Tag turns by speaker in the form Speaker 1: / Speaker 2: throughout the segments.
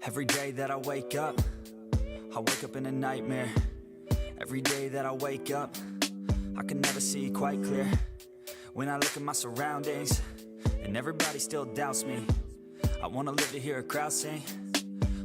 Speaker 1: Every day that I wake up in a nightmare. Every day that I wake up, I can never see quite clear. When I look at my surroundings, and everybody still doubts me, I wanna live to hear a crowd sing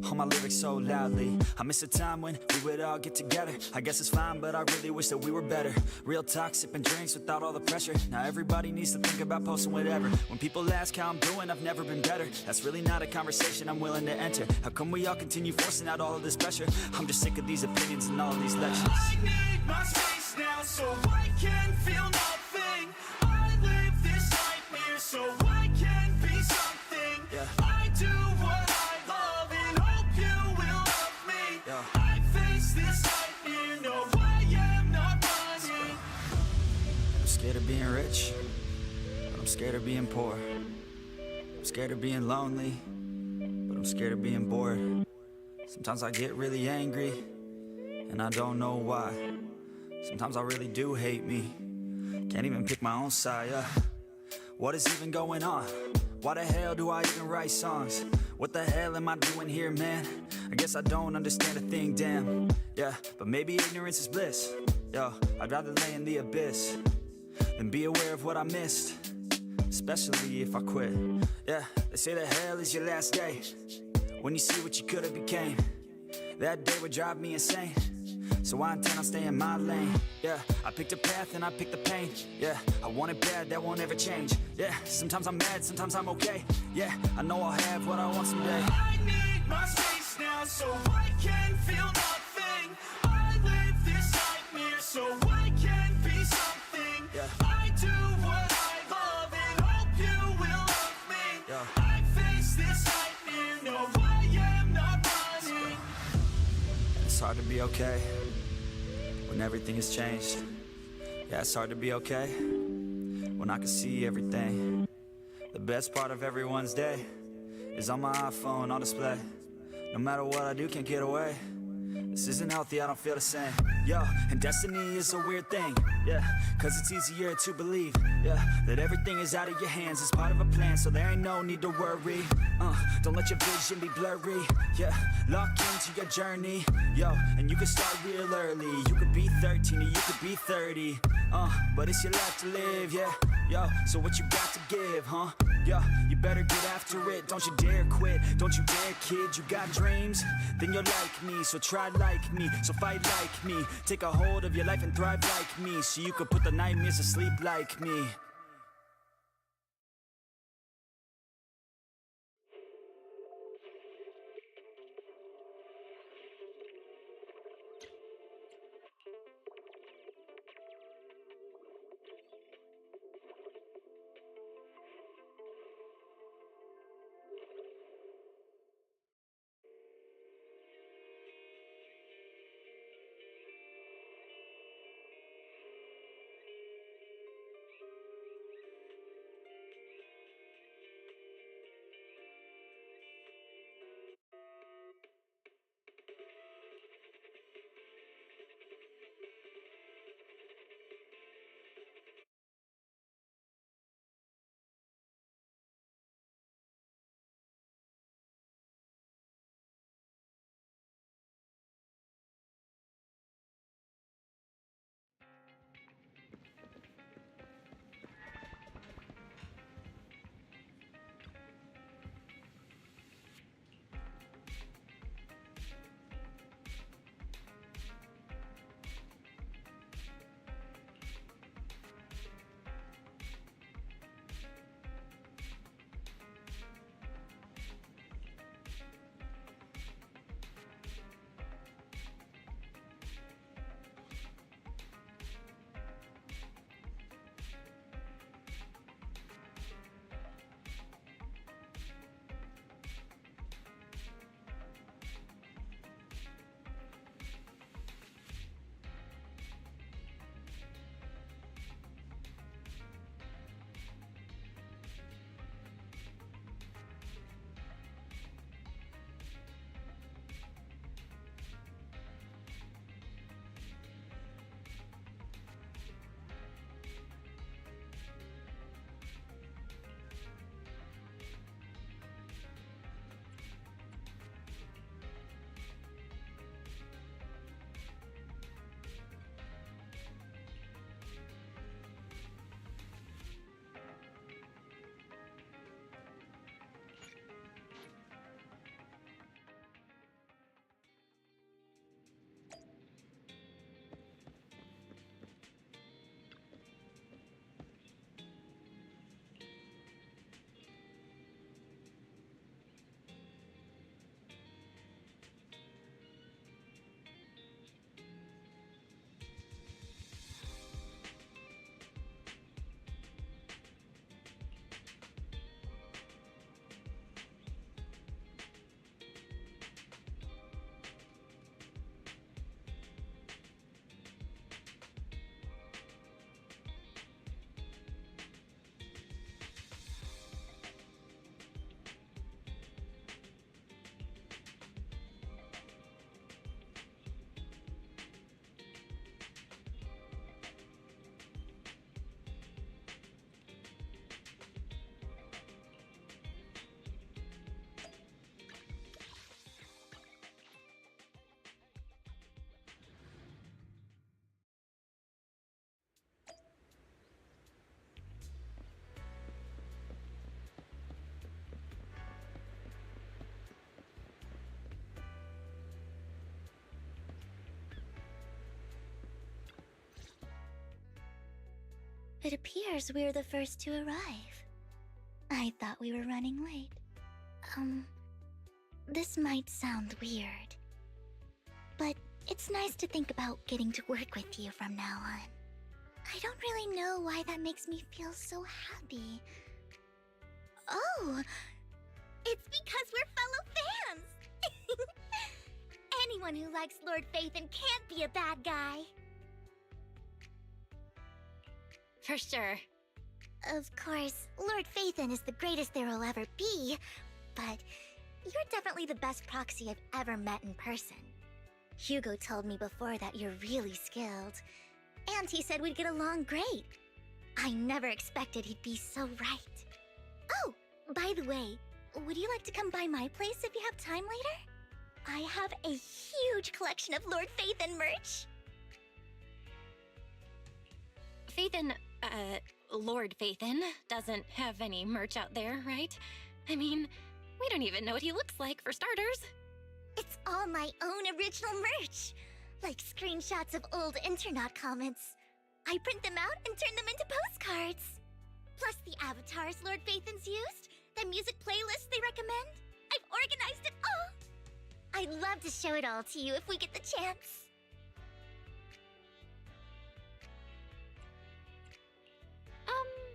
Speaker 1: all my lyrics so loudly. I miss a time when we would all get together. I guess it's fine, but I really wish that we were better. Real talk, sipping drinks without all the pressure. Now everybody needs to think about posting whatever. When people ask how I'm doing, I've never been better. That's really not a conversation I'm willing to enter. How come we all continue forcing out all of this pressure? I'm just sick of these opinions and all of these lectures.
Speaker 2: I need my space now so I can feel nothing. I live this nightmare so I can be something. I do what I love and hope you will love me. I face this nightmare, no I am not running.
Speaker 1: I'm scared of being rich, but I'm scared of being poor. I'm scared of being lonely, but I'm scared of being bored. Sometimes I get really angry, and I don't know why. Sometimes I really do hate me, can't even pick my own side. What is even going on? Why the hell do I even write songs? What the hell am I doing here, man? I guess I don't understand a thing, damn. Yeah, but maybe ignorance is bliss. Yo, I'd rather lay in the abyss than be aware of what I missed, especially if I quit. Yeah, they say that hell is your last day, when you see what you could have became. That day would drive me insane, so I intend on staying in my lane. Yeah, I picked a path and I picked the pain. Yeah, I want it bad, that won't ever change. Yeah, sometimes I'm mad, sometimes I'm okay. Yeah, I know I'll have what I want someday.
Speaker 2: I need my space now so I can feel nothing. I live this nightmare so I can be something. I do what I love and hope you will love me. I face this nightmare, no I am not running.
Speaker 1: It's hard to be okay when everything has changed. Yeah, it's hard to be okay when I can see everything. The best part of everyone's day is on my iPhone on display. No matter what I do, can't get away. This isn't healthy, I don't feel the same. Yo, and destiny is a weird thing. Yeah, cause it's easier to believe, yeah, that everything is out of your hands. It's part of a plan, so there ain't no need to worry. Don't let your vision be blurry. Yeah, lock into your journey. Yo, and you can start real early. You could be 13 or you could be 30. But it's your life to live, yeah. Yo, so what you got to give, huh? Yo, you better get after it. Don't you dare quit, don't you dare kid. You got dreams, then you're like me. So try like me, so fight like me. Take a hold of your life and thrive like me, so you could put the nightmares to sleep like me.
Speaker 3: It appears we're the first to arrive. I thought we were running late. This might sound weird, but it's nice to think about getting to work with you from now on. I don't really know why that makes me feel so happy. Oh, it's because we're fellow fans! Anyone who likes Lord Phaethon can't be a bad guy.
Speaker 4: For sure.
Speaker 3: Of course, Lord Phaethon is the greatest there will ever be, but you're definitely the best proxy I've ever met in person. Hugo told me before that you're really skilled, and he said we'd get along great. I never expected he'd be so right. Oh, by the way, would you like to come by my place if you have time later? I have a huge collection of Lord Phaethon merch.
Speaker 4: Phaethon, Lord Phaethon doesn't have any merch out there, right? I mean, we don't even know what he looks like, for starters.
Speaker 3: It's all my own original merch, like screenshots of old Internet comments. I print them out and turn them into postcards. Plus the avatars Lord Phaethon's used, the music playlists they recommend. I've organized it all. I'd love to show it all to you if we get the chance.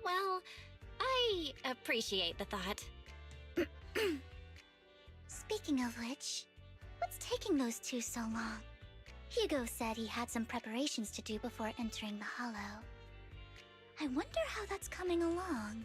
Speaker 4: Well, I appreciate the thought.
Speaker 3: Speaking of which, what's taking those two so long? Hugo said he had some preparations to do before entering the Hollow. I wonder how that's coming along.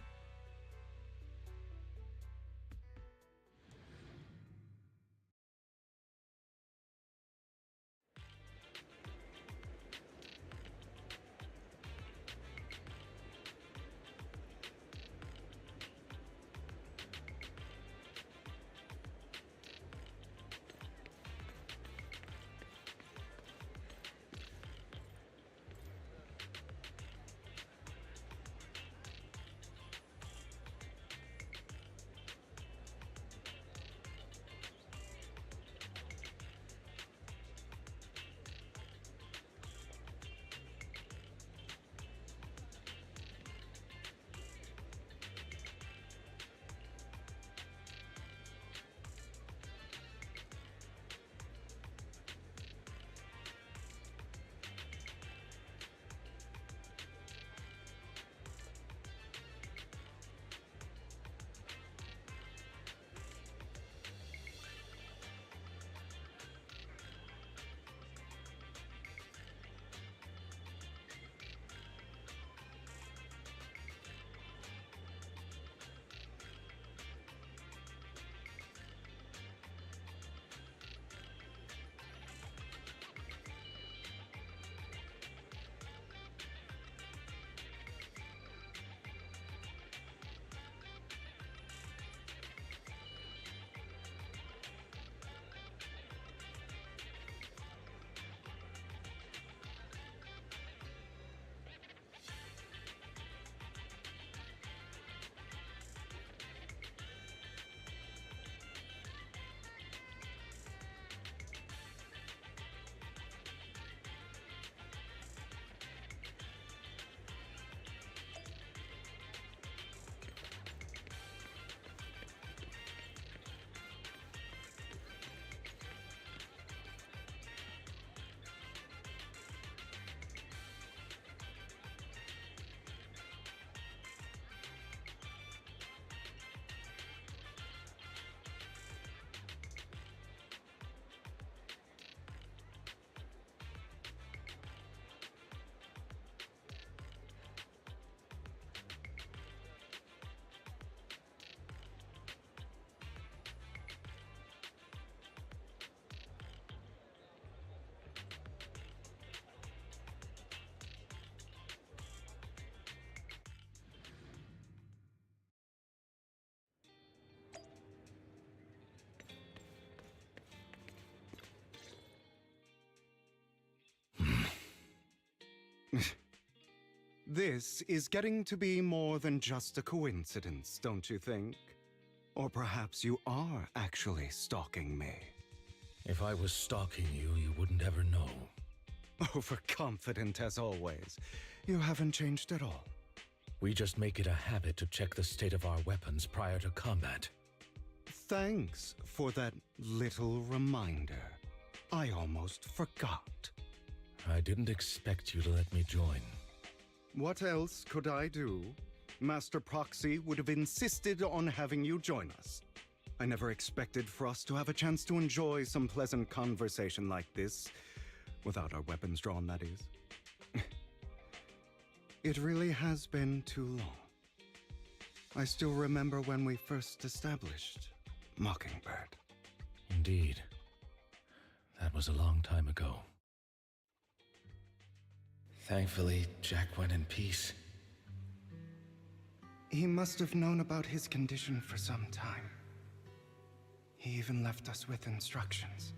Speaker 5: This is getting to be more than just a coincidence, don't you think? Or perhaps you are actually stalking me.
Speaker 6: If I was stalking you, you wouldn't ever know.
Speaker 5: Overconfident as always. You haven't changed at all.
Speaker 6: We just make it a habit to check the state of our weapons prior to combat.
Speaker 5: Thanks for that little reminder. I almost forgot.
Speaker 6: I didn't expect you to let me join.
Speaker 5: What else could I do? Master Proxy would have insisted on having you join us. I never expected for us to have a chance to enjoy some pleasant conversation like this, without our weapons drawn, that is. It really has been too long. I still remember when we first established Mockingbird.
Speaker 6: Indeed. That was a long time ago. Thankfully, Jack went in peace.
Speaker 5: He must have known about his condition for some time. He even left us with instructions.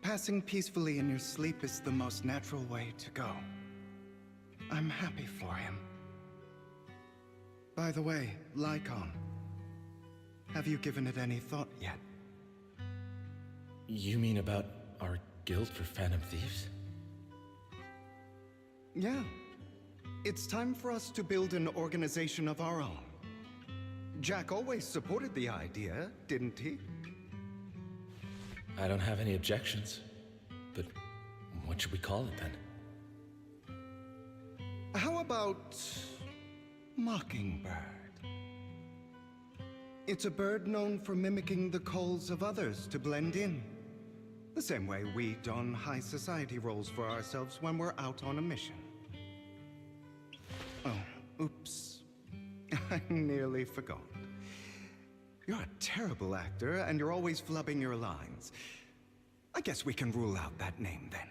Speaker 5: Passing peacefully in your sleep is the most natural way to go. I'm happy for him. By the way, Lycon, have you given it any thought yet?
Speaker 6: You mean about our guild for Phantom Thieves?
Speaker 5: Yeah. It's time for us to build an organization of our own. Jack always supported the idea, didn't he?
Speaker 6: I don't have any objections. But what should we call it then?
Speaker 5: How about Mockingbird? It's a bird known for mimicking the calls of others to blend in. The same way we don high society roles for ourselves when we're out on a mission. Oh, oops. I nearly forgot. You're a terrible actor, and you're always flubbing your lines. I guess we can rule out that name, then.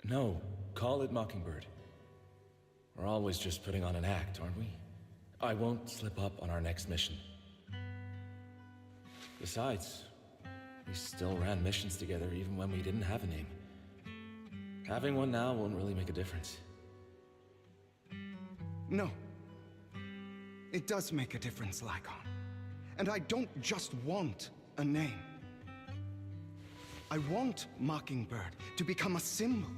Speaker 6: No, call it Mockingbird. We're always just putting on an act, aren't we? I won't slip up on our next mission. Besides, we still ran missions together even when we didn't have a name. Having one now won't really make a difference.
Speaker 5: No. It does make a difference, Lycon. And I don't just want a name. I want Mockingbird to become a symbol,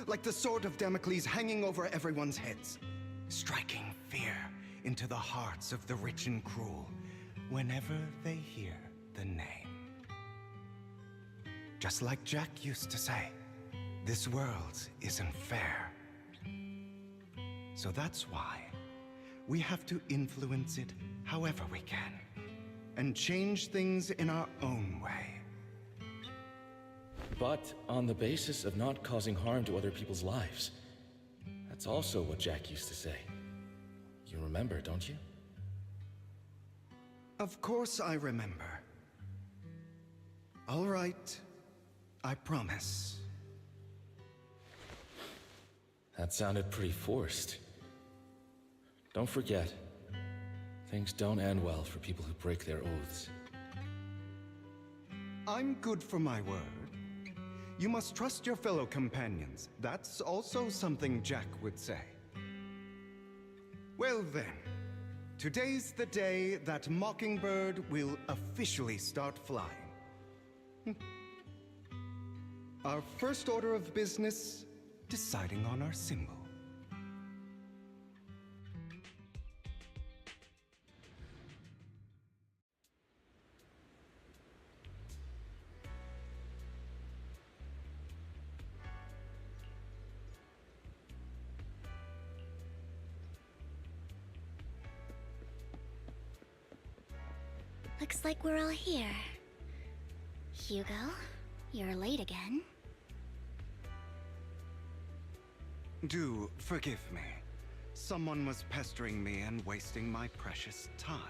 Speaker 5: like the sword of Damocles hanging over everyone's heads, striking fear into the hearts of the rich and cruel whenever they hear the name. Just like Jack used to say, this world isn't fair. So that's why we have to influence it however we can, and change things in our own way.
Speaker 6: But on the basis of not causing harm to other people's lives. That's also what Jack used to say. You remember, don't you?
Speaker 5: Of course I remember. All right, I promise.
Speaker 6: That sounded pretty forced. Don't forget, things don't end well for people who break their oaths.
Speaker 5: I'm good for my word. You must trust your fellow companions. That's also something Jack would say. Well then, today's the day that Mockingbird will officially start flying. Our first order of business, deciding on our symbol.
Speaker 3: Looks like we're all here. Hugo, you're late again.
Speaker 5: Do forgive me. Someone was pestering me and wasting my precious time.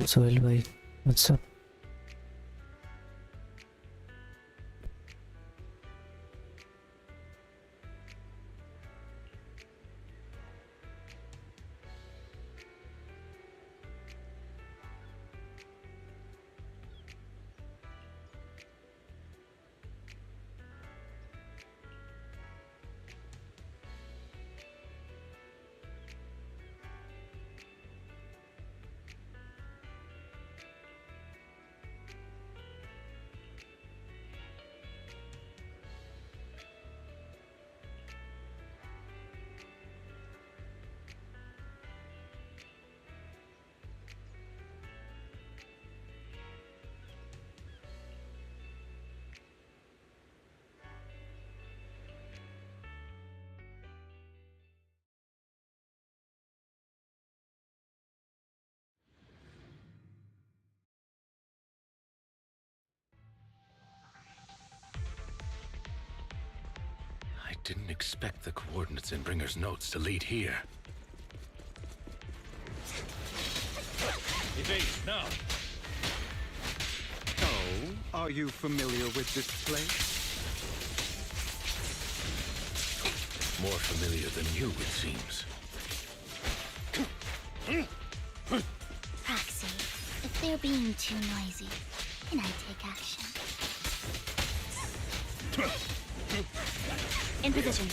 Speaker 7: Sohail भाई what's up?
Speaker 6: I didn't expect the coordinates in Bringer's notes to lead here. Evade, now!
Speaker 5: Oh, are you familiar with this place?
Speaker 6: More familiar than you, it seems.
Speaker 3: Proxy, if they're being too noisy, can I take action? In position.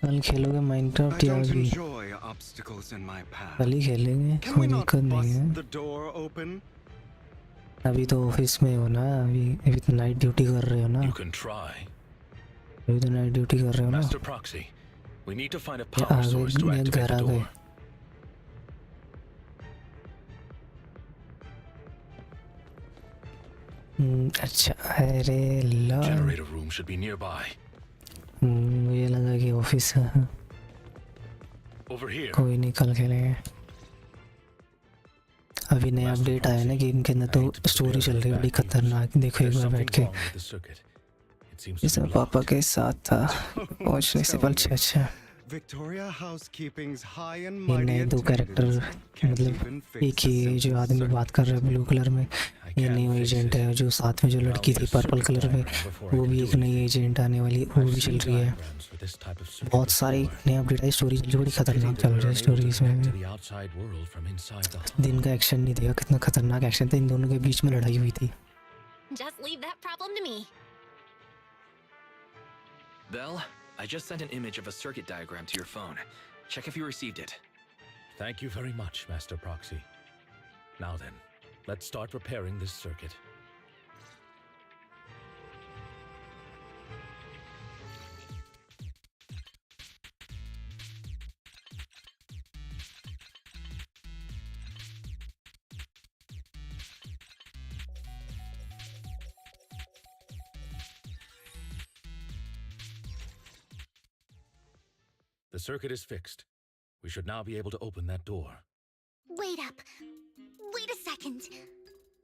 Speaker 7: कल खेलोगे Minecraft या अभी? कल ही खेलेंगे, कोई दिक्कत नहीं है। अभी तो ऑफिस में हो ना, अभी तो नाइट ड्यूटी कर रहे हो ना? अभी तो नाइट ड्यूटी कर रहे हो ना? या घर आ गए? अच्छा, अरे मुझे लगा कि ऑफिस है। कोई नहीं, कल खेलेंगे। अभी नया अपडेट आया ना गेम के अंदर, तो स्टोरी चल रही है बड़ी खतरनाक। देखो एक बार बैठ के। इसमें पापा के साथ था पहुंचने से पहले। अच्छा, ये नए दो कैरेक्टर, मतलब एक ही जो आदमी बात कर रहा है ब्लू कलर में, ये न्यू एजेंट है। जो साथ में जो लड़की थी पर्पल कलर में, वो भी एक नई एजेंट आने वाली, वो भी चल रही है। बहुत सारी नई अपडेट है। स्टोरी बड़ी खतरनाक चल रही है। स्टोरीज में दिन का एक्शन नहीं देखा, कितना खतरनाक एक्शन था। इन दोनों के बीच में लड़ाई हुई थी।
Speaker 4: Just leave that problem to me.
Speaker 8: Belle, I just sent an image of a circuit diagram to your phone. Check if you received it.
Speaker 6: Thank you very much, Master Proxy. Now then, let's start repairing this circuit. The circuit is fixed. We should now be able to open that door.
Speaker 3: Wait up. Wait a second.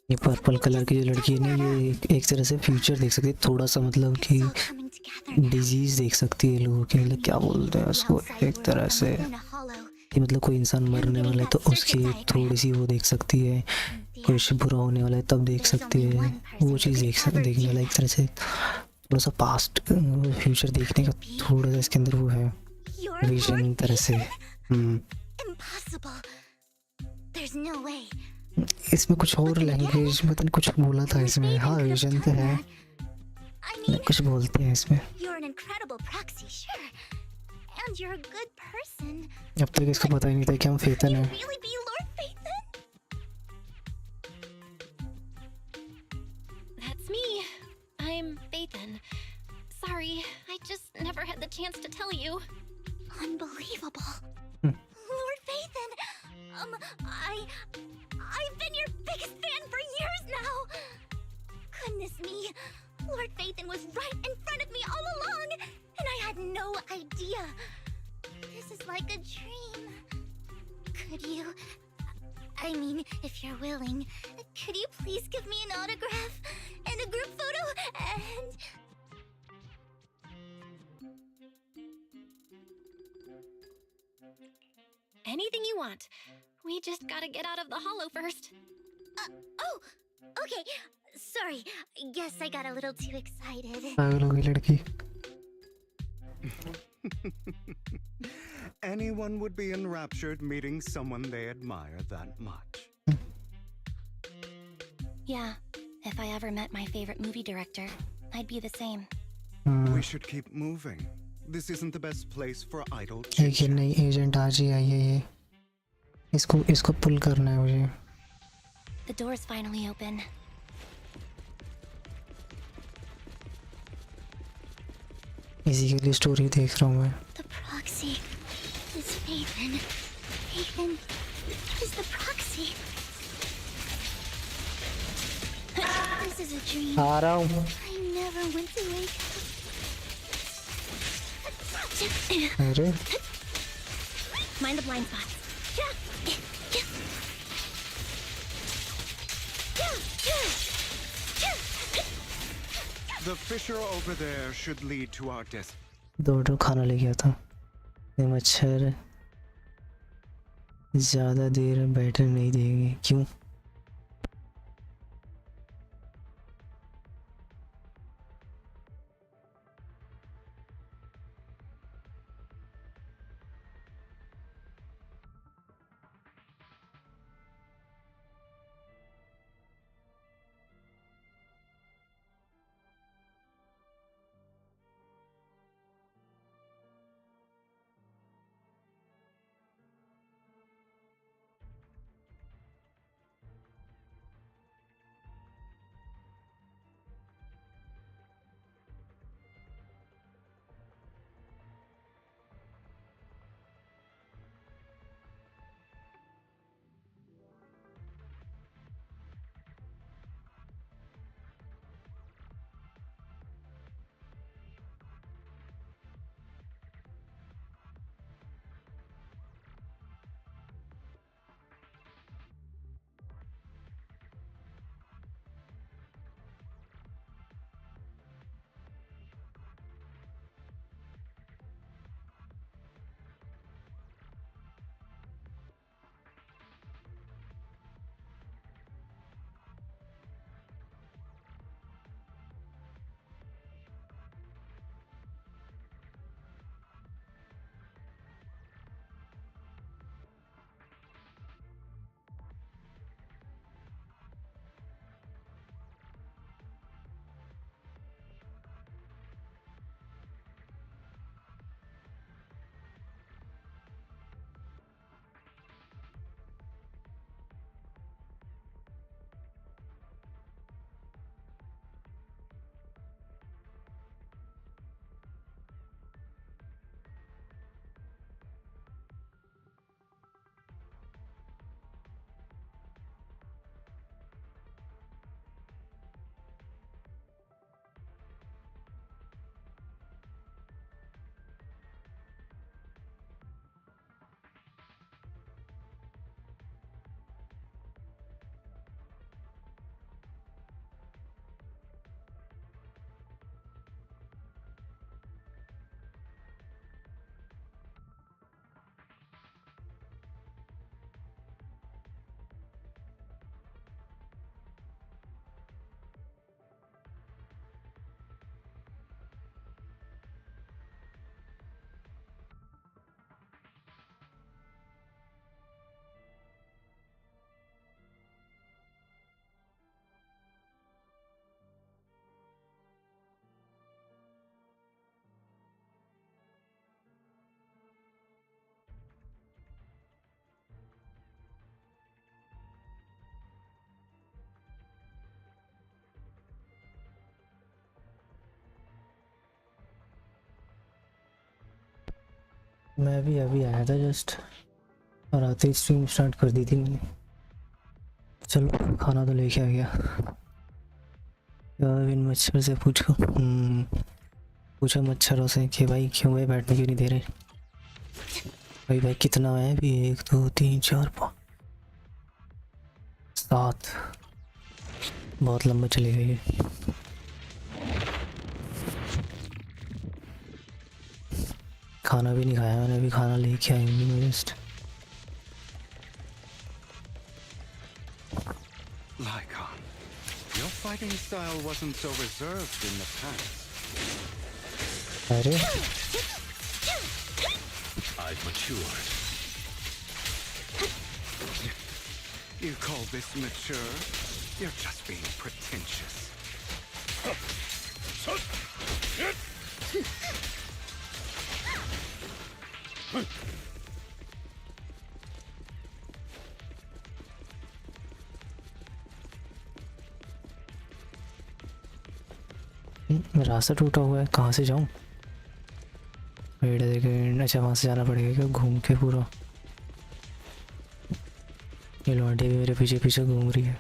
Speaker 7: ये purple colour की जो लड़की है ना, ये एक तरह से फ्यूचर देख सकती है। थोड़ा सा मतलब कि डिजीज देख सकती है लोगों के, मतलब क्या बोलते हैं उसको, एक तरह से कि मतलब कोई इंसान मरने वाला है तो उसकी थोड़ी सी वो देख सकती है। कुछ बुरा होने वाला है तब देख सकती है। वो चीज़ देखने वाला, एक तरह से थोड़ा सा पास्ट फ्यूचर देखने का थोड़ा सा इसके अंदर वो है, विजन तरह से। इसमें कुछ और लैंग्वेज मतलब कुछ बोला था इसमें। हाँ, विजन तो है, कुछ बोलते हैं इसमें। अब तक इसको पता ही नहीं था कि हम फेतन हैं।
Speaker 4: That's me. I'm Phaethon. Sorry, I just never had the chance to tell you.
Speaker 3: Unbelievable. Lord Phaethon, I've been your biggest fan for years now. Couldn't goodness me! Lord Phaethon was right in front of me all along, and I had no idea. This is like a dream. Could you... I mean, if you're willing, could you please give me an autograph and a group photo and...
Speaker 4: Anything you want. We just gotta get out of the hollow first.
Speaker 3: Oh! Okay, sorry. Guess I got a little too excited.
Speaker 7: पागल हो गई लड़की.
Speaker 5: Anyone would be enraptured meeting someone they admire that much.
Speaker 4: Yeah, if I ever met my favorite movie director, I'd be the same.
Speaker 5: We should keep moving. This isn't the best place for idle
Speaker 7: एक
Speaker 5: chit-chat.
Speaker 7: नई agent आज ही आई है ये. इसको पुल करना है मुझे.
Speaker 4: The door's finally open.
Speaker 7: इसी के लिए स्टोरी देख रहा हूँ मैं.
Speaker 3: The proxy is Phaethon. Phaethon is the proxy. This is a dream.
Speaker 7: आ रहा हूँ.
Speaker 3: I never went to wake up.
Speaker 7: अरे
Speaker 4: Mind the blind spots.
Speaker 5: The fissure over there should lead to our desk.
Speaker 7: दोनों खाना ले गया था. ये मच्छर ज़्यादा देर बैठने नहीं देंगे. क्यों? मैं भी अभी आया था जस्ट और आते ही स्ट्रीम स्टार्ट कर दी थी मैंने. चलो खाना तो लेके आ गया. इन मच्छर से पूछो पूछो मच्छरों से कि भाई क्यों भाई बैठने क्यों नहीं दे रहे। भाई कितना है अभी 1 2 3 4 5 7 बहुत लंबा चली गई है। खाना भी नहीं खाया मैंने, अभी खाना लेके आएंगे मैं just.
Speaker 5: Lycon, your fighting style wasn't so reserved in the past.
Speaker 7: अरे
Speaker 8: I've matured.
Speaker 5: You call this mature? You're just being pretentious.
Speaker 7: रास्ता टूटा हुआ है, कहाँ से जाऊँ? वेट सेकंड, अच्छा वहाँ से जाना पड़ेगा क्या घूम के पूरा? ये लौंडी भी मेरे पीछे पीछे घूम रही है।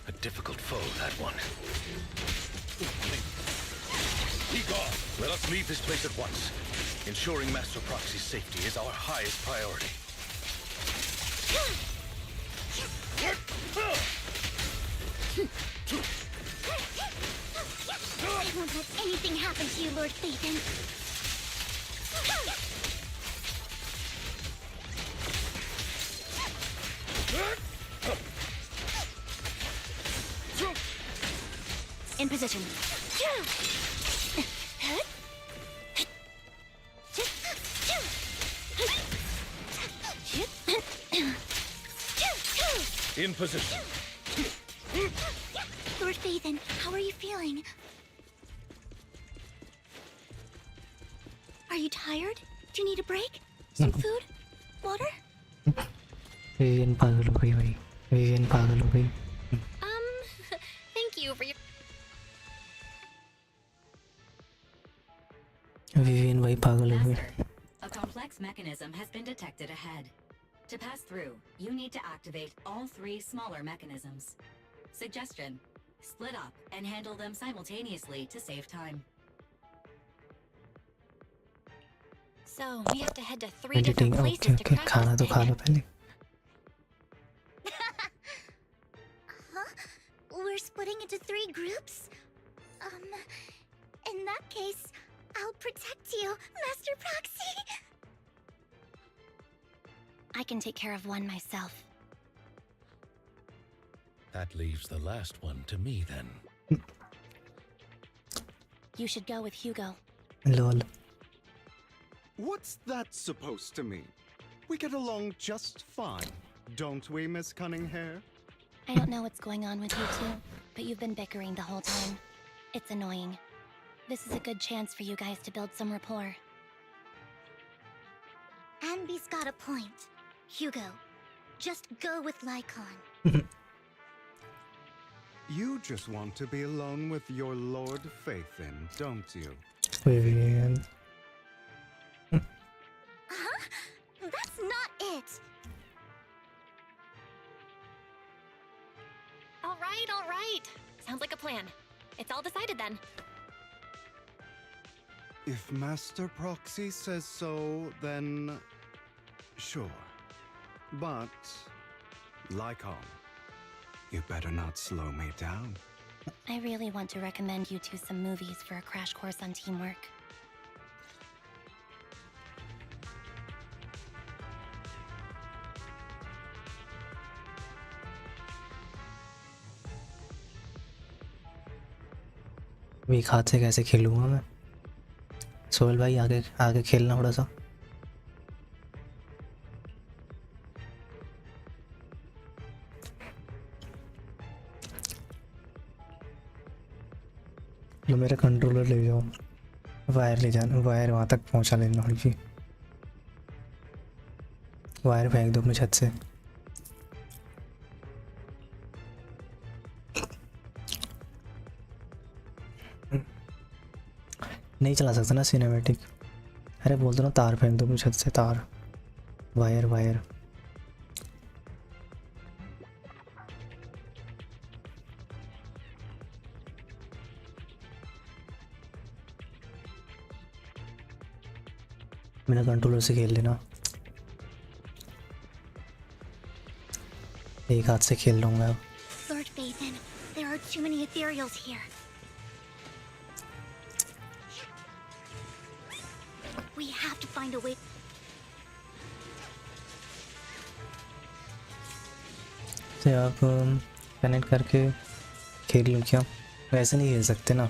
Speaker 8: A difficult foe, that one. Be gone. Let us leave this place at once. Ensuring Master Proxy's safety is our highest priority.
Speaker 3: I won't let anything happen to you, Lord Phaethon. In position.
Speaker 8: In position.
Speaker 3: Lord Phaethon, how are you feeling? Are you tired? Do you need a break? Some food? Water?
Speaker 7: Vivian पागल हो गई भाई, Vivian पागल हो गई।
Speaker 4: Thank you for your...
Speaker 7: Vivian भाई पागल हो गई।
Speaker 9: Master, a complex mechanism has been detected ahead. To pass through, you need to activate all 3 smaller mechanisms. Suggestion: split up and handle them simultaneously to save time.
Speaker 4: So, we have to head to 3 different
Speaker 7: editing
Speaker 4: places
Speaker 7: okay
Speaker 4: to
Speaker 7: okay,
Speaker 4: crack
Speaker 7: खाना
Speaker 4: this
Speaker 7: तो खा
Speaker 4: thing.
Speaker 7: लो पहले।
Speaker 3: Huh? We're splitting into 3 groups? In that case, I'll protect you, Master Proxy.
Speaker 4: I can take care of one myself.
Speaker 6: That leaves the last one to me then.
Speaker 4: You should go with Hugo.
Speaker 7: Lol.
Speaker 5: What's that supposed to mean? We get along just fine, don't we, Miss Cunninghair?
Speaker 4: I don't know what's going on with you two, but you've been bickering the whole time. It's annoying. This is a good chance for you guys to build some rapport.
Speaker 3: Anby's got a point. Hugo, just go with Lycon.
Speaker 5: You just want to be alone with your Lord Phaethon, don't you?
Speaker 7: Vivian
Speaker 3: Huh? That's not it.
Speaker 4: All right. Sounds like a plan. It's all decided then.
Speaker 5: If Master Proxy says so, then sure. But, Lycon, you better not slow me down.
Speaker 4: I really want to recommend you two some movies for a crash course on teamwork.
Speaker 7: Weak हाथ से कैसे खेलूंगा मैं? सोहेल भाई आगे आगे खेलना थोड़ा सा। लो मेरा कंट्रोलर ले जाओ, वायर ले जाना, वायर वहाँ तक पहुँचा लेना। हाँ जी, वायर फेंक दो अपने छत से। नहीं चला सकता ना सिनेमैटिक। अरे बोल दो ना तार फेंक दो अपनी छत से, तार वायर वायर। मेरा कंट्रोलर से खेल लेना, एक हाथ से खेल रहा हूँ मैं।
Speaker 3: Lord Phaethon, there are too many ethereals here. We have to find a way.
Speaker 7: तो आप कनेक्ट करके खेल लूँ क्या? वैसे नहीं खेल सकते ना।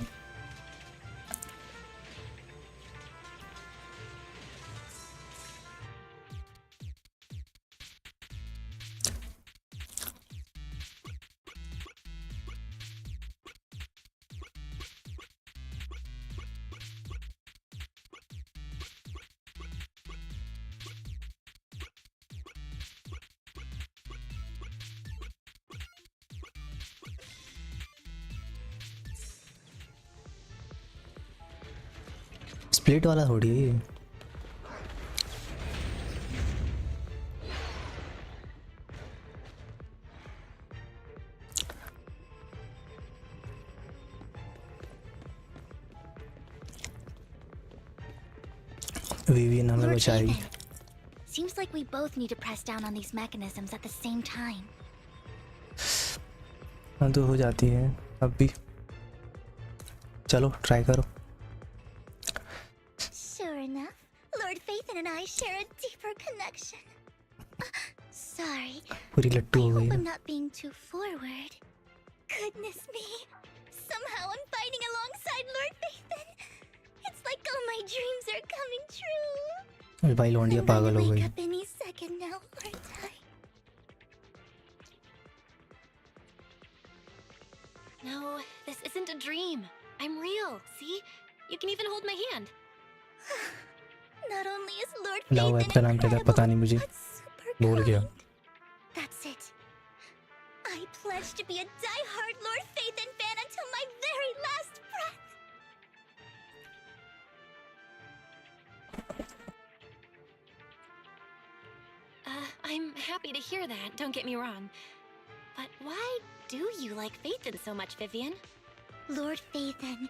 Speaker 7: स्प्लिट वाला थोड़ी है ये। विवियन हमें
Speaker 3: Lord
Speaker 7: बचाई।
Speaker 3: Phaethon, seems like we both need to press down on these mechanisms at the same time.
Speaker 7: हाँ तो हो जाती है अब भी। चलो ट्राई करो।
Speaker 3: Sure enough, Lord Phaethon and I share a deeper connection. Sorry,
Speaker 7: पूरी लट्टू
Speaker 3: I
Speaker 7: हो गई
Speaker 3: hope
Speaker 7: ना।
Speaker 3: I'm not being too forward. Goodness me, somehow I'm fighting alongside Lord Phaethon. It's like all my dreams are coming true.
Speaker 7: अरे भाई लौंडिया
Speaker 3: I'm going
Speaker 7: पागल
Speaker 3: to
Speaker 7: हो
Speaker 3: wake
Speaker 7: गई।
Speaker 3: up any second now, aren't I?
Speaker 4: No, this isn't a dream. I'm real. See? You can even hold my hand.
Speaker 3: Not only is Lord
Speaker 7: लाओ app का
Speaker 3: Phaethon
Speaker 7: नाम क्या था
Speaker 3: incredible,
Speaker 7: पता नहीं मुझे,
Speaker 3: but super
Speaker 7: भूल गया।
Speaker 3: kind. That's it. I pledge to be a die-hard Lord Phaethon fan until my very last breath.
Speaker 4: I'm happy to hear that, don't get me wrong. But why do you like Phaethon so much, Vivian?
Speaker 3: Lord Phaethon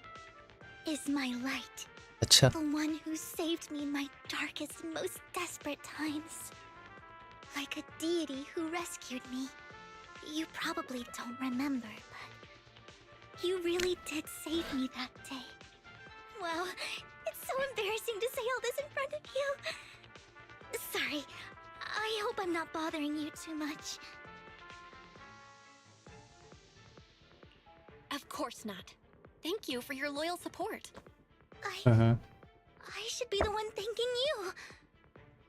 Speaker 3: is my light.
Speaker 7: अच्छा
Speaker 3: The one who saved me in my darkest and most desperate times. Like a deity who rescued me. You probably don't remember, but you really did save me that day. Wow, it's so embarrassing to say all this in front of you. Sorry, I hope I'm not bothering you too much.
Speaker 4: Of course not. Thank you for your loyal support.
Speaker 3: I should be the one thanking you.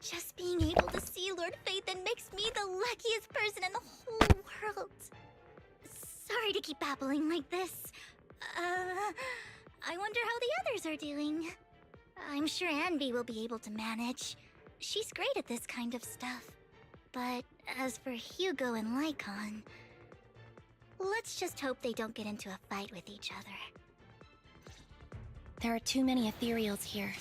Speaker 3: Just being able to see Lord Phaethon makes me the luckiest person in the whole world. Sorry to keep babbling like this. I wonder how the others are doing. I'm sure Anby will be able to manage. She's great at this kind of stuff. But as for Hugo and Lycon, let's just hope they don't get into a fight with each other.
Speaker 4: There are too many ethereals here.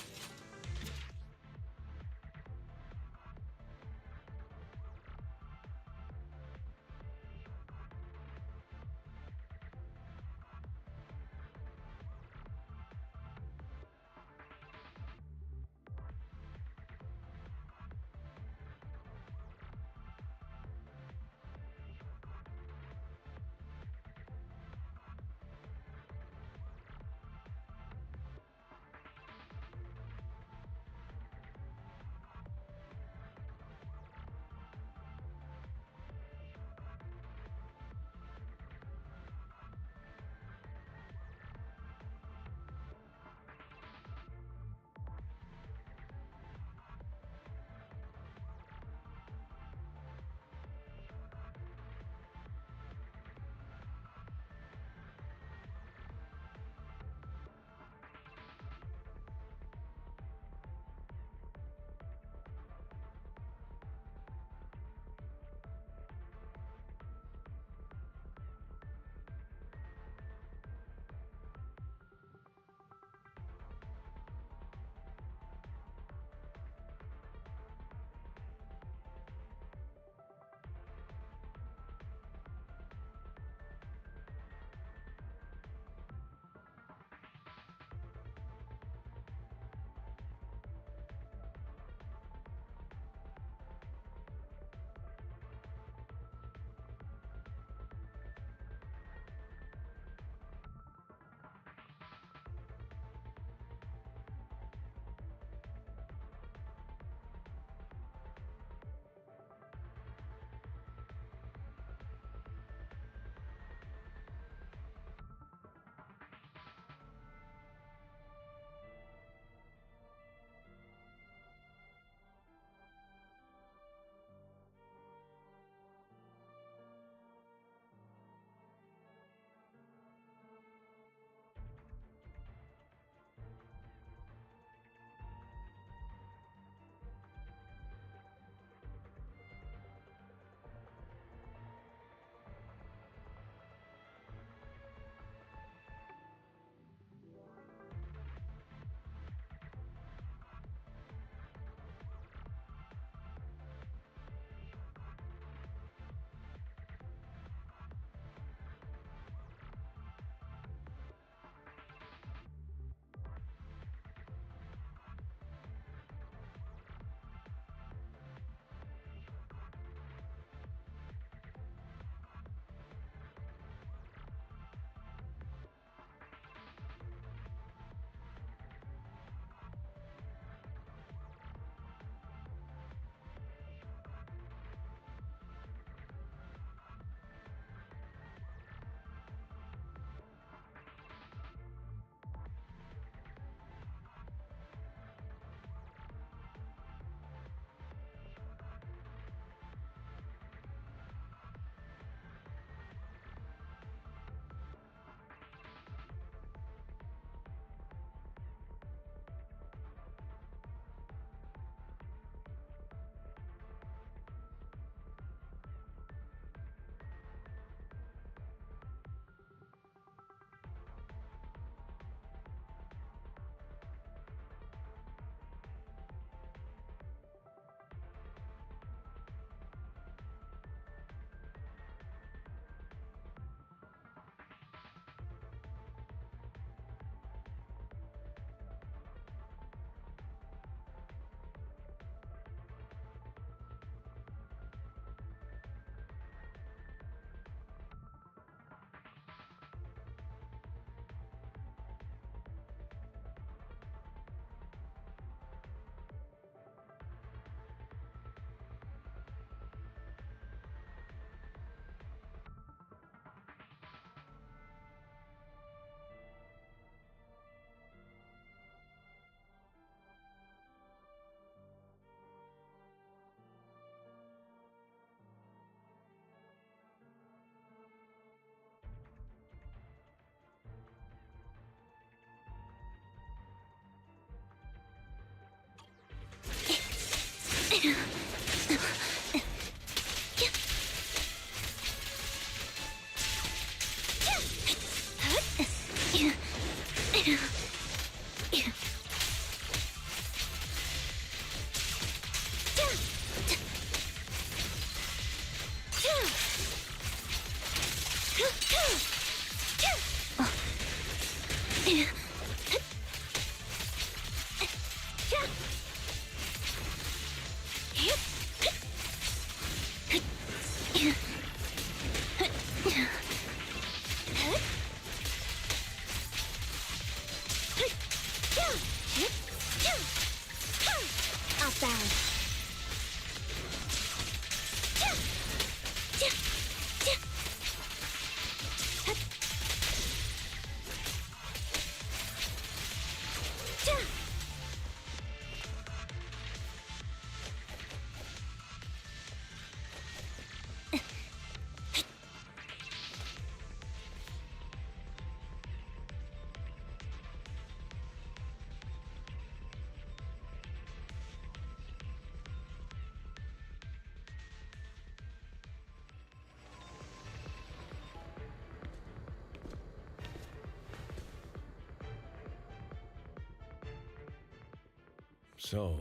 Speaker 6: So,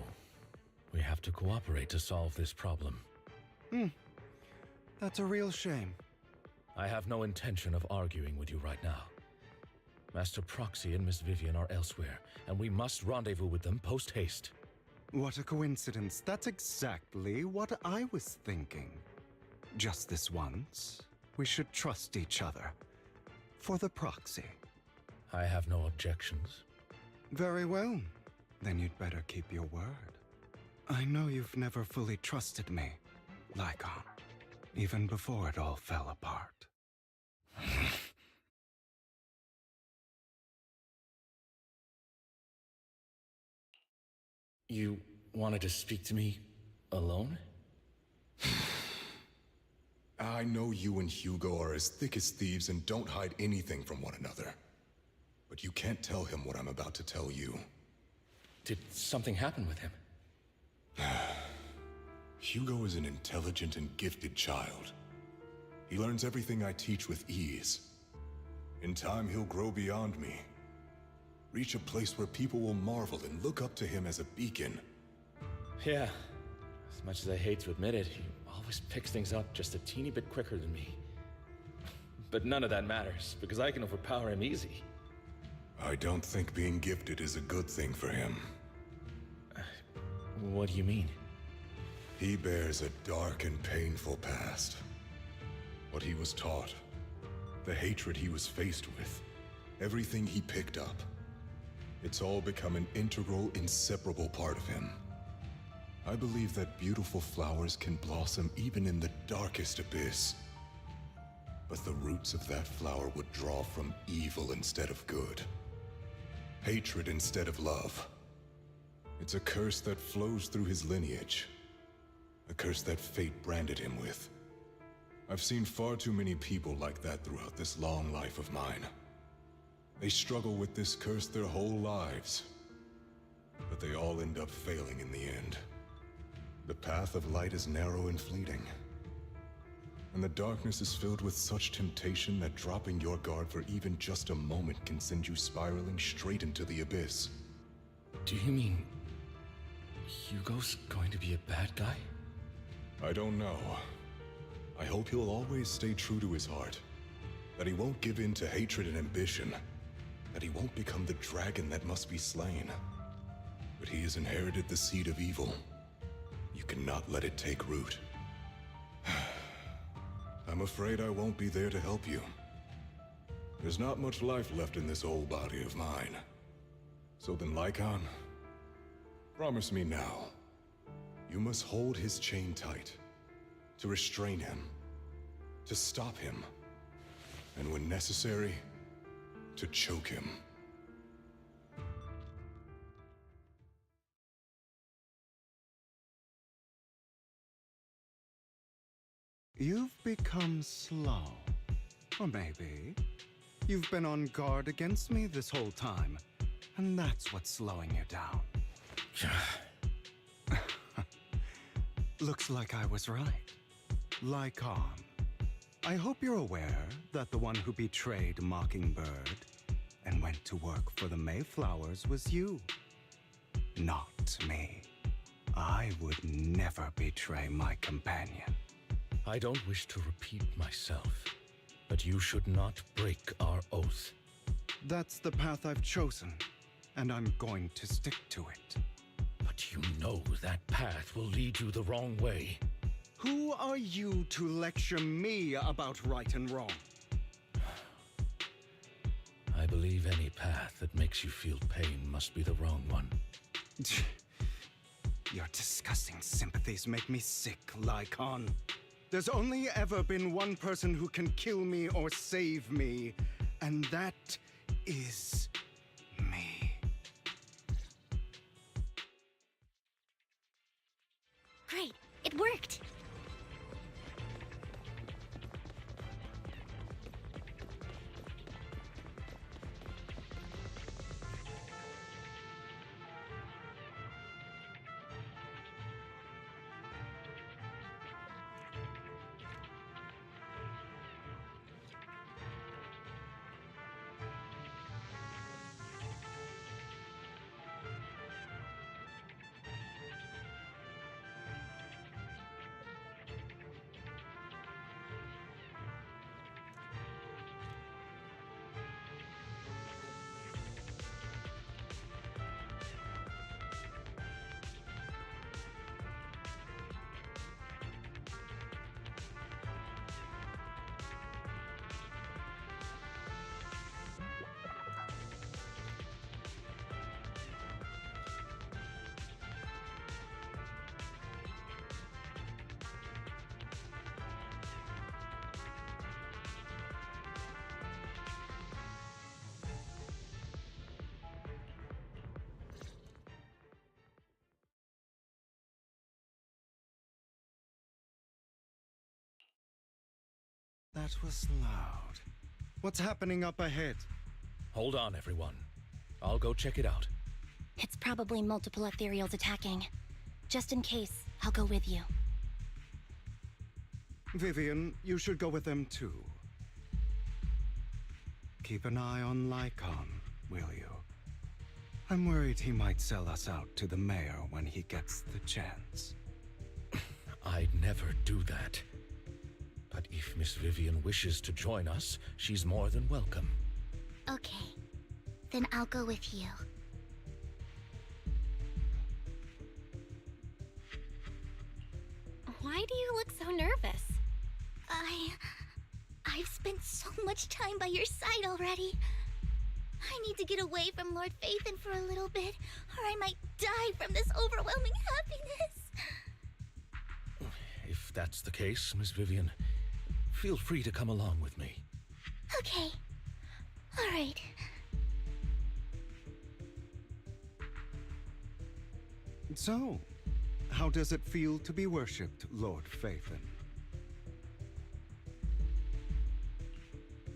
Speaker 6: we have to cooperate to solve this problem.
Speaker 5: That's a real shame.
Speaker 6: I have no intention of arguing with you right now. Master Proxy and Miss Vivian are elsewhere, and we must rendezvous with them post-haste.
Speaker 5: What a coincidence. That's exactly what I was thinking. Just this once, we should trust each other. For the proxy.
Speaker 6: I have no objections.
Speaker 5: Very well. Then you'd better keep your word. I know you've never fully trusted me, Lycon, even before it all fell apart.
Speaker 6: You wanted to speak to me alone?
Speaker 10: I know you and Hugo are as thick as thieves and don't hide anything from one another. But you can't tell him what I'm about to tell you.
Speaker 6: Did something happen with him?
Speaker 10: Hugo is an intelligent and gifted child. He learns everything I teach with ease. In time, he'll grow beyond me. Reach a place where people will marvel and look up to him as a beacon.
Speaker 6: Yeah. As much as I hate to admit it, he always picks things up just a teeny bit quicker than me. But none of that matters, because I can overpower him easy.
Speaker 10: I don't think being gifted is a good thing for him.
Speaker 6: What do you mean?
Speaker 10: He bears a dark and painful past. What he was taught, the hatred he was faced with, everything he picked up. It's all become an integral, inseparable part of him. I believe that beautiful flowers can blossom even in the darkest abyss. But the roots of that flower would draw from evil instead of good. Hatred instead of love. It's a curse that flows through his lineage. A curse that fate branded him with. I've seen far too many people like that throughout this long life of mine. They struggle with this curse their whole lives. But they all end up failing in the end. The path of light is narrow and fleeting. And the darkness is filled with such temptation that dropping your guard for even just a moment can send you spiraling straight into the abyss.
Speaker 6: Do you mean Hugo's going to be a bad guy?
Speaker 10: I don't know. I hope he'll always stay true to his heart. That he won't give in to hatred and ambition. That he won't become the dragon that must be slain. But he has inherited the seed of evil. You cannot let it take root. I'm afraid I won't be there to help you. There's not much life left in this old body of mine. So then, Lycon, promise me now. You must hold his chain tight. To restrain him. To stop him. And when necessary, to choke him.
Speaker 5: You've become slow. Or maybe you've been on guard against me this whole time, and that's what's slowing you down. Looks like I was right. Lycon. I hope you're aware that the one who betrayed Mockingbird and went to work for the Mayflowers was you. Not me. I would never betray my companion.
Speaker 8: I don't wish to repeat myself, but you should not break our oath.
Speaker 5: That's the path I've chosen, and I'm going to stick to it.
Speaker 8: But you know that path will lead you the wrong way.
Speaker 5: Who are you to lecture me about right and wrong?
Speaker 8: I believe any path that makes you feel pain must be the wrong one.
Speaker 5: Your disgusting sympathies make me sick, Lycon. There's only ever been one person who can kill me or save me, and that is me.
Speaker 3: Great, it worked!
Speaker 5: That was loud. What's happening up ahead?
Speaker 8: Hold on, everyone. I'll go check it out.
Speaker 4: It's probably multiple ethereals attacking. Just in case, I'll go with you.
Speaker 5: Vivian, you should go with them too. Keep an eye on Lycon, will you? I'm worried he might sell us out to the mayor when he gets the chance.
Speaker 8: I'd never do that. But if Miss Vivian wishes to join us, she's more than welcome.
Speaker 3: Okay, then I'll go with you.
Speaker 4: Why do you look so nervous?
Speaker 3: I've spent so much time by your side already. I need to get away from Lord Phaethon for a little bit, or I might die from this overwhelming happiness.
Speaker 8: If that's the case, Miss Vivian, feel free to come along with me.
Speaker 3: Okay. All right.
Speaker 5: So, how does it feel to be worshipped, Lord Phaethon?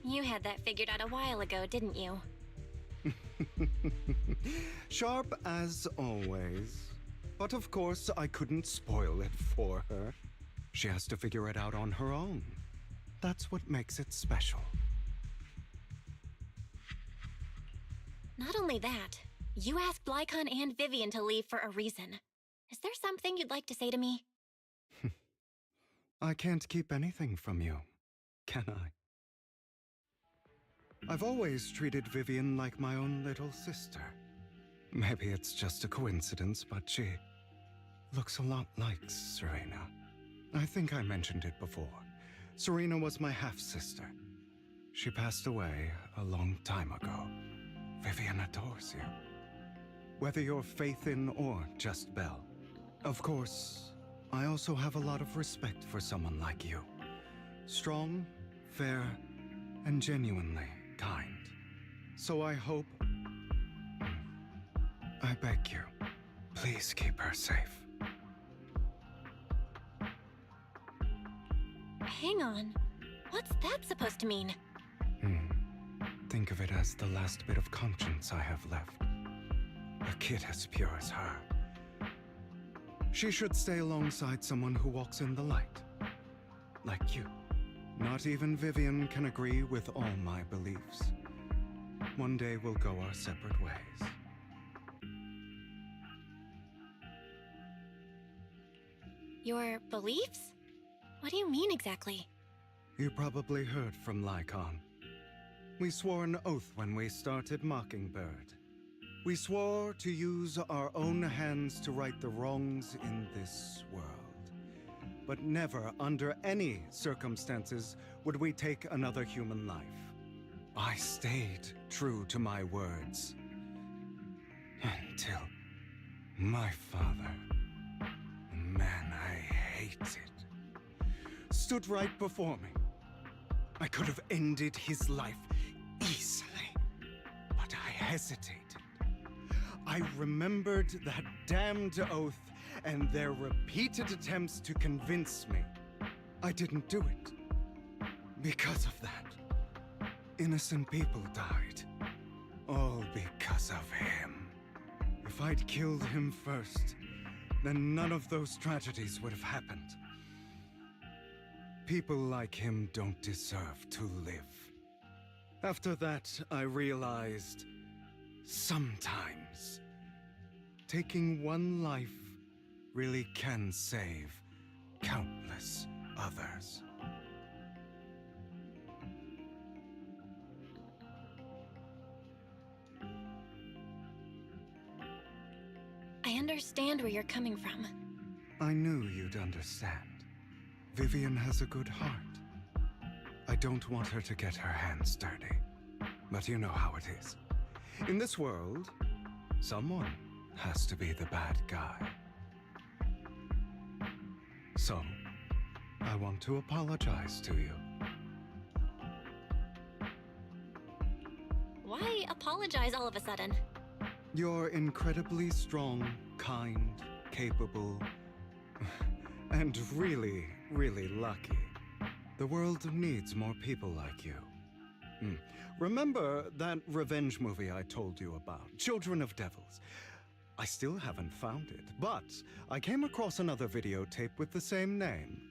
Speaker 4: You had that figured out a while ago, didn't you?
Speaker 5: Sharp as always. But of course, I couldn't spoil it for her. She has to figure it out on her own. That's what makes it special.
Speaker 4: Not only that, you asked Lycon and Vivian to leave for a reason. Is there something you'd like to say to me?
Speaker 5: I can't keep anything from you, can I? I've always treated Vivian like my own little sister. Maybe it's just a coincidence, but she looks a lot like Serena. I think I mentioned it before. Serena was my half-sister. She passed away a long time ago. Vivian adores you. Whether you're Phaethon or just Belle. Of course, I also have a lot of respect for someone like you. Strong, fair, and genuinely kind. So I hope... I beg you, please keep her safe.
Speaker 4: Hang on. What's that supposed to mean?
Speaker 5: Think of it as the last bit of conscience I have left. A kid as pure as her. She should stay alongside someone who walks in the light. Like you. Not even Vivian can agree with all my beliefs. One day we'll go our separate ways.
Speaker 4: Your beliefs? What do you mean exactly?
Speaker 5: You probably heard from Lycon. We swore an oath when we started Mockingbird. We swore to use our own hands to right the wrongs in this world. But never, under any circumstances, would we take another human life. I stayed true to my words. Until my father, the man I hated, stood right before me. I could have ended his life easily, but I hesitated. I remembered that damned oath and their repeated attempts to convince me. I didn't do it. Because of that, innocent people died. All because of him. If I'd killed him first, then none of those tragedies would have happened. People like him don't deserve to live. After that, I realized sometimes taking one life really can save countless others.
Speaker 4: I understand where you're coming from.
Speaker 5: I knew you'd understand. Vivian has a good heart. I don't want her to get her hands dirty. But you know how it is. In this world, someone has to be the bad guy. So, I want to apologize to you.
Speaker 4: Why apologize all of a sudden?
Speaker 5: You're incredibly strong, kind, capable, and really, really lucky. The world needs more people like you. Remember that revenge movie I told you about, Children of Devils? I still haven't found it, but I came across another videotape with the same name.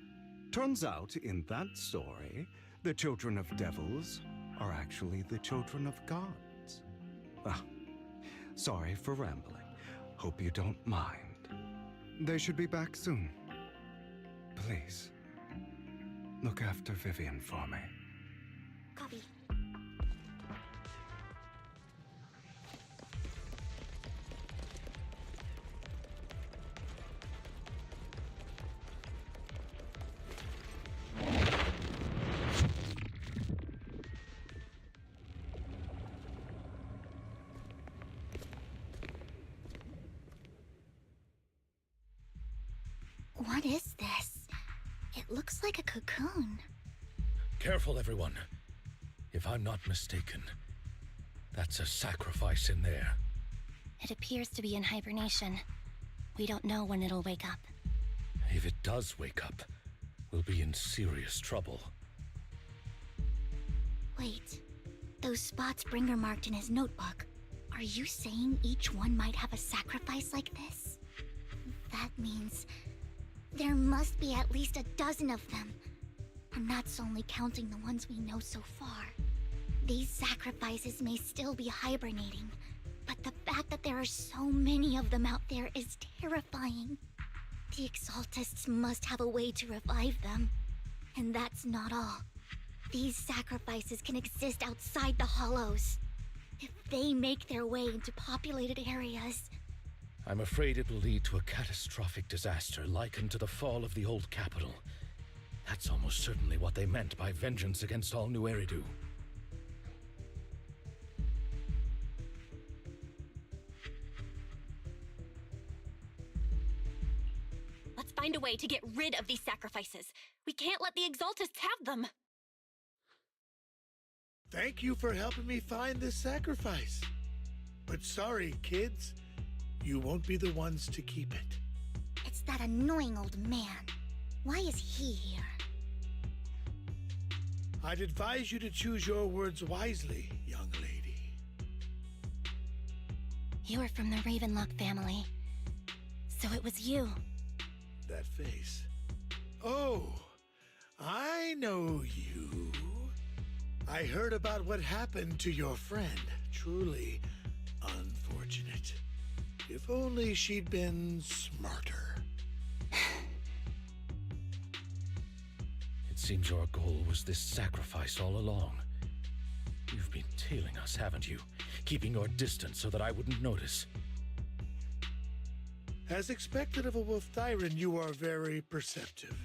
Speaker 5: Turns out, in that story, the Children of Devils are actually the children of gods. Ah, sorry for rambling. Hope you don't mind. They should be back soon. Please, look after Vivian for me.
Speaker 3: Copy. What is this? It looks like a cocoon.
Speaker 8: Careful, everyone. If I'm not mistaken, that's a sacrifice in there.
Speaker 4: It appears to be in hibernation. We don't know when it'll wake up.
Speaker 8: If it does wake up, we'll be in serious trouble.
Speaker 3: Wait, those spots Bringer marked in his notebook. Are you saying each one might have a sacrifice like this? That means there must be at least a dozen of them. And that's only counting the ones we know so far. These sacrifices may still be hibernating, but the fact that there are so many of them out there is terrifying. The Exaltists must have a way to revive them. And that's not all. These sacrifices can exist outside the Hollows. If they make their way into populated areas,
Speaker 8: I'm afraid it will lead to a catastrophic disaster likened to the fall of the old capital. That's almost certainly what they meant by vengeance against all New Eridu.
Speaker 4: Let's find a way to get rid of these sacrifices. We can't let the Exaltists have them.
Speaker 11: Thank you for helping me find this sacrifice. But sorry, kids. You won't be the ones to keep it.
Speaker 3: it's that annoying old man. Why is he here?
Speaker 11: I'd advise you to choose your words wisely, young lady.
Speaker 4: You were from the Ravenlock family. So it was you.
Speaker 11: that face. Oh, I know you. I heard about what happened to your friend. Truly unfortunate. If only she'd been smarter.
Speaker 8: It seems your goal was this sacrifice all along. You've been tailing us, haven't you? Keeping your distance so that I wouldn't notice.
Speaker 11: As expected of a wolf tyrant, you are very perceptive.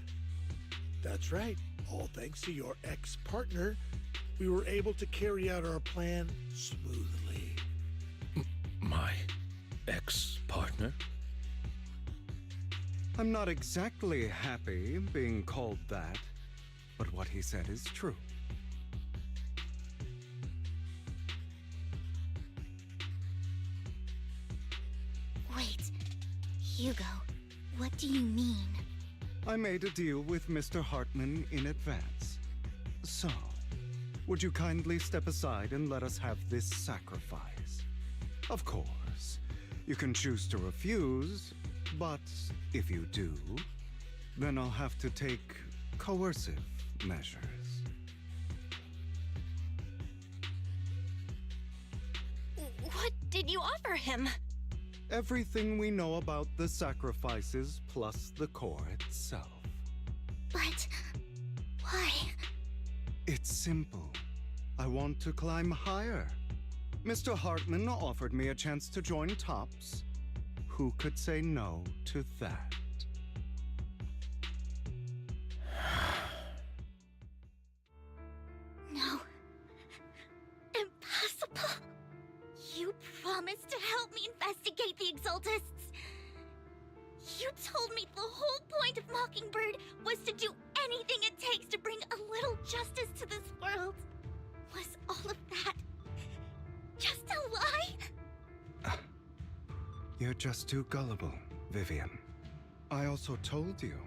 Speaker 11: That's right. All thanks to your ex-partner, we were able to carry out our plan smoothly.
Speaker 8: My ex-partner?
Speaker 5: I'm not exactly happy being called that, but what he said is true.
Speaker 3: Wait, Hugo, what do you mean?
Speaker 5: I made a deal with Mr. Hartman in advance. So, would you kindly step aside and let us have this sacrifice? Of course, you can choose to refuse, but if you do, then I'll have to take coercive measures.
Speaker 4: What did you offer him?
Speaker 5: Everything we know about the sacrifices plus the core itself.
Speaker 3: But why?
Speaker 5: It's simple. I want to climb higher. Mr. Hartman offered me a chance to join Tops. Who could say no to that?
Speaker 3: No. Impossible. You promised to help me investigate the Exaltists. You told me the whole point of Mockingbird was to do anything it takes to bring a little justice to this world. Was all of that just a lie?
Speaker 5: You're just too gullible, Vivian. I also told you,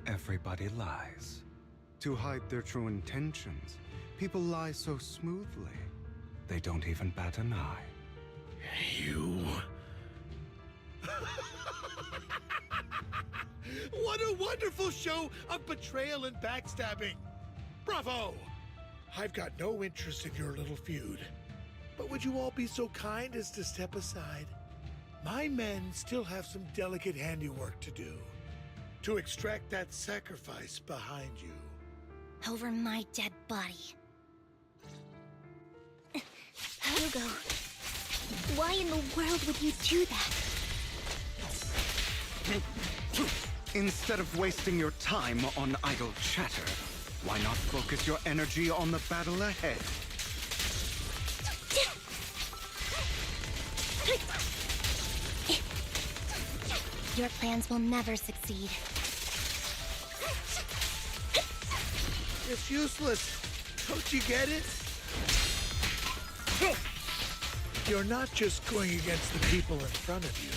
Speaker 5: everybody lies. To hide their true intentions, people lie so smoothly, they don't even bat an eye.
Speaker 8: You...
Speaker 11: What a wonderful show of betrayal and backstabbing! Bravo! I've got no interest in your little feud. But would you all be so kind as to step aside? My men still have some delicate handiwork to do. To extract that sacrifice behind you.
Speaker 3: Over my dead body. Hugo, why in the world would you do that?
Speaker 5: Instead of wasting your time on idle chatter, why not focus your energy on the battle ahead?
Speaker 3: Your plans will never succeed.
Speaker 11: It's useless. Don't you get it? You're not just going against the people in front of you.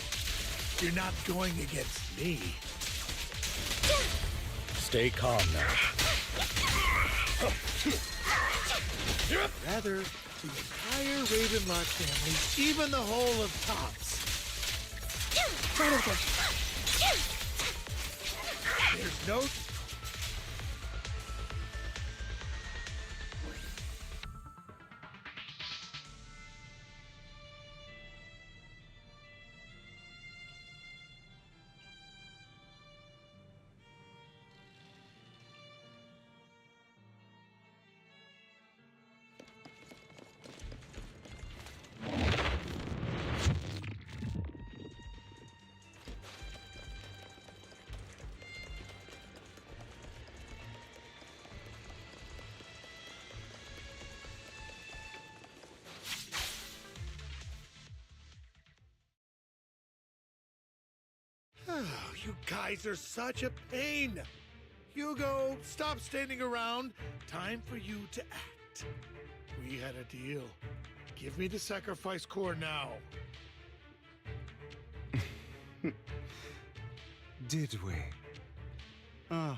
Speaker 11: You're not going against me.
Speaker 8: Stay calm now.
Speaker 11: Rather, the entire Ravenlock family, even the whole of Tops. There's no... Oh, you guys are such a pain. Hugo, stop standing around. Time for you to act. We had a deal. Give me the sacrifice core now.
Speaker 5: Did we? I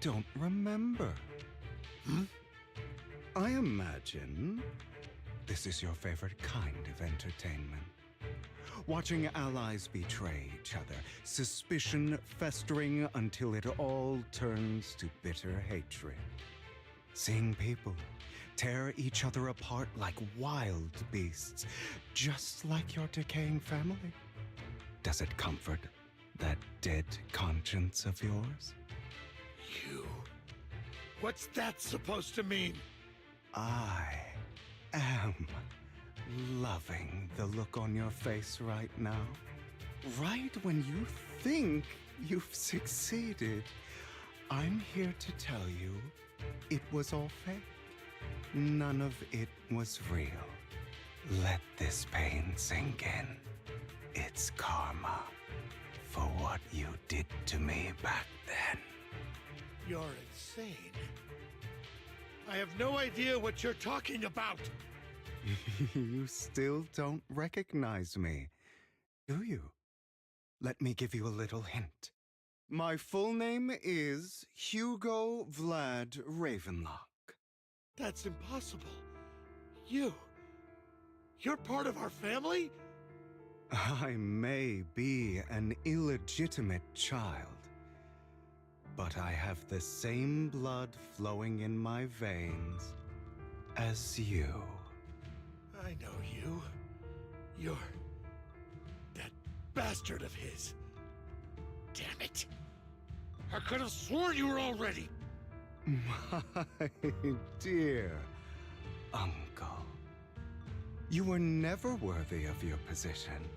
Speaker 5: don't remember. I imagine this is your favorite kind of entertainment. watching allies betray each other, suspicion festering until it all turns to bitter hatred. Seeing people tear each other apart like wild beasts, just like your decaying family. Does it comfort that dead conscience of yours?
Speaker 11: You. What's that supposed to mean?
Speaker 5: I am loving the look on your face right now. Right when you think you've succeeded, I'm here to tell you it was all fake. None of it was real. Let this pain sink in. It's karma for what you did to me back then.
Speaker 11: You're insane. I have no idea what you're talking about.
Speaker 5: You still don't recognize me, do you? Let me give you a little hint. My full name is Hugo Vlad Ravenlock.
Speaker 11: That's impossible. You're part of our family?
Speaker 5: I may be an illegitimate child, but I have the same blood flowing in my veins as you.
Speaker 11: I know you. You're that bastard of his. Damn it. I could have sworn you were already.
Speaker 5: My dear uncle, you were never worthy of your position.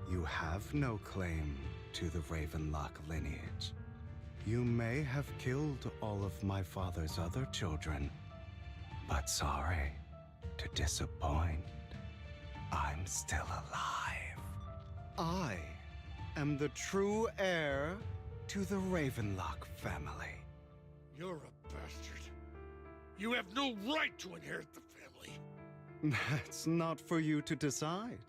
Speaker 5: You have no claim to the Ravenlock lineage. You may have killed all of my father's other children, but sorry to disappoint, I'm still alive. I am the true heir to the Ravenlock family.
Speaker 11: You're a bastard. You have no right to inherit the family.
Speaker 5: That's not for you to decide.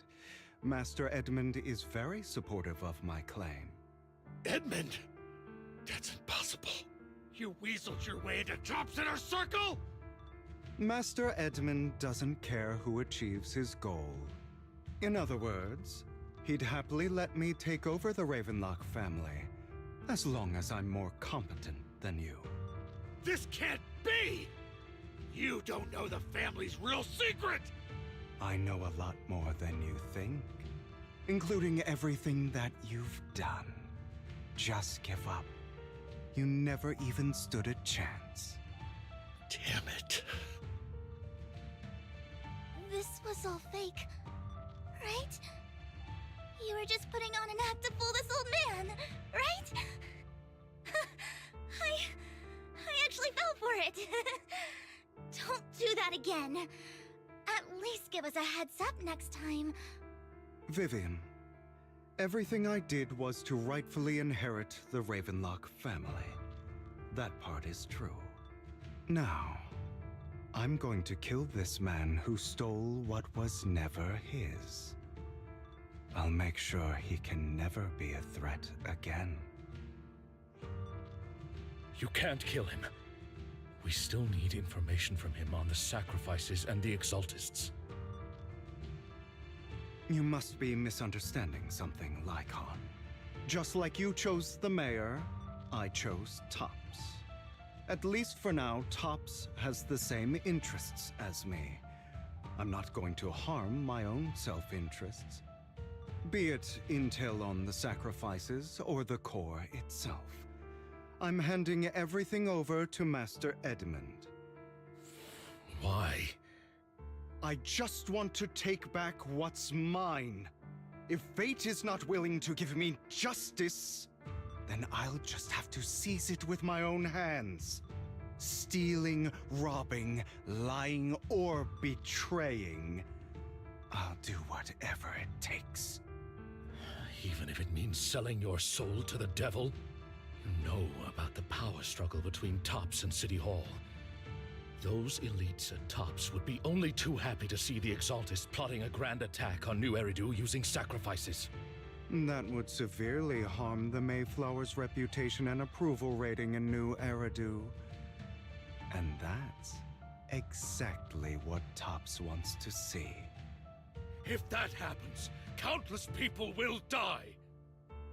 Speaker 5: Master Edmund is very supportive of my claim.
Speaker 11: Edmund? That's impossible. You weaseled your way into Top's inner circle?
Speaker 5: Master Edmund doesn't care who achieves his goal. In other words, he'd happily let me take over the Ravenlock family, as long as I'm more competent than you.
Speaker 11: This can't be! You don't know the family's real secret!
Speaker 5: I know a lot more than you think, including everything that you've done. Just give up. You never even stood a chance.
Speaker 11: Damn it.
Speaker 3: This was all fake, right? You were just putting on an act to fool this old man, right? I actually fell for it. Don't do that again. At least give us a heads up next time.
Speaker 5: Vivian, everything I did was to rightfully inherit the Ravenlock family. That part is true. Now, I'm going to kill this man who stole what was never his. I'll make sure he can never be a threat again.
Speaker 8: You can't kill him. We still need information from him on the sacrifices and the Exaltists.
Speaker 5: You must be misunderstanding something, Lycon. Just like you chose the mayor, I chose Tops. At least for now, Tops has the same interests as me. I'm not going to harm my own self-interests. Be it intel on the sacrifices or the core itself. I'm handing everything over to Master Edmund.
Speaker 8: Why?
Speaker 5: I just want to take back what's mine. If fate is not willing to give me justice, then I'll just have to seize it with my own hands. Stealing, robbing, lying, or betraying. I'll do whatever it takes.
Speaker 8: Even if it means selling your soul to the devil? You know about the power struggle between Tops and City Hall. Those elites at Tops would be only too happy to see the Exaltists plotting a grand attack on New Eridu using sacrifices.
Speaker 5: That would severely harm the Mayflower's reputation and approval rating in New Eridu. And that's exactly what Tops wants to see.
Speaker 11: If that happens,
Speaker 8: Countless people will die.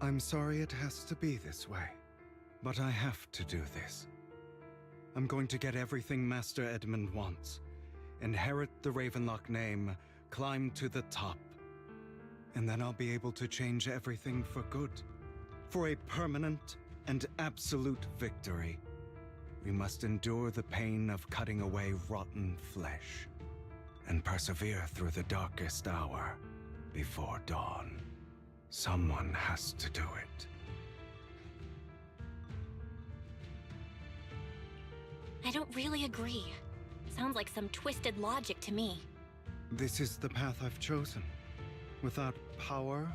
Speaker 5: I'm sorry it has to be this way, but I have to do this. I'm going to get everything Master Edmund wants. Inherit the Ravenlock name, climb to the top. And then I'll be able to change everything for good. For a permanent and absolute victory, we must endure the pain of cutting away rotten flesh and persevere through the darkest hour before dawn. Someone has to do it.
Speaker 4: I don't really agree. Sounds like some twisted logic to me.
Speaker 5: This is the path I've chosen. Without power,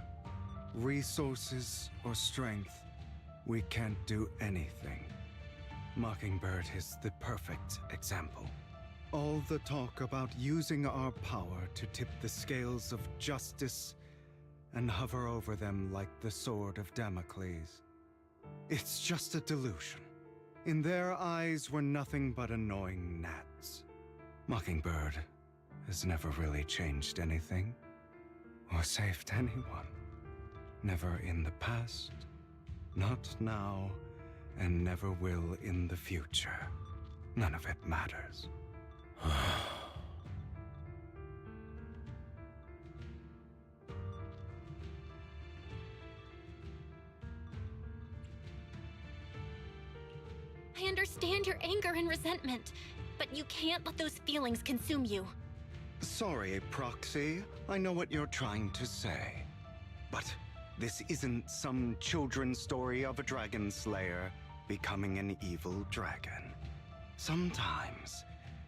Speaker 5: resources, or strength, we can't do anything. Mockingbird is the perfect example. All the talk about using our power to tip the scales of justice and hover over them like the sword of Damocles. It's just a delusion. In their eyes, we're nothing but annoying gnats. Mockingbird has never really changed anything, or saved anyone. Never in the past, not now, and never will in the future. None of it matters.
Speaker 4: I understand your anger and resentment, but you can't let those feelings consume you.
Speaker 5: Sorry, Proxy. I know what you're trying to say. But this isn't some children's story of a dragon slayer becoming an evil dragon. Sometimes,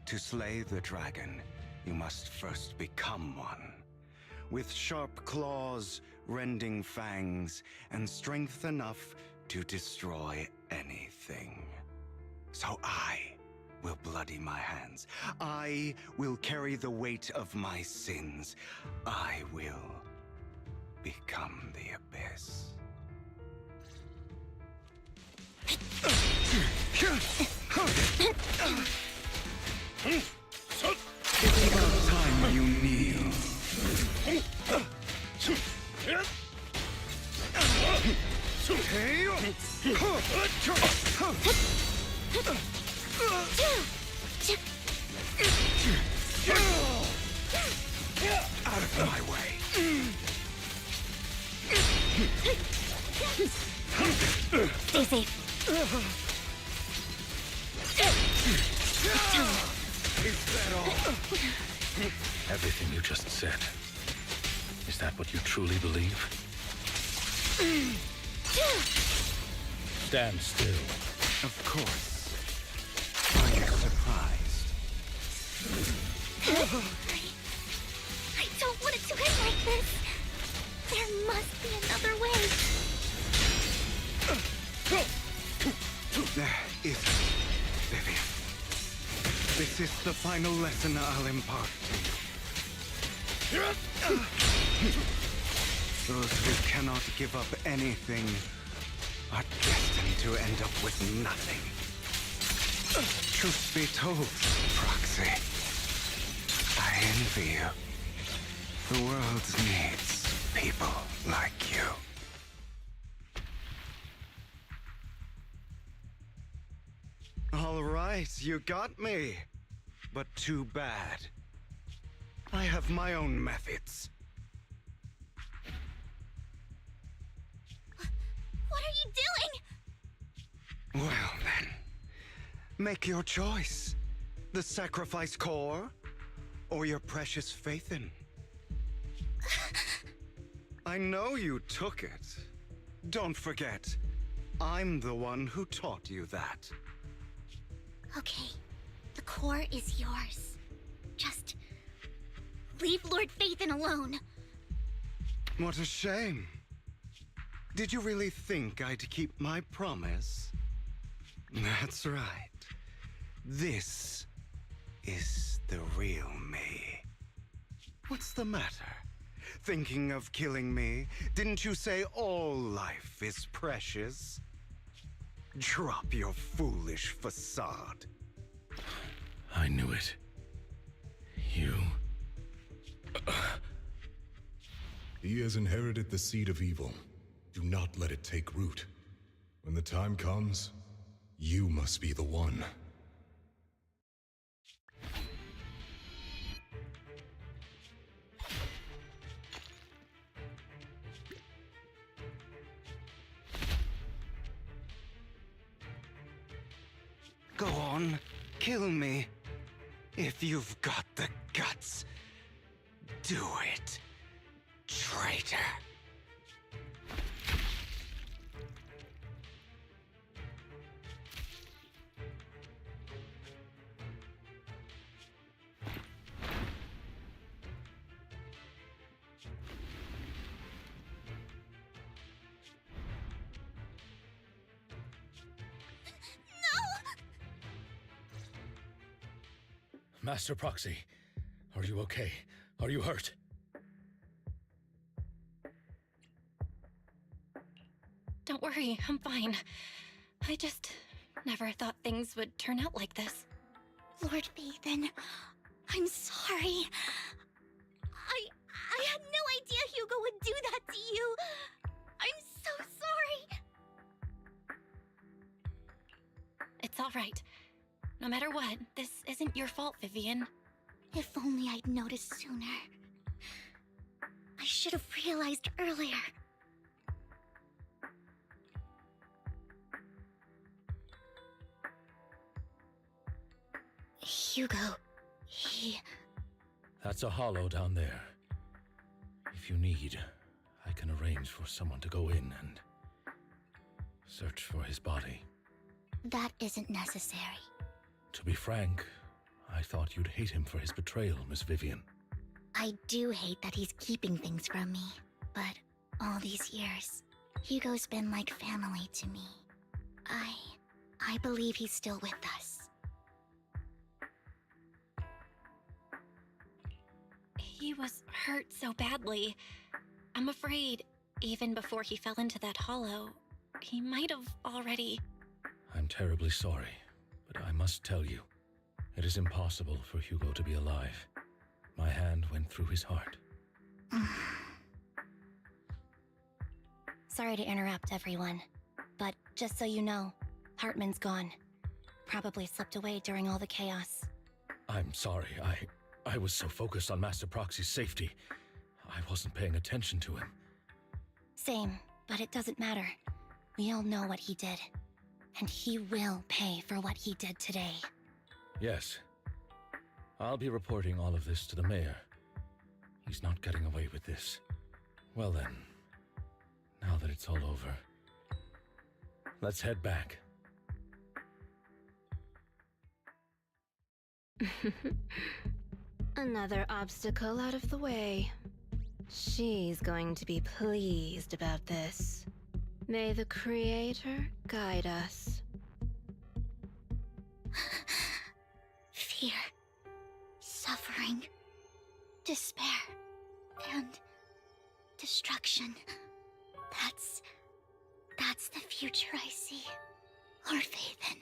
Speaker 5: to slay the dragon, you must first become one. With sharp claws, rending fangs, and strength enough to destroy anything. So I will bloody my hands. I will carry the weight of my sins. I will become the abyss. It's about time you kneel. Out of my way.
Speaker 4: Stay safe.
Speaker 5: Is that all?
Speaker 8: Everything you just said. Is that what you truly believe? Stand still.
Speaker 5: Of course. Are you surprised?
Speaker 3: I don't want it to end like this. There must be another way.
Speaker 5: There isn't, Vivian. This is the final lesson I'll impart to you. Those who cannot give up anything are destined to end up with nothing. Truth be told, Proxy, I envy you. The world needs people like you. All right, you got me. But too bad. I have my own methods.
Speaker 3: What are you doing?
Speaker 5: Well then, make your choice. The sacrifice core, or your precious Faithin. I know you took it. Don't forget, I'm the one who taught you that.
Speaker 3: Okay, the core is yours. Just leave Lord Faithin alone.
Speaker 5: What a shame. Did you really think I'd keep my promise? That's right. This is the real me. What's the matter? Thinking of killing me? Didn't you say all life is precious? Drop your foolish facade.
Speaker 8: I knew it. You...
Speaker 10: He has inherited the seed of evil. Do not let it take root. When the time comes, you must be the one.
Speaker 5: Go on, kill me. If you've got the guts, do it, traitor.
Speaker 8: Master Proxy, are you okay? Are you hurt?
Speaker 4: Don't worry, I'm fine. I just never thought things would turn out like this.
Speaker 3: Lord Phaethon, I'm sorry. I had no idea Hugo would do that to you. I'm so sorry.
Speaker 4: It's all right. No matter what, this isn't your fault, Vivian.
Speaker 3: If only I'd noticed sooner. I should have realized earlier. Hugo,
Speaker 8: That's a hollow down there. If you need, I can arrange for someone to go in and search for his body.
Speaker 3: That isn't necessary.
Speaker 8: To be frank, I thought you'd hate him for his betrayal, Miss Vivian.
Speaker 3: I do hate that he's keeping things from me, but all these years, Hugo's been like family to me. I believe he's still with us.
Speaker 4: He was hurt so badly. I'm afraid, even before he fell into that hollow, he might have already...
Speaker 8: I'm terribly sorry, but I must tell you, it is impossible for Hugo to be alive. My hand went through his heart.
Speaker 3: Sorry to interrupt, everyone. But just so you know, Hartman's gone. Probably slipped away during all the chaos.
Speaker 8: I'm sorry, I was so focused on Master Proxy's safety. I wasn't paying attention to him.
Speaker 3: Same, but it doesn't matter. We all know what he did. And he will pay for what he did today.
Speaker 8: Yes. I'll be reporting all of this to the mayor. He's not getting away with this. Well then, now that it's all over, let's head back.
Speaker 12: Another obstacle out of the way. She's going to be pleased about this. May the Creator guide us.
Speaker 3: Fear, suffering, despair, and destruction. That's the future I see, Lord Phaethon.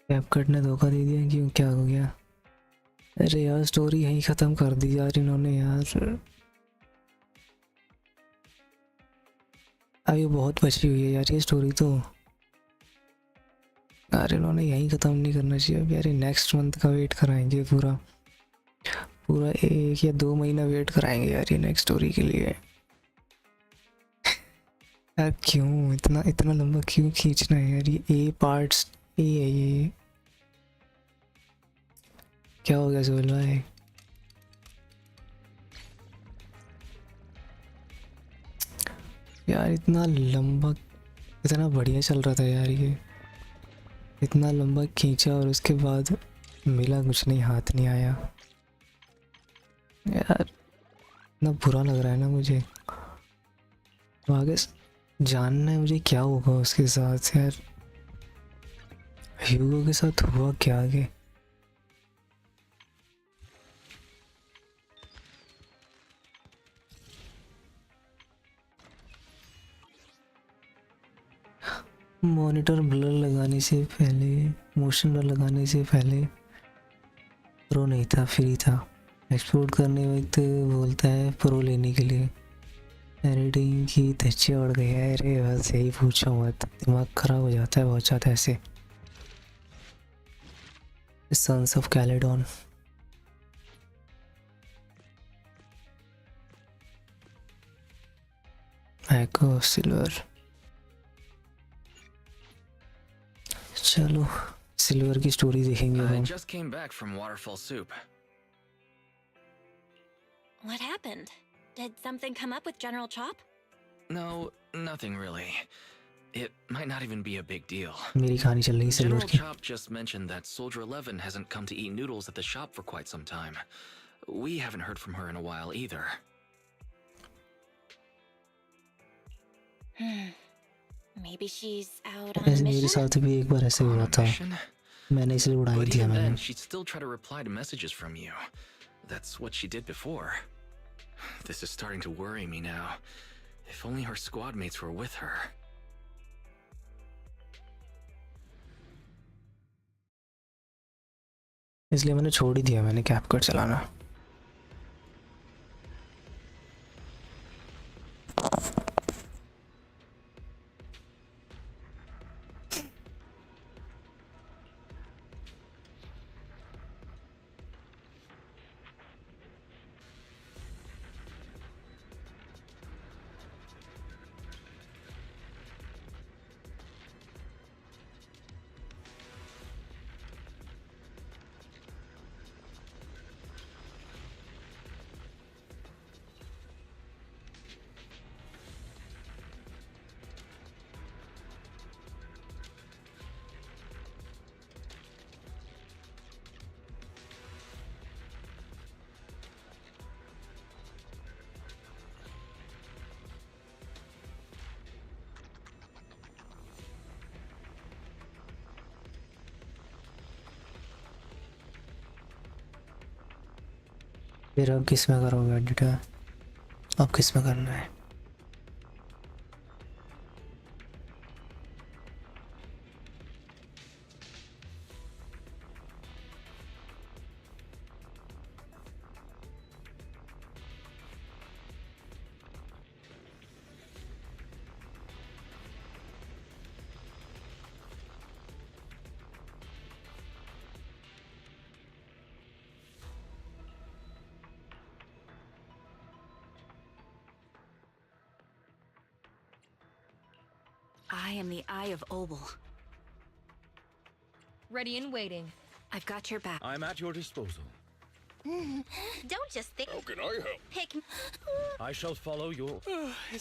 Speaker 7: CapCut ने धोखा दे दिया, क्यों, क्या हो गया? अरे यार story यहीं ख़त्म कर दी यार इन्होंने यार। अभी बहुत बची हुई है यार ये स्टोरी तो, यार इन्होंने यहीं ख़त्म नहीं करना चाहिए। अब यार नेक्स्ट मंथ का वेट कराएंगे, पूरा पूरा 1 या 2 महीना वेट कराएंगे यार ये नेक्स्ट स्टोरी के लिए। यार क्यों इतना इतना लंबा क्यों खींचना है यार? ये ए पार्ट्स ए है ये। क्या हो गया सोहेल भाई? यार इतना लंबा, इतना बढ़िया चल रहा था यार ये, इतना लंबा खींचा और उसके बाद मिला कुछ नहीं, हाथ नहीं आया यार। इतना बुरा लग रहा है ना मुझे। तो आगे जानना है मुझे क्या होगा उसके साथ यार, ह्यूगो के साथ हुआ क्या आगे। मॉनिटर ब्लर लगाने से पहले, मोशन ब्लर लगाने से पहले प्रो नहीं था, फ्री था। एक्सपोर्ट करने वक्त बोलता है प्रो लेने के लिए। एडिटिंग की धज्जी उड़ गई है। अरे बस यही पूछो मत, दिमाग खराब हो जाता है बहुत ज़्यादा ऐसे। Sons of Caledon, eco silver. चलो सिल्वर की स्टोरी देखेंगे
Speaker 13: I
Speaker 7: हम।
Speaker 13: just came back from Waterfall Soup.
Speaker 4: What happened? Did something come up with General Chop?
Speaker 13: No, nothing really. It might not even be a big deal.
Speaker 7: मेरी कहानी चल रही है silver
Speaker 13: General
Speaker 7: की।
Speaker 13: Chop just mentioned that Soldier 11 hasn't come to eat noodles at the shop for quite some time. We haven't heard from her in a while either.
Speaker 4: Maybe she's out on a
Speaker 7: ऐसे मेरे
Speaker 4: mission?
Speaker 7: साथ भी एक बार ऐसे हुआ था, मैंने इसलिए उड़ा ही
Speaker 13: But
Speaker 7: दिया
Speaker 13: even
Speaker 7: मैंने।
Speaker 13: then, she'd still try to reply to messages from you. That's what she did before. This is starting to worry me now. If only her squad mates were with her.
Speaker 7: इसलिए मैंने छोड़ ही दिया, मैंने CapCut चलाना। फिर अब किस में करोगे एडिटर? अब किस में करना है?
Speaker 9: I am the Eye of Obel.
Speaker 12: Ready and waiting.
Speaker 9: I've got your back.
Speaker 6: I'm at your disposal.
Speaker 3: Don't just think.
Speaker 10: How can I help?
Speaker 3: Pick.
Speaker 6: I shall follow your...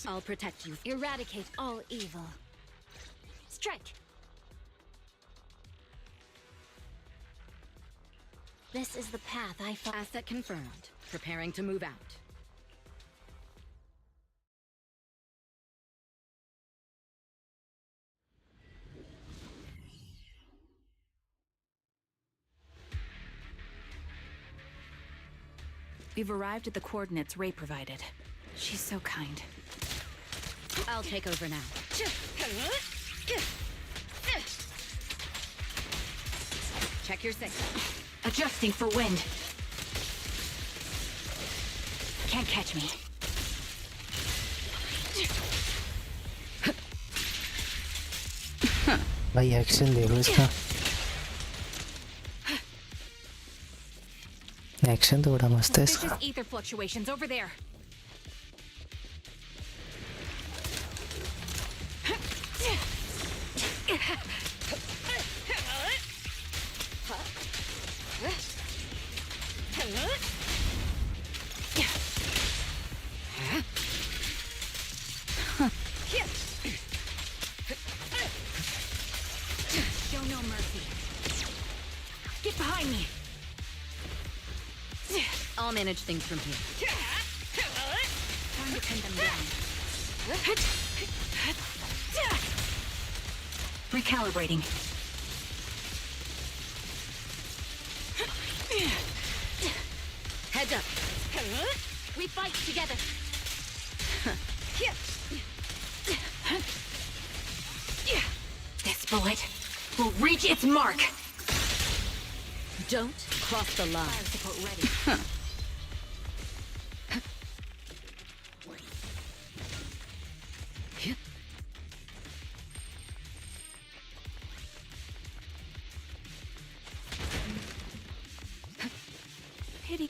Speaker 9: I'll protect you.
Speaker 12: Eradicate all evil.
Speaker 3: Strike.
Speaker 12: This is the path I follow.
Speaker 9: Asset confirmed. Preparing to move out. We've arrived at the coordinates Ray provided. She's so kind. I'll take over now. Check your signal.
Speaker 14: Adjusting for wind. Can't catch me.
Speaker 7: भाई action देखो इसका, action तो बड़ा मस्त है इसका.
Speaker 14: Suspicious ether fluctuations over there. Show no mercy. Get behind me.
Speaker 9: I'll manage things from here.
Speaker 14: Time to pin them down. Recalibrating.
Speaker 9: Heads up.
Speaker 14: We fight together. This bullet will reach its mark.
Speaker 9: Don't cross the line.
Speaker 14: Fire support ready. Pity.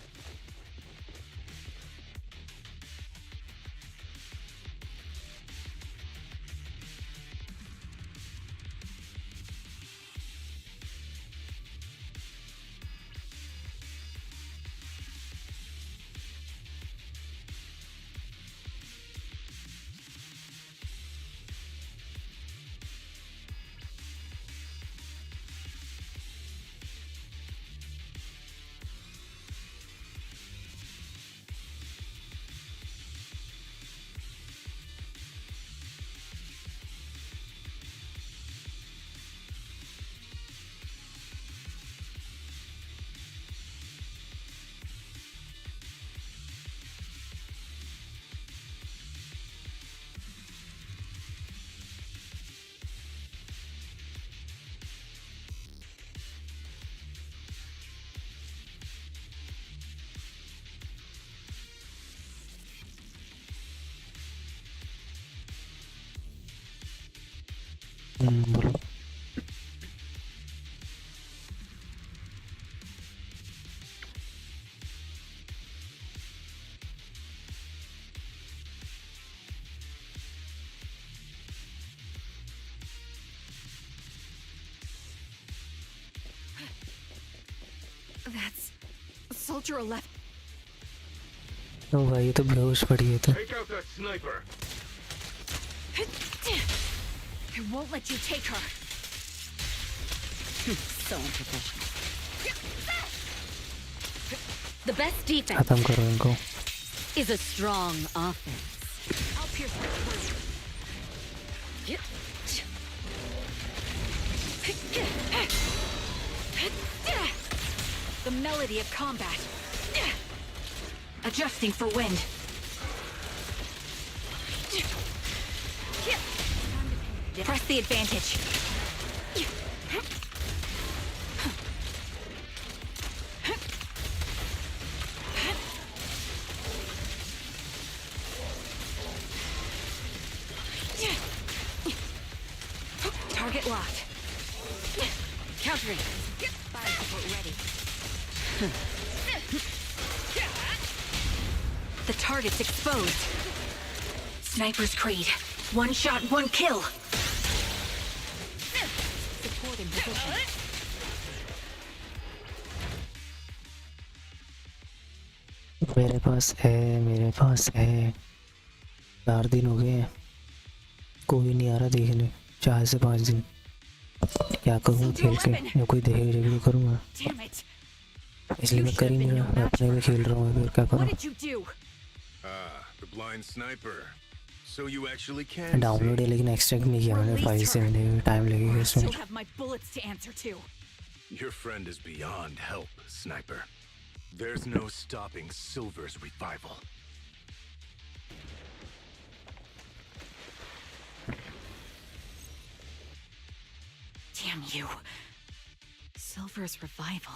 Speaker 7: बोलो.
Speaker 14: That's Soldier 11.
Speaker 7: ओ भाई ये तो बेहोश पड़ी है तो.
Speaker 8: Take out that sniper.
Speaker 14: I won't let you take her.
Speaker 9: So unprofessional. The best defense
Speaker 7: खत्म करो इनको.
Speaker 9: is a strong offense.
Speaker 14: I'll pierce her through. The melody of combat. Adjusting for wind. Press the advantage. Target locked. Countering. Fire support ready. The target's exposed. Sniper's Creed. One shot, one kill. Support in position.
Speaker 7: मेरे पास है 4 दिन हो गए हैं, कोई नहीं आ रहा देखने. 4 से 5 दिन क्या करूँ खेल के, या कोई देखेगा जरूर करूँगा, इसलिए मैं कर ही नहीं रहा. मैं अपने में खेल रहा हूँ अभी, और क्या करूँ.
Speaker 10: The blind sniper. So you actually can
Speaker 7: download है लेकिन एक्सट्रैक्ट नहीं किया मैंने. 5 से मैंने टाइम लगेगा इसमें.
Speaker 14: Still have my bullets to answer to.
Speaker 10: Your friend is beyond help, sniper. There's no stopping Silver's revival.
Speaker 14: Damn you. Silver's revival.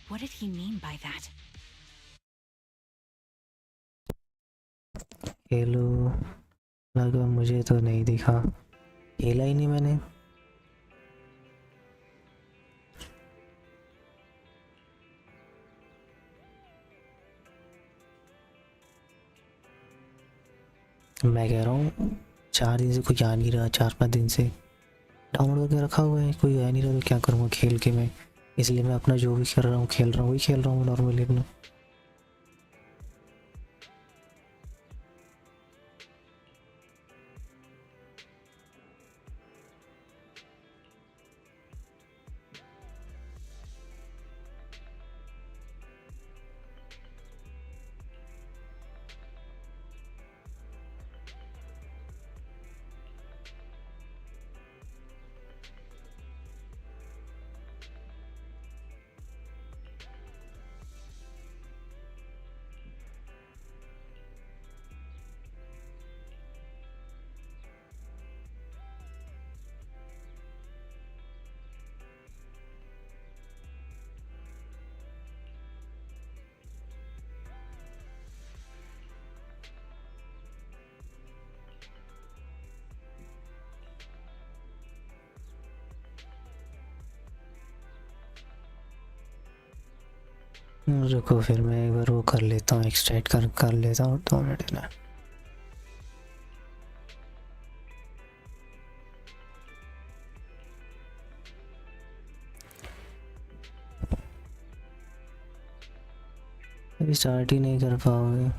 Speaker 14: What did he mean by that?
Speaker 7: Hello लगा मुझे तो नहीं दिखा खेला ही नहीं मैंने मैं कह रहा हूँ 4 दिन से कोई आ नहीं रहा 4-5 दिन से डाउनलोड करके रखा हुआ है कोई आ नहीं रहा तो क्या करूँगा खेल के मैं इसलिए मैं अपना जो भी कर रहा हूँ खेल रहा हूँ वही खेल रहा हूँ नॉर्मली अपना रुको फिर मैं एक बार वो कर लेता हूँ एक्सट्रैक्ट कर लेता हूँ 2 मिनट ना अभी स्टार्ट ही नहीं कर पाओगे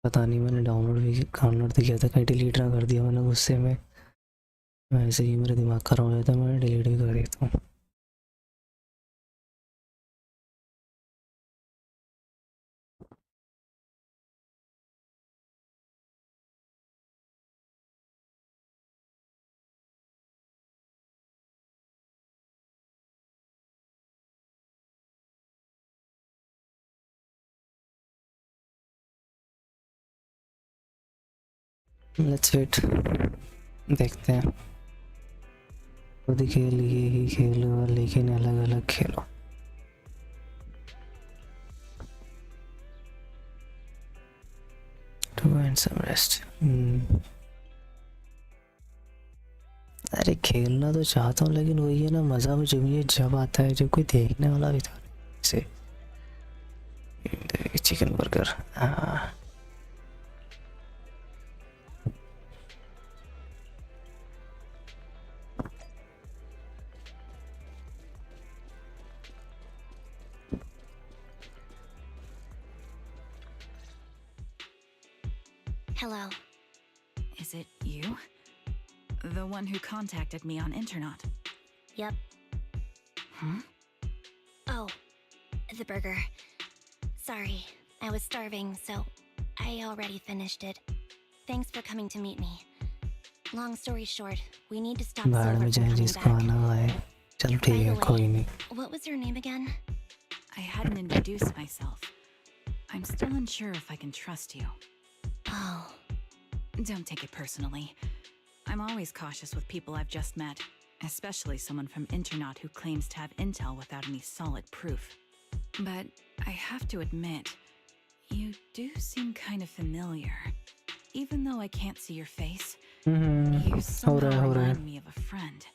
Speaker 7: पता नहीं मैंने डाउनलोड तो किया था कहीं डिलीट ना कर दिया मैंने गुस्से में ऐसे ही मेरे दिमाग खराब हो जाता है मैंने डिलीट भी कर देता हूँ लेट्स वेट देखते हैं खुद खेल ये ही खेलो लेकिन अलग अलग खेलो टू एंड सम रेस्ट अरे खेलना तो चाहता हूँ लेकिन वही है ना मज़ा मुझे जब आता है जब कोई देखने वाला भी था जैसे चिकन बर्गर हाँ
Speaker 3: Hello.
Speaker 14: Is it you? The one who contacted me on Internet?
Speaker 3: Yep.
Speaker 14: Huh?
Speaker 3: Oh, the burger. Sorry, I was starving, so I already finished it. Thanks for coming to meet me. Long story short, we need to stop Silver from coming back.
Speaker 7: चलो ठीक है कोई नहीं
Speaker 3: What was your name again?
Speaker 14: I hadn't introduced myself. I'm still unsure if I can trust you.
Speaker 3: Oh.
Speaker 14: Don't take it personally. I'm always cautious with people I've just met, especially someone from Internet who claims to have intel without any solid proof. But I have to admit, you do seem kind of familiar. Even though I can't see your face, you somehow remind me of a friend.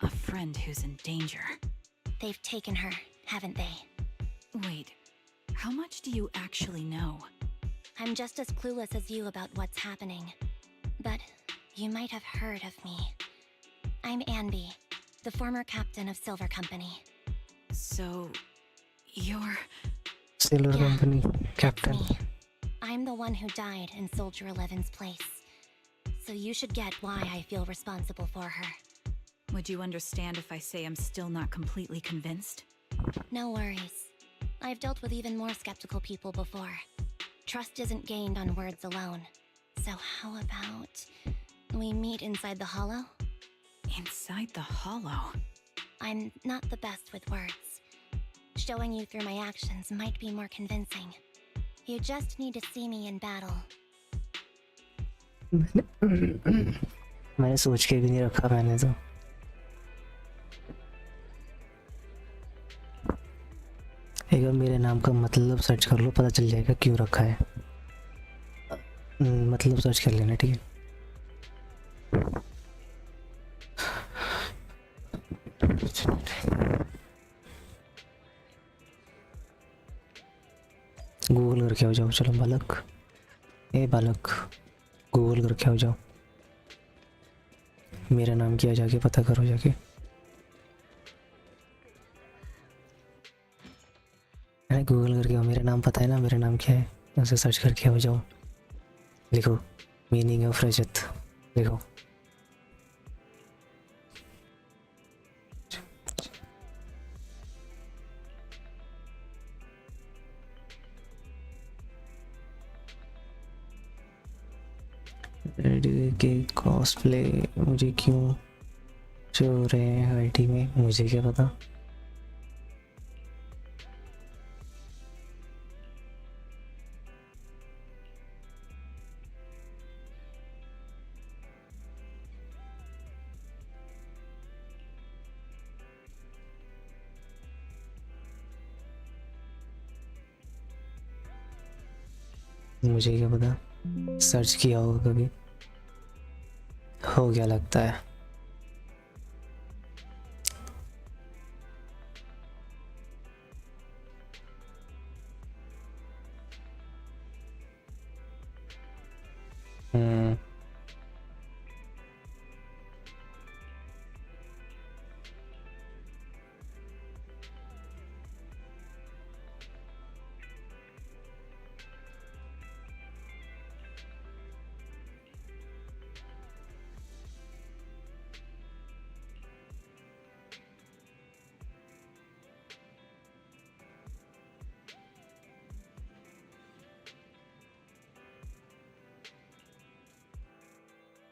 Speaker 14: A friend who's in danger.
Speaker 3: They've taken her, haven't they?
Speaker 14: Wait, how much do you actually know?
Speaker 3: I'm just as clueless as you about what's happening. But you might have heard of me. I'm Anby, the former captain of Silver Company.
Speaker 14: So, you're...
Speaker 7: Silver Company captain.
Speaker 3: Me. I'm the one who died in Soldier 11's place. So you should get why I feel responsible for her.
Speaker 14: Would you understand if I say I'm still not completely convinced?
Speaker 3: No worries. I've dealt with even more skeptical people before. Trust isn't gained on words alone. So how about we meet inside the hollow?
Speaker 14: Inside the hollow?
Speaker 3: I'm not the best with words. Showing you through my actions might be more convincing. You just need to see me in battle.
Speaker 7: मैंने सोच के भी नहीं रखा मैंने तो। एक बार मेरे नाम का मतलब सर्च कर लो, पता चल जाएगा क्यों रखा है। मतलब सर्च कर लेना, ठीक है। गूगल करके हो जाओ, चलो बालक, ए बालक गूगल करके हो जाओ, मेरा नाम क्या जाके पता करो जाके। अरे गूगल करके हो, मेरा नाम पता है ना, मेरा नाम क्या है, उसे सर्च करके हो जाओ। लिखो मीनिंग ऑफ रजत, लिखो। के कॉस्प्ले मुझे क्यों शो हो रहे हैं आईटी में, मुझे क्या पता। मुझे क्या पता, सर्च किया होगा कभी, हो गया लगता है।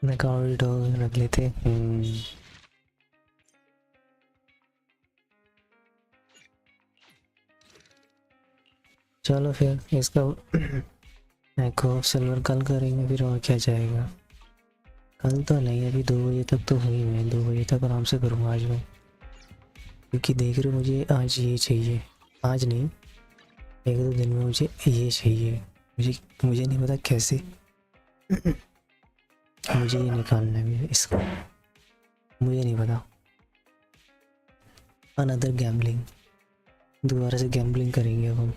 Speaker 7: कॉरिडोर रख लेते। चलो फिर इसका एको सिल्वर कल करेंगे फिर, और क्या जाएगा। कल तो नहीं, अभी 2 बजे तक तो हुई, मैं 2 बजे तक आराम से करूँगा आज मैं, क्योंकि देख रहे हो मुझे आज ये चाहिए, आज नहीं 1-2 दिन में मुझे ये चाहिए। मुझे नहीं पता कैसे मुझे ये निकालना है इसको, मुझे नहीं पता। अनदर गैम्बलिंग, दोबारा से गैम्बलिंग करेंगे अब हम,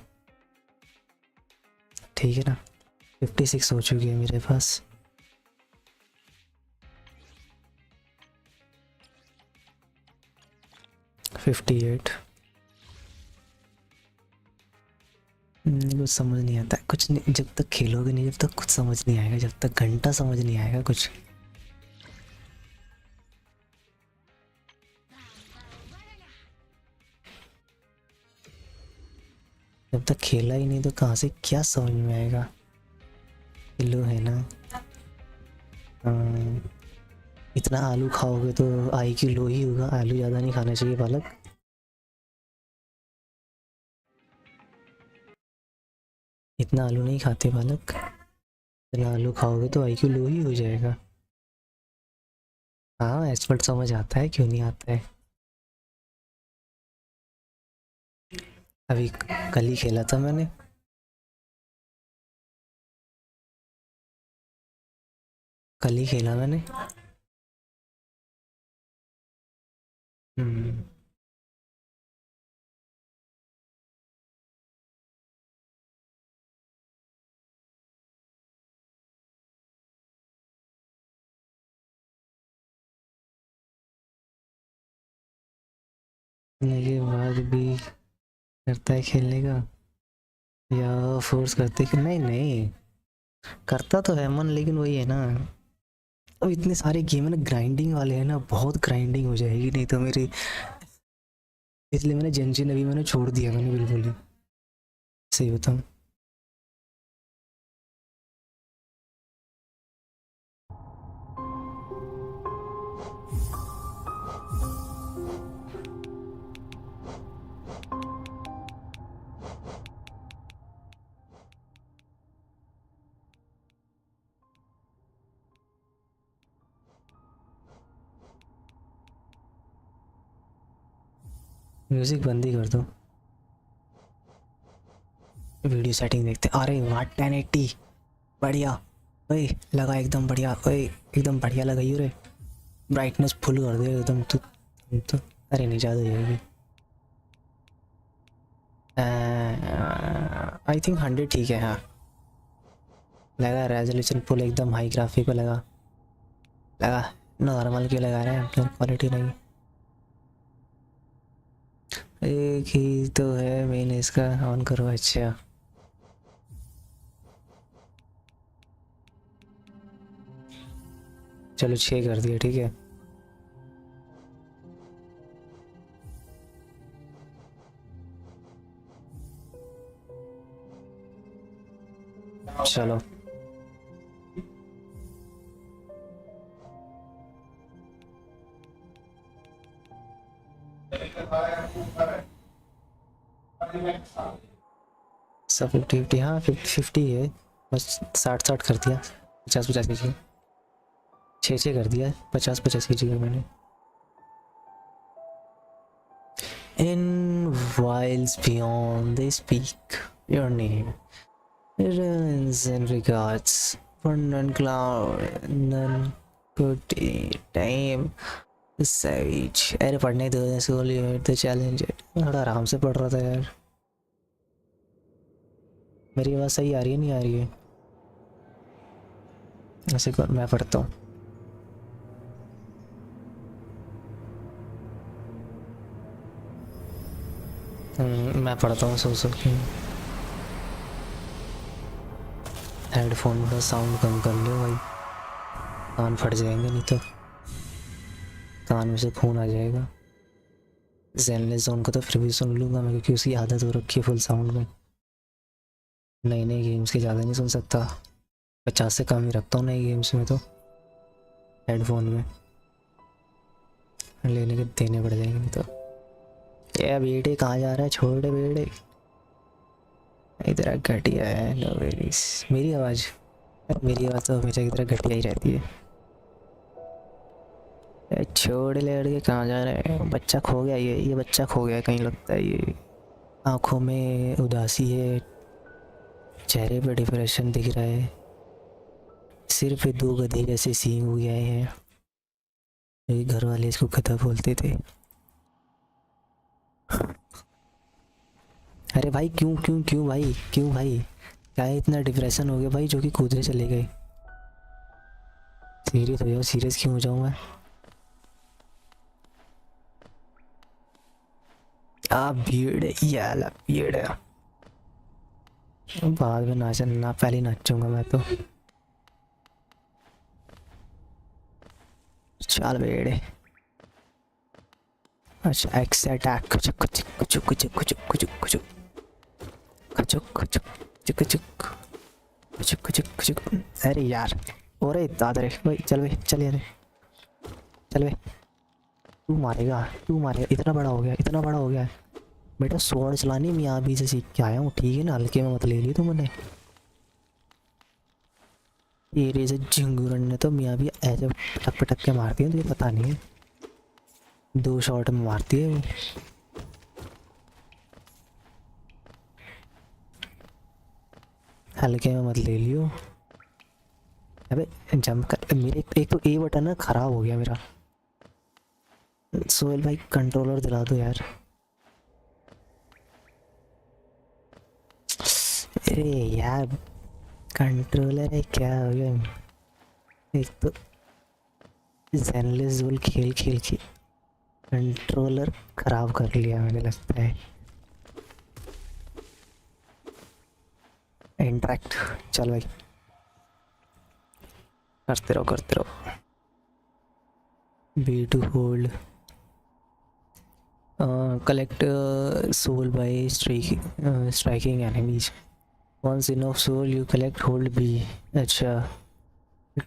Speaker 7: ठीक है ना। 56 हो चुकी है मेरे पास। कुछ समझ नहीं आता कुछ नहीं, जब तक खेलोगे नहीं जब तक कुछ समझ नहीं आएगा, जब तक घंटा समझ नहीं आएगा कुछ। जब तक खेला ही नहीं तो कहाँ से क्या समझ में आएगा। किलो है ना, इतना आलू खाओगे तो IQ लो ही होगा। आलू ज़्यादा नहीं खाना चाहिए बालक। इतना आलू नहीं खाते बालक, इतना आलू खाओगे तो IQ लो ही हो जाएगा। हाँ एक्सपर्ट समझ आता है, क्यों नहीं आता है। अभी कल ही खेला था मैंने, कल ही खेला मैंने। ये बाद भी करता है खेलने का या फोर्स करते कि नहीं नहीं करता तो है मन, लेकिन वही है ना, अब इतने सारे गेम है ना ग्राइंडिंग वाले हैं ना, बहुत ग्राइंडिंग हो जाएगी नहीं तो मेरी, इसलिए मैंने जेंजिन अभी मैंने छोड़ दिया, मैंने बिल्कुल ही सही बताऊं। म्यूजिक बंद ही कर दो। वीडियो सेटिंग देखते। अरे वाह 1080 बढ़िया। ओए लगा एकदम बढ़िया। ओए एकदम बढ़िया लगाइयो रे। ब्राइटनेस फुल कर दे एकदम। तो अरे नहीं ज़्यादा जाएगी। आई थिंक 100 ठीक है। हाँ लगा। रेजोल्यूशन फुल एकदम हाई ग्राफिक पे लगा। नॉर्मल क्यों लगा रहे हैं, मतलब क्वालिटी नहीं। एक ही तो है मेन इसका। ऑन करो। अच्छा चलो 6 कर दिया ठीक है। चलो सब 50-50। हाँ 50-50 है बस। 60-60 कर दिया। 50-50 कीजिए। 6-6 कर दिया। 50-50 कीजिएगा मैंने। In wilds beyond they speak your name. Runs and regards for none cloud, none could time the savage. अरे पढ़ने दो स्कूल यूनिट द चैलेंज। थोड़ा आराम से पढ़ रहा था यार। मेरी आवाज़ सही आ रही है नहीं आ रही है? ऐसे मैं पढ़ता हूँ। मैं पढ़ता हूँ सो के। हेडफोन का साउंड कम कर लो भाई, कान फट जाएंगे नहीं तो। कान में से खून आ जाएगा। ज़ेनलेस जोन को तो फिर भी सुन लूँगा मैं, क्योंकि उसकी आदत हो रखी है फुल साउंड में। नई नई गेम्स के ज़्यादा नहीं सुन सकता। 50 से कम ही रखता हूँ नई गेम्स में तो। हेडफोन में लेने के देने पड़ जाएंगे नहीं तो। ये बेटे कहाँ जा रहा है? छोड़ दे बेटे। इधर घटिया है। No worries. मेरी आवाज़ तो हमेशा की तरह घटिया ही रहती है। छोड़ ले लड़के, कहाँ जा रहे हैं? बच्चा खो गया। ये बच्चा खो गया कहीं लगता है। ये आँखों में उदासी है, चेहरे पे डिप्रेशन दिख रहा है, सिर पे 2 गधे जैसे सींग हो गए हैं। मेरे घर वाले इसको गधा बोलते थे। अरे भाई क्यों भाई क्या इतना डिप्रेशन हो गया भाई जो कि कूदने चले गए? सीरियस हो जाओ। सीरियस क्यों हो जाऊँ मैं? भीड़ है। बाद में नाचना, पहले नाचूंगा मैं तो। चल बेड़े। अच्छा एक्स अटैक। अरे यार ओरे दादरे भाई, चल यार चल बे। तू मारेगा। इतना बड़ा हो गया बेटा। स्वॉर्ड चलानी मैं यहाँ भी से सीख के आया हूँ ठीक है ना। हल्के में मत ले ली तुमने। ये रेज़र झिंगुरन ने तो मियाँ भी ऐसे पटक के मारती है, तुझे पता नहीं है? 2 शॉट में मारती है वो। हल्के में मत ले लियो। अबे जंप कर। मेरे एक तो ए बटन ना खराब हो गया मेरा। सोहेल भाई कंट्रोलर दिला दो यार। अरे यार कंट्रोलर है क्या हो गया? एक तो ज़ेनलेस जोल खेल के कंट्रोलर खराब कर लिया मुझे लगता है। इंटरेक्ट चल भाई, करते रहो। Be to hold collect soul by striking enemies. Once enough soul you collect, hold B। अच्छा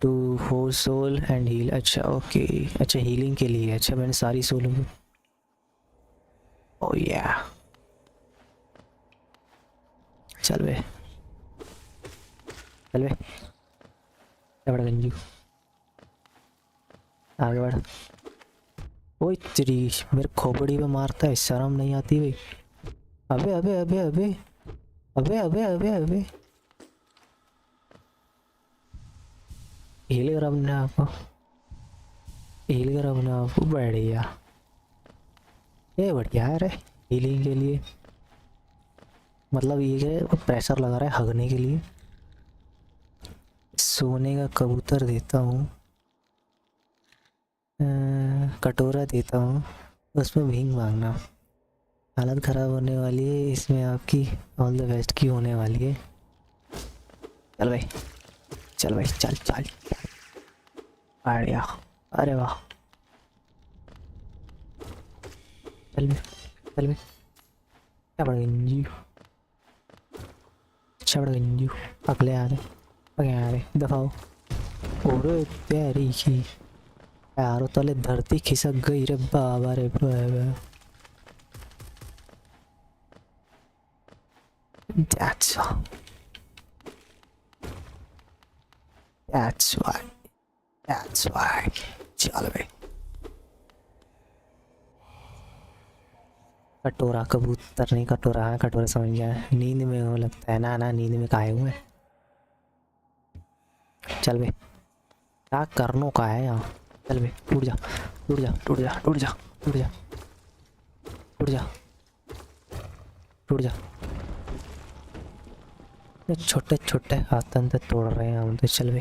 Speaker 7: to hold soul and heal। अच्छा ओके। अच्छा हीलिंग के लिए। अच्छा मैंने सारी सोल। ओ या चल बे बड़ा गंजू। आगे बढ़। ओए तेरी, मेरे खोपड़ी पे मारता है, शर्म नहीं आती भाई। अबे अबे अबे अबे अबे अबे अबे अबे हील कर अपने आप को, हील कर अपने आप को। बढ़िया, ये बढ़िया है रे हीलिंग के लिए। मतलब ये है प्रेशर लगा रहा है हगने के लिए। सोने का कबूतर देता हूँ, कटोरा देता हूँ, उसमें भींग मांगना। हालत ख़राब होने वाली है इसमें आपकी, ऑल द बेस्ट की होने वाली है। चल भाई, चल भाई, चल चल। बढ़िया, अरे वाह, चल भाई, चल भाई। क्या पड़ गंजू, छबड़ गंजू, अगले आ रहे, अगले आ रहे, दफाओ। ओरे तेरी की यार, तले धरती खिसक गई रे बाबा रे बाबा। That's why. That's why. चल भाई। कटोरा कबूतर नहीं, कटोरा है, कटोरा समझ गया। नींद में हो लगता है ना, ना नींद में काहे हुए। चल भाई, क्या करनो का है यहाँ। चल भाई, टूट जा टूट जा टूट जा टूट जा टूट जा टूट जा टूट जा। छोटे छोटे हाथन से तोड़ रहे हैं हम तो। चल भाई,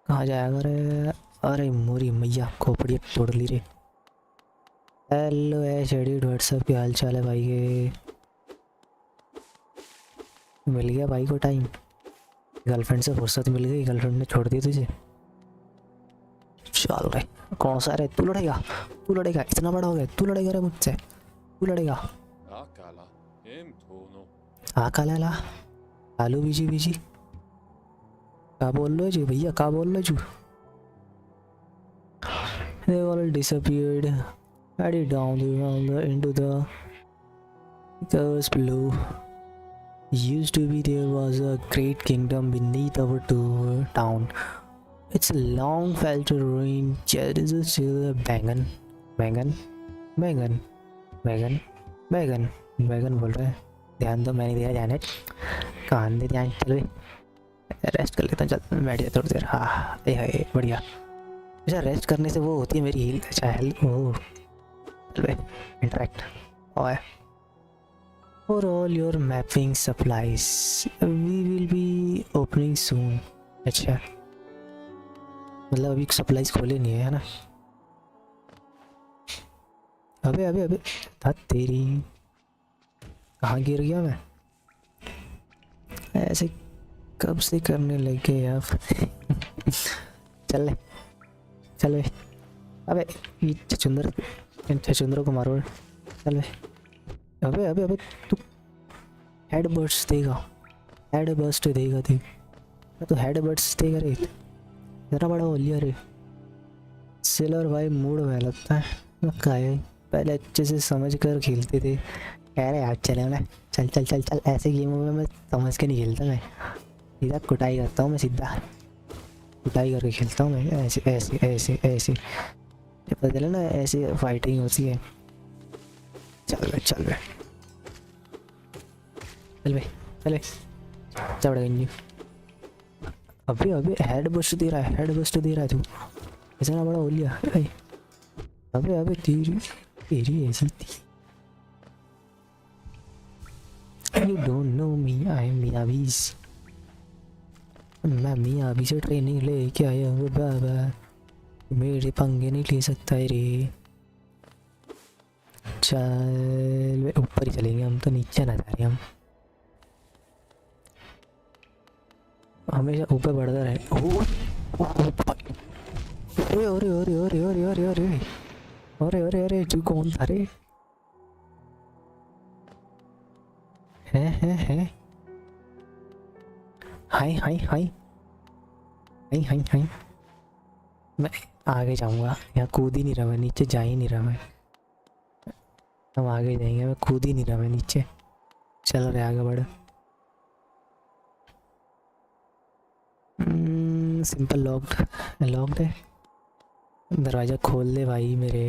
Speaker 7: कहाँ जाएगा रे। अरे मोरी मैया, खोपड़ी तोड़ ली रे। हेलो एडिट, व्हाट्सएप की हाल चाल है भाई के। मिल गया भाई को टाइम, गर्लफ्रेंड से फुर्सत मिल गई, गर्लफ्रेंड ने छोड़ दी तुझे। चल भाई, कौन सा रे, तू लड़ेगा, तू लड़ेगा, इतना बड़ा हो गया तू लड़ेगा रे मुझसे, तू लड़ेगा। काला आलू बीजी बीजी क्या बोल लो जी भैया, क्या बोल लो जू। They all disappeared. Headed down into the curse below. Used to be there was a great kingdom beneath our town. It's long fell to ruin. There is still a Bangan बोल रहा है। ध्यान दो, मैंने दिया ध्यान है, कान दे ध्यान। चल रेस्ट कर लेता हूँ, चल बैठ जा थोड़ी देर। हाँ ये बढ़िया। अच्छा, रेस्ट करने से वो होती है मेरी हील। अच्छा हेल्थ, ओह चल भाई, इंटरेक्ट और for all your mapping supplies we will be opening soon. अच्छा, मतलब अभी सप्लाईज खोले नहीं है ना। अबे अबे अबे तेरी, कहाँ गिर गया मैं। ऐसे कब से करने लगे यार। चल ले, चल ले। अबे ये छचुंदर को मारो। चल ले। अबे अबे अबे तू हेड बर्स्ट देगा, हेड बर्स्ट देगा तू, तो हेड बर्स्ट देगा रे। जरा बड़ा हो लिया रे। सिलर भाई मूड में लगता है क्या है, पहले अच्छे से समझ कर खेलते थे। अरे यार चले ना, चल चल चल चल। ऐसे गेमों में मैं समझ के नहीं खेलता, मैं सीधा कुटाई करता हूँ, मैं सीधा कुटाई करके खेलता हूँ मैं। ऐसे ऐसे ऐसे ऐसे पता चला ना, ऐसे फाइटिंग होती है। चल भाई चल भाई चल भाई चले चढ़ गई। अभी अभी हेड बस्ट दे रहा है, हेड बस्ट दे रहा है तू, इतना बड़ा हो लिया। अबे अबे तेरी तेरी ऐसी थी। You don't know me, I am Miyabi's। मैं मियाबी से ट्रेनिंग ले क्या आया हूँ बाबा, मेरे पंगे नहीं ले सकता है रे। चल ऊपर ही चलेंगे हम तो, नीचे ना जा रहे हम, हमेशा ऊपर बढ़ता रहे। अरे अरे अरे अरे अरे अरे अरे अरे अरे अरे तू कौन था रे। है हाय हाय हाय हाय हाय हाय। मैं आगे जाऊंगा, यहाँ कूद ही नहीं रहा मैं, नीचे जा ही नहीं रहा मैं। हम आगे जाएंगे, मैं कूद ही नहीं रहा मैं नीचे। चल रहे आगे बढ़। सिंपल लॉक्ड है। दरवाजा खोल दे भाई मेरे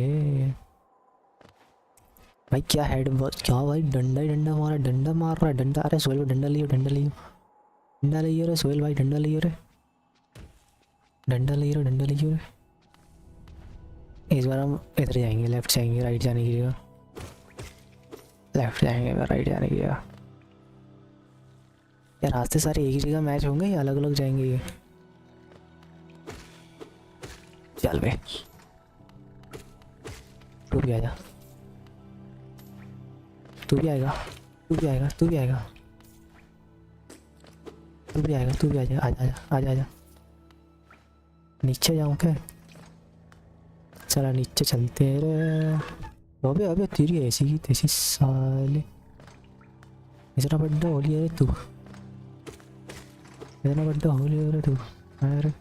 Speaker 7: भाई। क्या हेड क्या भाई, डंडा ही डंडा मारा, डंडा मार रहा है, डंडा। अरे सोहेल भाई डंडा लियो, डंडा लियो, डंडा लियो रे सोहेल भाई, डंडा लियो रे, डंडा लियो रे, डंडा लियो रे। इस बार हम इधर जाएंगे, लेफ्ट जाएंगे, राइट जाने की जगह लेफ्ट जाएंगे, राइट जाने की जगह। यार रास्ते सारे एक ही जगह मैच होंगे या अलग अलग जाएंगे ये? चल बे, तू भी आजा, तू भी आएगा, तू भी आएगा, तू भी आएगा, तू भी आएगा, तू भी आजा, आजा आजा आजा आजा। नीचे जाऊँ क्या? चला नीचे चलते हैं रे। अबे अबे तेरी ऐसी की तैसी साले, इतना बड़ा हो लिया रे तू, इतना बड़ा हो लिया रे तू। अरे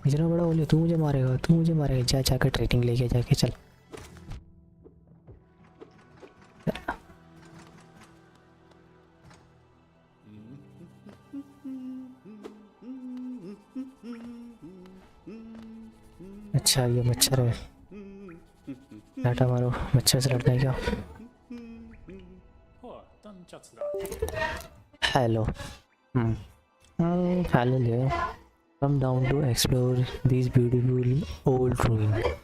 Speaker 7: इतना बड़ा हो लिया, तू मुझे मारेगा, तू मुझे मारेगा। जा जाकर ट्रेनिंग लेके जाके चल। अच्छा ये मच्छर है, डाटा मारो, मच्छर से लड़ना है क्या? हेलो हेलो ले, come down to explore these beautiful old ruins.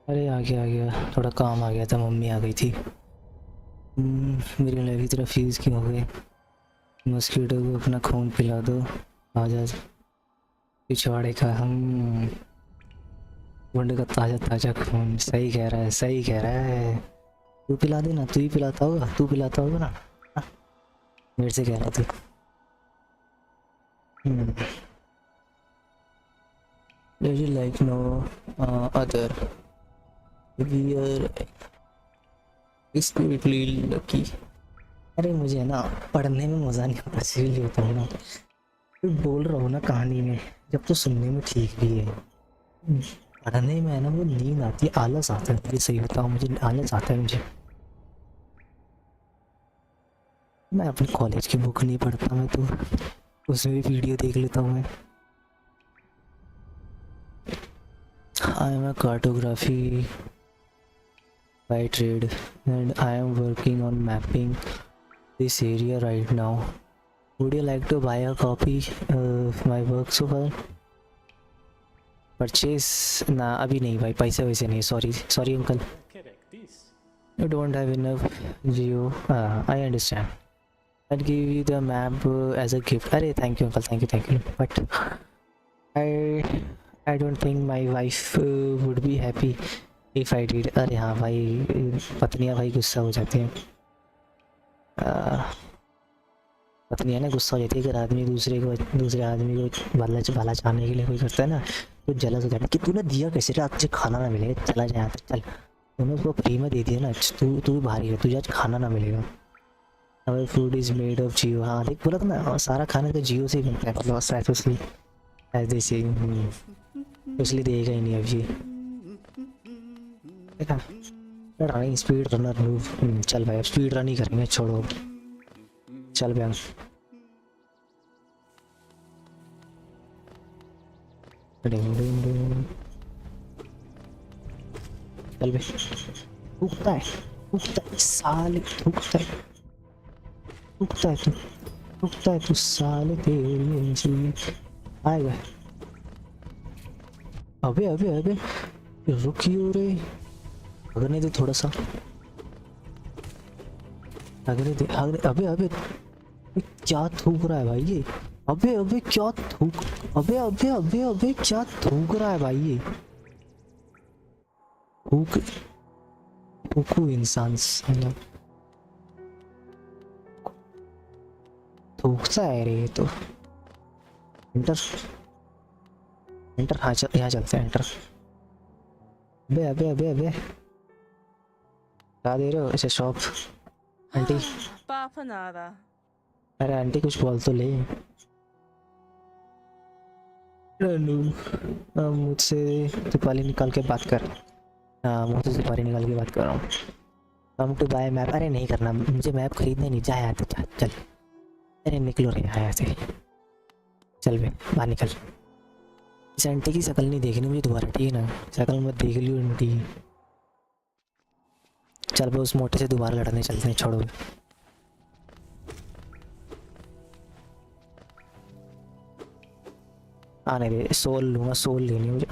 Speaker 7: अरे आ गया, थोड़ा काम आ गया था, मम्मी आ गई थी। मेरी लाइफ की तरफ फ्यूज़ क्यों हो गए? मस्कीटो को अपना खून पिला दो, आ जा पिछवाड़े का। हम गुंडे का ताज़ा ताज़ा खून। सही कह रहा है, सही कह रहा है। तू पिला देना, तू ही पिलाता होगा, तू पिलाता होगा ना। हाँ, मेरे से कह रहा तू। Does you like no other? We are spiritually lucky. अरे मुझे ना पढ़ने में मज़ा नहीं आता, इसीलिए होता हूँ ना। फिर बोल रहा हूँ ना कहानी में, जब तो सुनने में ठीक भी है, पढ़ने में है ना वो नींद आती है, आलस आता है। मुझे सही बताऊँ, मुझे आलस आता है मुझे। मैं अपनी कॉलेज की बुक नहीं पढ़ता, मैं तो उसमें भी वीडियो देख लेता हूँ मैं। I am a cartography by trade and I am working on mapping this area right now. Would you like to buy a copy of my work so far? Purchase? ना अभी नहीं भाई, पैसे वैसे नहीं। Sorry uncle, you don't have enough geo. I understand. I'll give you the map as a gift. अरे thank you uncle, thank you. But I don't think my wife would be happy if I did. अरे हाँ भाई, पत्नियाँ भाई गुस्सा हो जाती हैं। पत्नियाँ ना गुस्सा हो जाती है अगर आदमी दूसरे आदमी को भला चाहने के लिए कोई करता है ना, तो जलस हो जाता है कि तूने दिया कैसे रे, आज तुझे खाना ना मिलेगा, चला जाए यहाँ तक चल। तूने उसको फ्री में दे दिया ना, तू भारी है, तुझे आज खाना ना मिलेगा। Our food is made of जियो। हाँ देख बोला था ना, सारा खाना तो जियो से ही बनता है, मतलब ऐसे से इसलिए देगा ही नहीं अब ये। देखा रनिंग स्पीड रनर मूव। चल भाई अब स्पीड रन ही करेंगे, छोड़ो। चल भाई चल भाई, थूकता है साले, थूकता है तू साले, तेरी आएगा। अबे रुकियो रे, अगर नहीं तो थोड़ा सा अगर अबे क्या थूक रहा है भाई ये? अबे क्या थूक, अबे क्या थूक रहा है भाई ये? थूकू इंसान थूकता है रे ये तो। एंटर हाँ यहाँ चलते हैं, एंटर। अबे क्या दे रहे हो इसे? Shop aunty. अरे आंटी कुछ बोल तो ले। मुझसे सुपारी निकाल के बात कर। हाँ मुझसे सुपारी निकाल के बात कर रहा हूँ। Come to buy map. अरे नहीं करना मुझे, मैप खरीदने नहीं। जा तो चल। अरे निकलो रे यहाँ से, चल बे बाहर निकल। इस आंटी की शक्ल नहीं देखनी मुझे दोबारा, ठीक है ना? शक्ल मत देख लियो आंटी। चल बे उस मोटे से दोबारा लड़ने चलते हैं, छोड़ो। आने दे, सोल लूँगा, सोल लेनी मुझे।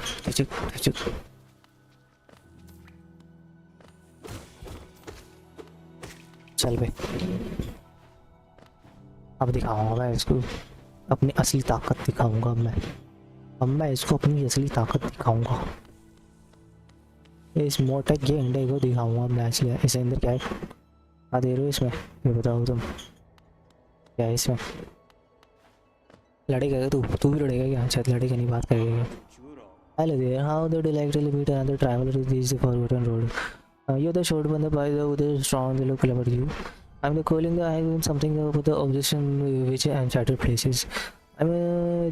Speaker 7: चल बे अब दिखाऊंगा मैं इसको अपनी असली ताकत दिखाऊंगा। अब मैं इसको अपनी असली ताकत दिखाऊंगा। इस मोटे गेंडे को दिखाऊंगा मैं असली। इसे अंदर क्या है? क्या दे रहे हो इसमें, ये बताओ तुम। क्या है इसमें? लड़ेगा तू भी लड़ेगा क्या? अच्छा लड़ेगा नहीं, बात करेगा। Hello there, how do you like to meet another traveller to this forgotten road? You're the short one, the by the strong, they look clever you. I'm the calling the I something about the obsession which uncharted places.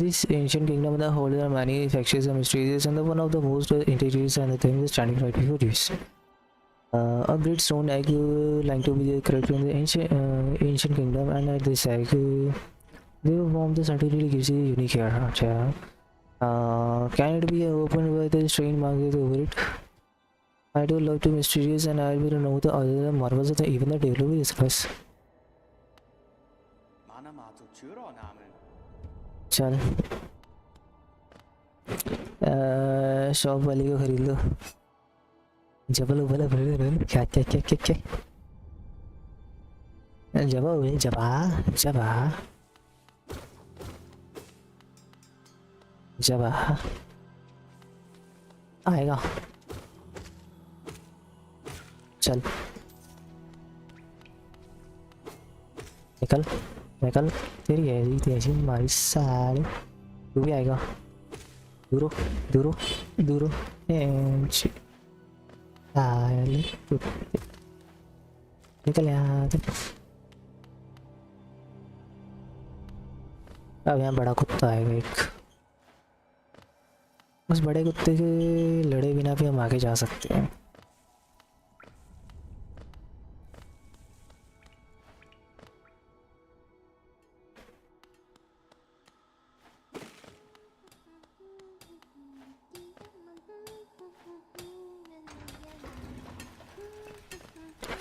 Speaker 7: This ancient kingdom that holds many factions and mysteries, and the one of the most interiors and the thing is standing right before you. A great stone egg lying to be the character in the ancient kingdom, and at this egg, they form the certainly gives you unique air. Can it be opened by the strange market over it? I do love to mysterious and I will know the other marvels of the even the developer discuss. चल shop वाली को खरीद लो। जबल उबल क्या क्या क्या क्या क्या जबा जबा जबा जबा आएगा। चल निकल निकल, तेरी ऐसी मारी साले, तू भी आएगा। दूरो दूरो दूरो निकल यहाँ। अब यहाँ बड़ा कुत्ता आएगा एक, उस बड़े कुत्ते के लड़े बिना भी हम आगे जा सकते हैं।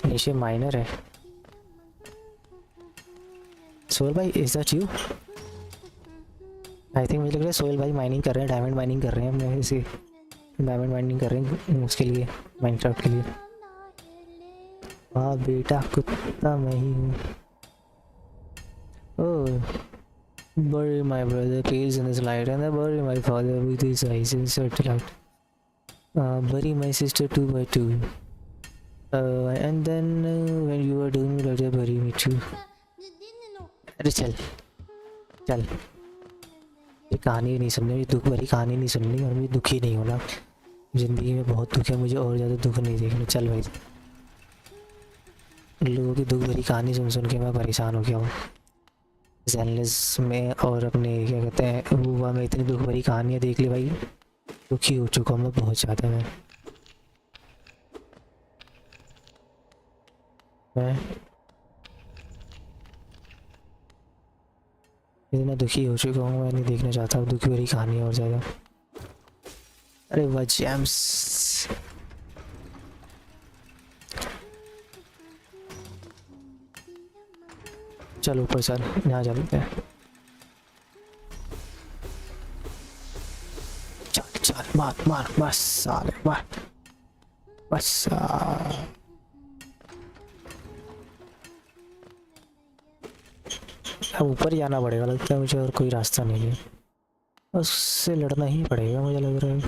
Speaker 7: नीचे माइनर है। सोहेल भाई is that you? I think मुझे लग रहा है सोहेल भाई माइनिंग कर रहे हैं, डायमंड माइनिंग कर रहे हैं। मैं इसे डायमंड माइनिंग कर रहे हैं उसके लिए, माइनक्राफ्ट के लिए। हाँ बेटा कुत्ता मैं ही हूँ। ओह bury my brother peels in his light and I bury my father with his eyes in satellite. Bury my sister 2 by 2. And then when you are doing it, bury me too. अरे चल चल, ये कहानी नहीं सुननी, मुझे दुख भरी कहानी नहीं सुननी, और मुझे दुखी नहीं होना। ज़िंदगी में बहुत दुख है, मुझे और ज़्यादा दुख नहीं देखना। चल भाई, लोगों की दुख भरी कहानी सुन सुन के मैं परेशान हो गया हूँ। जेनेसिस में और अपने क्या कहते हैं वूवा में इतनी दुख भरी कहानियाँ देख ली भाई, दुखी हो चुका हूँ मैं बहुत ज़्यादा। मैं इतना दुखी हो चुका हूँ, मैं नहीं देखना चाहता हूँ दुखी भरी कहानी और ज़्यादा। अरे वाह जेम्स, चल ऊपर चल, यहाँ चलते हैं। चल चल मार मार बस साले मार बस। ऊपर जाना पड़ेगा लगता है मुझे, और कोई रास्ता नहीं है, उससे लड़ना ही पड़ेगा मुझे लग रहा है।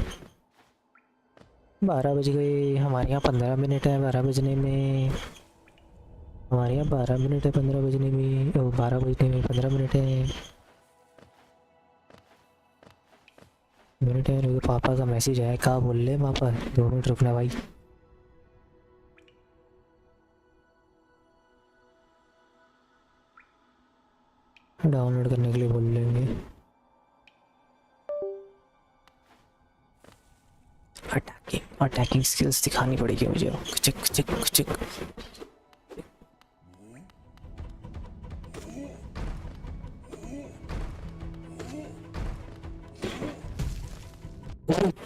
Speaker 7: 12 बज गए, हमारे यहाँ 15 मिनट है 12 बजने में, हमारे यहाँ 12 मिनट है 15 बजने में, 12 बजने में 15 मिनट है। पापा का मैसेज आया, कहाँ बोल रहे पापा? 2 मिनट रुकना भाई। डाउनलोड करने के लिए बोल लेंगे। अटैकिंग स्किल्स दिखानी पड़ेगी मुझे। चिक चिक चिक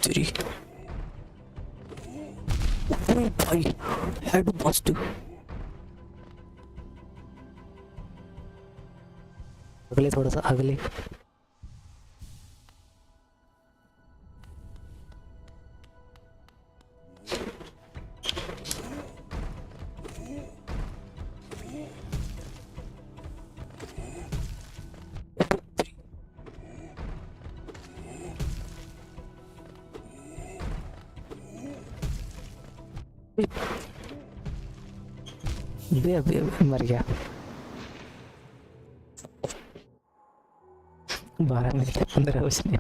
Speaker 7: तेरी भाई हेड बस्ट। अगले थोड़ा सा अगले, बे मर गया। 12 मिनट 15 बजने।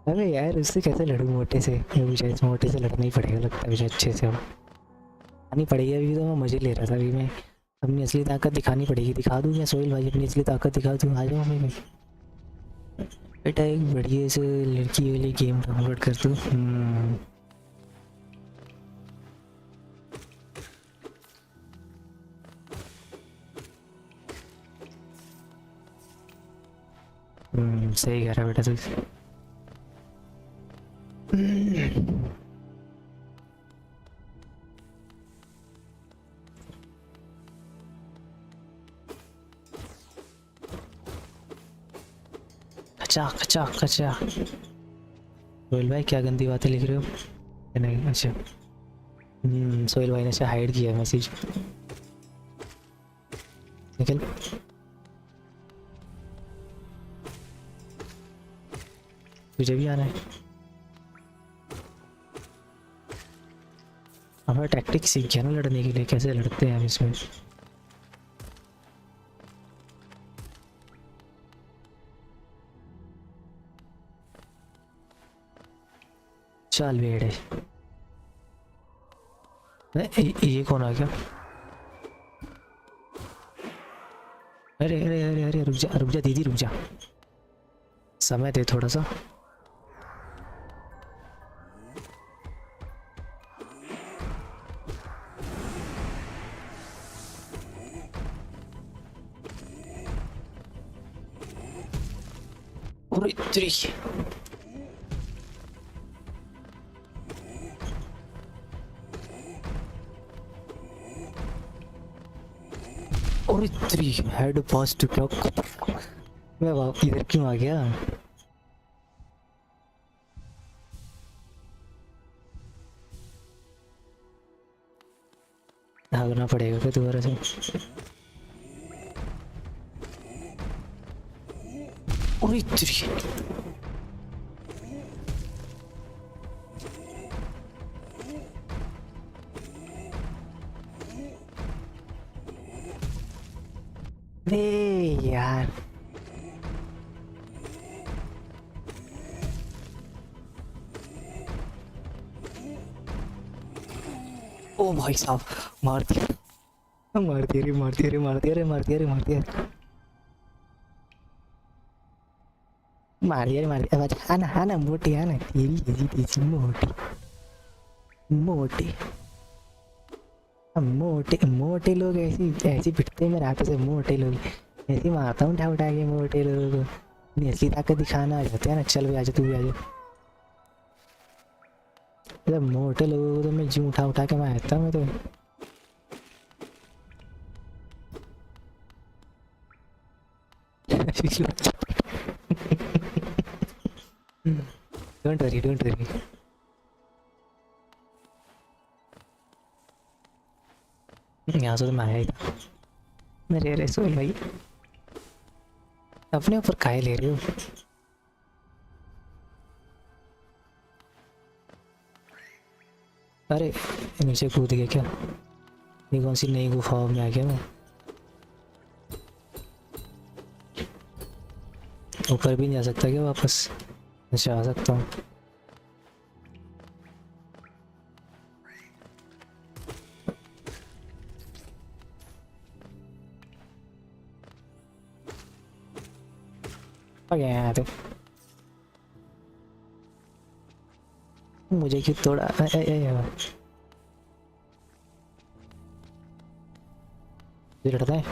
Speaker 7: अबे यार उससे कैसे लड़ूं मोटे से? मुझे मोटे से लड़ना ही पड़ेगा लगता है मुझे अच्छे से। अब आनी पड़ेगी, अभी तो मैं मजे ले रहा था, अभी मैं अपनी असली ताकत दिखानी पड़ेगी। दिखा दूँ क्या सोहेल भाई अपनी असली ताकत दिखा दूँ? आ जाओ मैं बेटा, एक बढ़िया से लड़की वाली गेम डाउनलोड कर दूँ। सही कह रहा बेटा तू। कचा कचा कचा। रोहिल भाई क्या गंदी बातें लिख रहे हो? नहीं अच्छा सोहेल भाई ने से हाइड किया मैसेज। निकल। तुझे भी आना है। हमारा टैक्टिक सीख गया ना लड़ने के लिए, कैसे लड़ते हैं हम इसमें। चल बेड़े। ये कौन आ गया? अरे अरे अरे अरे रुक जा दीदी रुक जा, समय दे थोड़ा सा। अरे तेरी और इतनी हेड पास टू क्लॉक। मैं वापस इधर क्यों आ गया? भागना पड़ेगा क्या दोबारा से? और इतनी यार ओ भाई साहब मार दिया मार दिया रे मार दिया रे मार दिया रे मार दिया रे मार दिया मार दिया रे मार दिया। आना मोटी आना तेरी मोटी मोटी मोटे मोटे लोग ऐसी पिटते हैं मेरे हाथों से। मोटे लोग ऐसे मारता हूँ उठा के मोटे लोगों को। असली ताकत दिखाना आ जाते हैं ना। चल भी आजा, तू भी आजा। मतलब मोटे लोगों को तो मैं जी उठा के मारता हूँ मैं तो। डोंट वरी यहाँ से तो मैं आया ही था। मेरे अरे सोहेल भाई अपने ऊपर काहे ले रहे हो? अरे नीचे कूद गया क्या? ये कौन सी नई गुफा में आ गया मैं? ऊपर भी नहीं जा सकता क्या वापस? अच्छा आ सकता हूँ। यार मुझे क्यों तोड़ा? लड़ता है।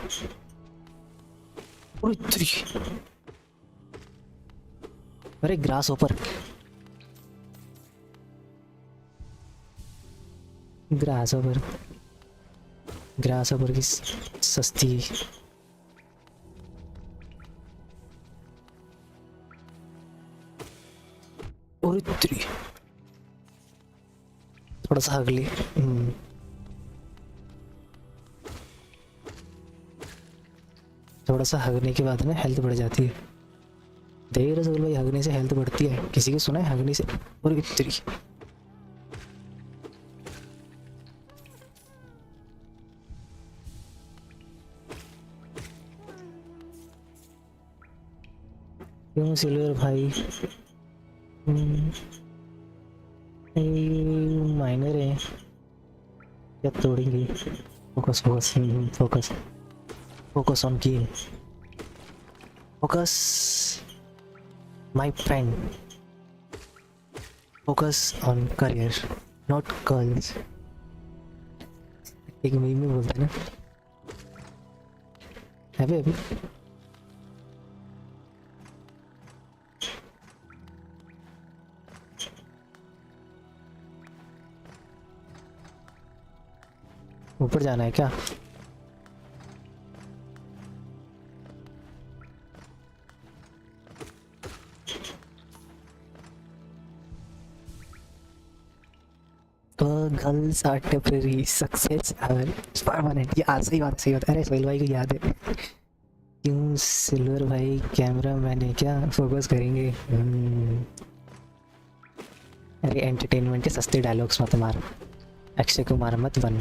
Speaker 7: अरे ग्रास ऊपर की सस्ती। और इतनी थोड़ा सा अगली थोड़ा सा हगने के बाद ना हेल्थ बढ़ जाती है। देख रहे भाई हगने से हेल्थ बढ़ती है। किसी की सुना है हगने से? और इतनी क्यों सिल्वर भाई? माइनर है क्या? तोड़ेंगे। Focus on game. Focus my friend. Focus on career not girls. एक मीम में बोलते ना अभी ऊपर जाना है क्या? Girls are temporary success are permanent. यार सही बात। अरे सोहेल भाई को याद है क्यों सिल्वर भाई कैमरा मैंने क्या फोकस करेंगे। अरे एंटरटेनमेंट के सस्ते डायलॉग्स मत मार, अक्षय कुमार मत बन।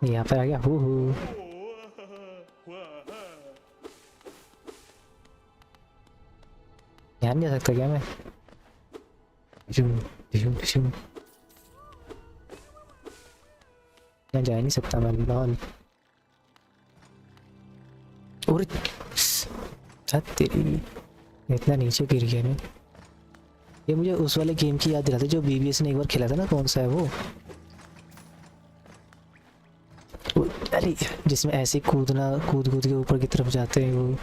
Speaker 7: यहाँ पर आ गया हु ध्यान नहीं आ सकता क्या मैं? यहाँ जा नहीं सकता मैं लॉल। और तेरी इतना नीचे गिर गया मैं। ये मुझे उस वाले गेम की याद दिलाता जो बीबीएस ने एक बार खेला था ना, कौन सा है वो? अरे जिसमें ऐसे कूद कूद के ऊपर की तरफ जाते हैं, वो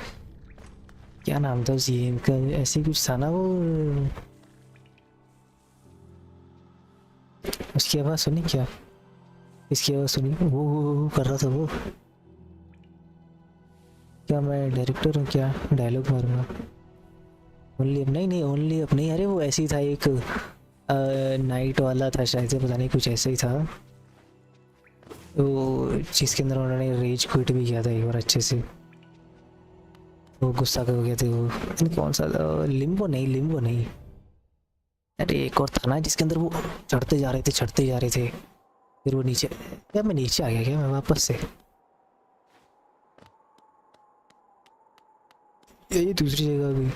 Speaker 7: क्या नाम था उस गेम का? ऐसे कुछ था ना वो। उसकी आवाज़ सुनी क्या? इसकी आवाज़ सुनी? वो कर रहा था वो। क्या मैं डायरेक्टर हूँ क्या? डायलॉग मारूंगा ओनली अप। नहीं ओनली अप नहीं। अरे वो ऐसे ही था, एक नाइट वाला था शायद से, पता नहीं कुछ ऐसा ही था वो, जिसके अंदर उन्होंने रेज क्विट भी किया था एक बार अच्छे से। वो गुस्सा कर गए थे वो, कौन सा था? लिम्बो नहीं। अरे एक और था ना जिसके अंदर वो चढ़ते जा रहे थे फिर वो नीचे। क्या मैं नीचे आ गया क्या मैं वापस से? ये दूसरी जगह गई।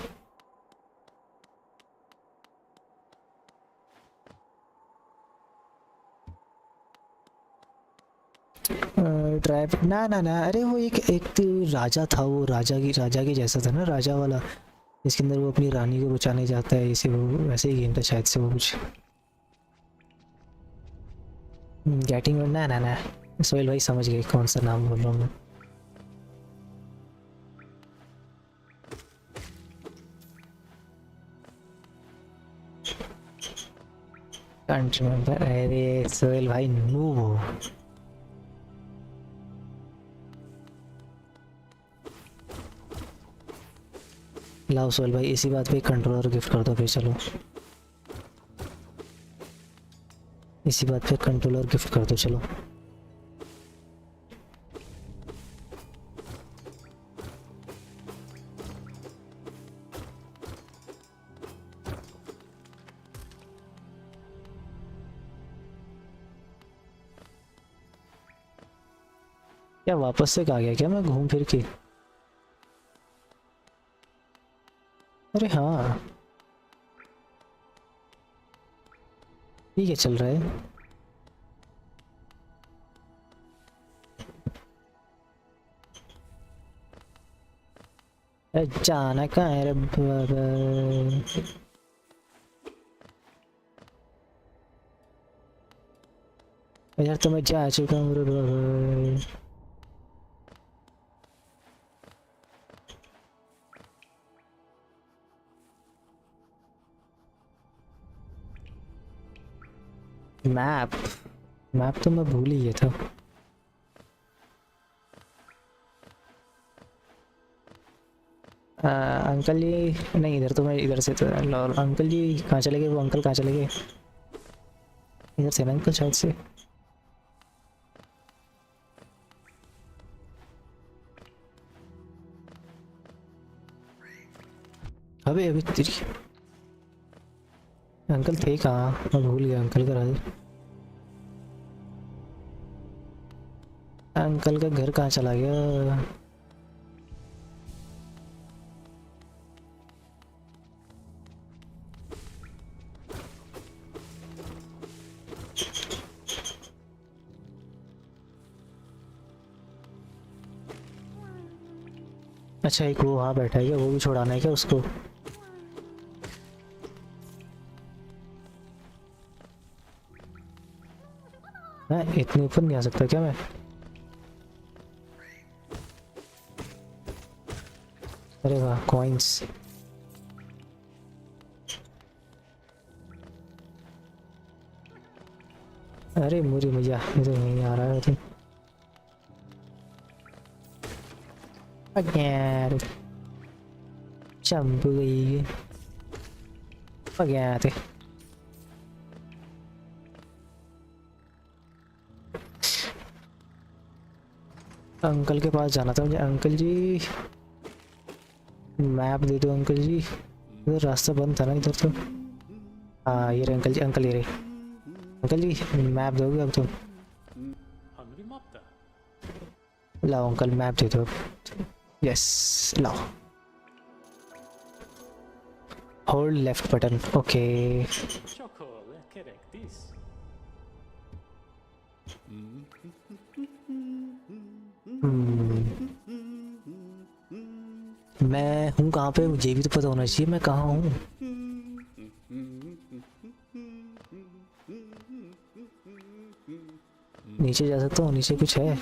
Speaker 7: ड्राइव ना। अरे वो एक तो राजा था, वो राजा के जैसा था ना, राजा वाला, इसके अंदर वो अपनी रानी को बचाने जाता है। इसे वो वैसे ही गेम था शायद से वो कुछ। गेटिंग ना सोहेल भाई समझ गए कौन सा नाम बोल रहा हूँ मैं। Can't remember। अरे सोहेल भाई नूब हो। लाओ सोहेल भाई इसी बात पे कंट्रोलर गिफ्ट कर दो फिर। चलो इसी बात पे कंट्रोलर गिफ्ट कर दो चलो। क्या वापस से कहा गया क्या मैं घूम फिर के? अरे हाँ ठीक है चल रहा है। जाना कहाँ है रे बाबा? यार तो मैं जा चुका हूँ रे बाबा। मैप तो मैं भूल ही गया था। अंकल ये नहीं, इधर तो मैं इधर से तो अंकल जी कहाँ चले गए? वो अंकल कहाँ चले गए? इधर से ना अंकल शायद से। अबे अभी तेरी अंकल थे कहाँ? मैं भूल गया अंकल का राज। अंकल का घर कहाँ चला गया? अच्छा एक वो वहाँ बैठा है क्या? वो भी छुड़ाना है क्या उसको? मैं इतने ऊपर नहीं आ सकता क्या मैं? अरे वाह कॉइंस। अरे मुझे भैया इधर नहीं आ रहा है तुम। यार चंपू गई आ गया थे। अंकल के पास जाना था मुझे। अंकल जी मैप दे दो अंकल जी, इधर रास्ता बंद था ना इधर तो। हाँ ये रहे अंकल जी, अंकल ये रहे। अंकल जी मैप दोगे अब तुम? लाओ अंकल मैप दे दो। यस लाओ, होल्ड लेफ्ट बटन। ओके मैं हूँ कहाँ पे, मुझे भी तो पता होना चाहिए मैं कहाँ हूँ। नीचे जा सकता हूँ, नीचे कुछ है?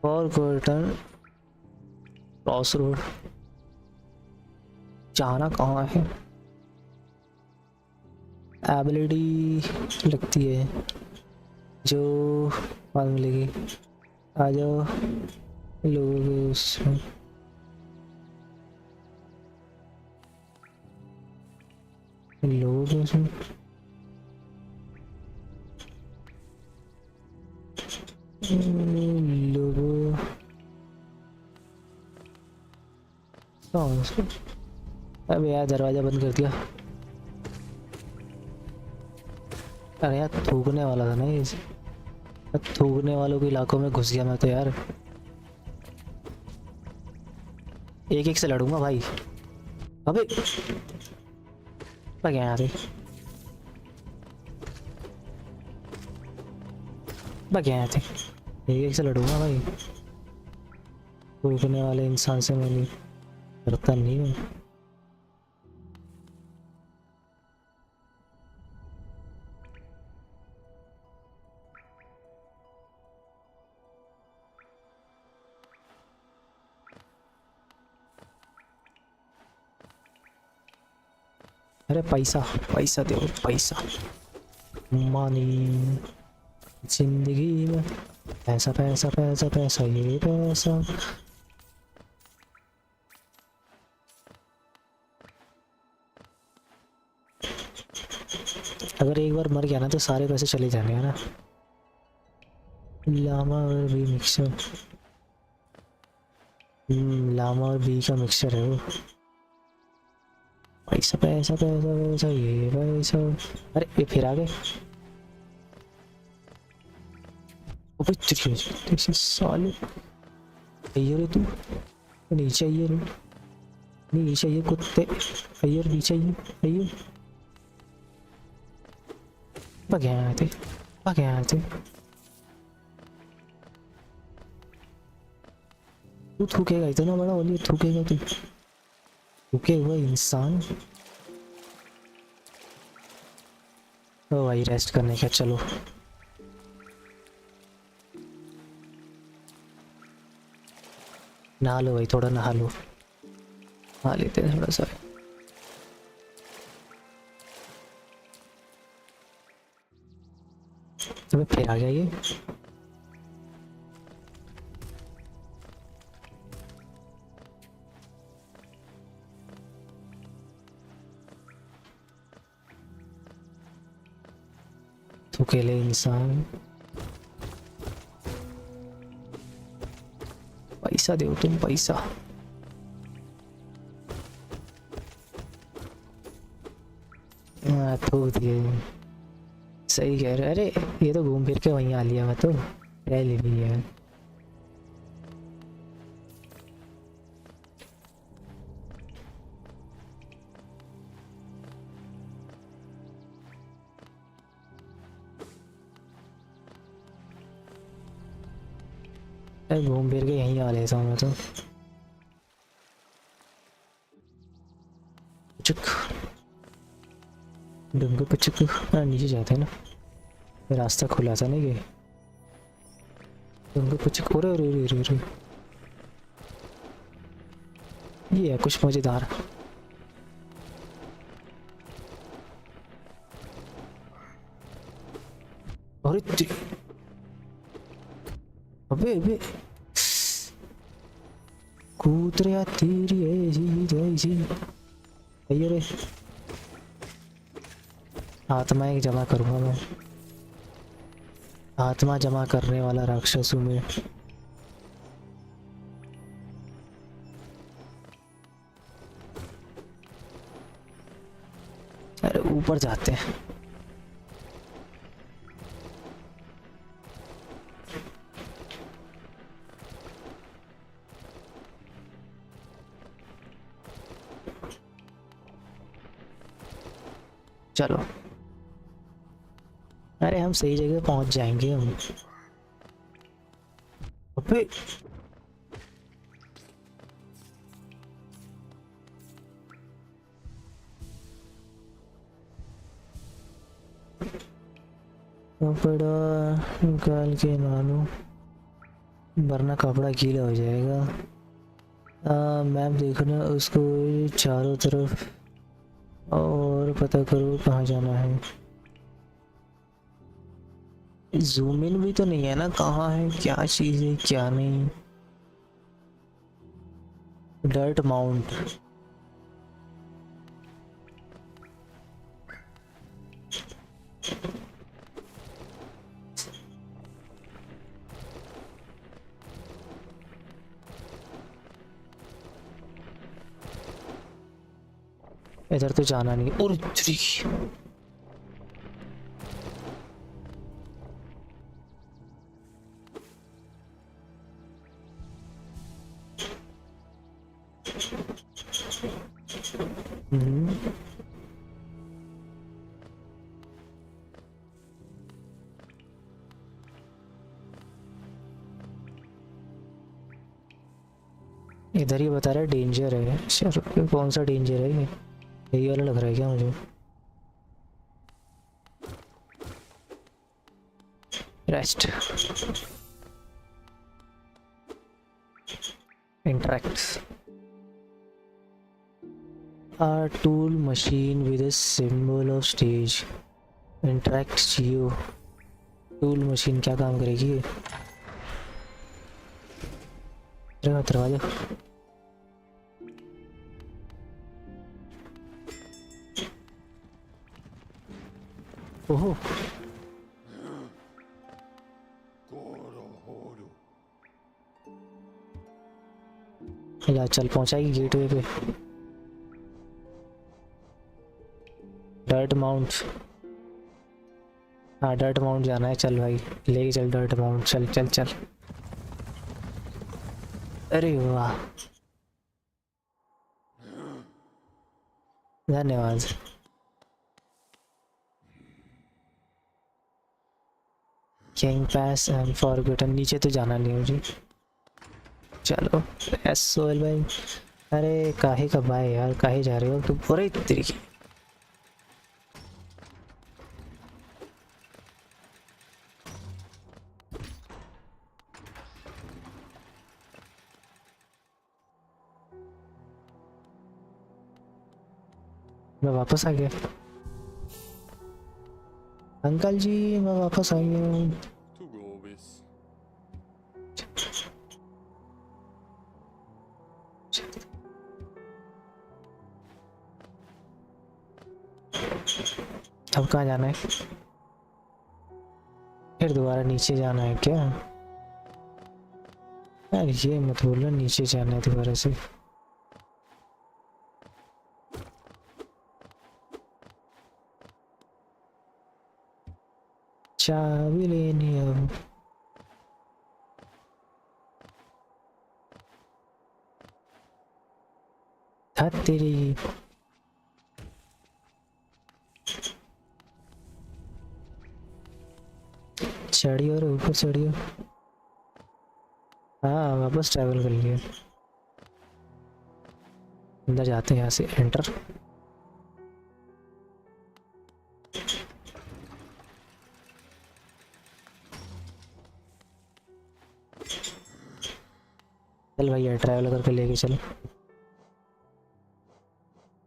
Speaker 7: और गोल्डन क्रॉस रोड जाना कहाँ है? एबिलिटी लगती है जो बाद मिलेगी। आ जाओ लोग उसमें। लोग उसमें लोगों अबे यार दरवाजा बंद कर दिया। अरे यार थूकने वाला था ना ये, थूकने वालों के इलाकों में घुस गया मैं तो यार। एक एक से लड़ूंगा भाई। अबे क्या यहाँ से यहाँ थे, एक एक से लड़ूंगा भाई। थूकने वाले इंसान से मैं नहीं डरता नहीं हूँ। अरे पैसा पैसा दो पैसा, मनी जिंदगी में पैसा पैसा पैसा पैसा ये पैसा। अगर एक बार मर गया ना तो सारे पैसे चले जाने हैं ना। लामा और बी मिक्सचर, लामा और बी का मिक्सचर है वो। पैसा पैसा पैसा पैसा ये पैसा। अरे ये फिर आ गए। साले अय्यर तू नीचे, अय्यर नीचे, ये कुत्ते अय्यर नीचे, अय्यर भाग थे। तू थूकेगा इतना बड़ा होली, थूकेगा तू, थूके हुआ इंसान। ओ भाई रेस्ट करने का, चलो नहा लो भाई, थोड़ा नहा लो, नहा लेते हैं थोड़ा सा। तो फिर आ गया ये। तो अकेले इंसान, पैसा दो तुम पैसा। थूक दिए, सही कह रहे। अरे ये तो घूम फिर के वहीं आ लिया मैं तो, पहले भी है। घूम फिर के यहीं आ लेता हूँ मैं तो। चुक डंगो पचक नीचे जाते हैं ना, रास्ता खुला था ना ये। डंगो पचक, ओरे ओरे ओरे ओरे, ये है कुछ मजेदार। अरे अबे अबे कूद रहा तेरी ऐसी रे। आत्माएं जमा करूंगा मैं, आत्मा जमा करने वाला राक्षस हूँ मैं। अरे ऊपर जाते हैं। चलो, अरे हम सही जगह पहुंच जाएंगे हम। अबे कपड़ा निकाल के मानो, वरना कपड़ा गीला हो जाएगा। मैप देखना उसको चारों तरफ और पता करो कहाँ जाना है। जूम इन भी तो नहीं है ना, कहाँ है क्या चीज़ है क्या नहीं। डर्ट माउंट, इधर तो जाना नहीं। और इधर ही बता रहा है डेंजर है। अच्छा कौन सा डेंजर है ये? यही वाला लग रहा है क्या मुझे? Rest, interact, a tool machine with a symbol of stage, interact geo। Tool machine क्या काम करेगी ये? दरवाजा। ओहो चल पहुंचाएगी गेटवे पे। डर्ट माउंट, हाँ डर्ट माउंट जाना है। चल भाई लेके चल डर्ट माउंट, चल चल चल। अरे वाह धन्यवाद। किंग पास एंड फॉरगॉटन, नीचे तो जाना नहीं मुझे। चलो एस सोहेल भाई। अरे काहे का भाई यार, काहे जा रहे हो तुम? पूरे तरीके मैं वापस आ गया। अंकल जी मैं वापस आ गया हूँ। अब कहाँ जाना है? फिर दोबारा नीचे जाना है क्या? यार ये मत बोलना नीचे जाना है दोबारा से। चाबी लेनी अब। तेरी चढ़ियो और ऊपर चढ़ियो। हाँ वापस ट्रैवल कर लिया। अंदर जाते हैं यहाँ से। एंटर। चल भैया ट्रैवल करके लेके चल।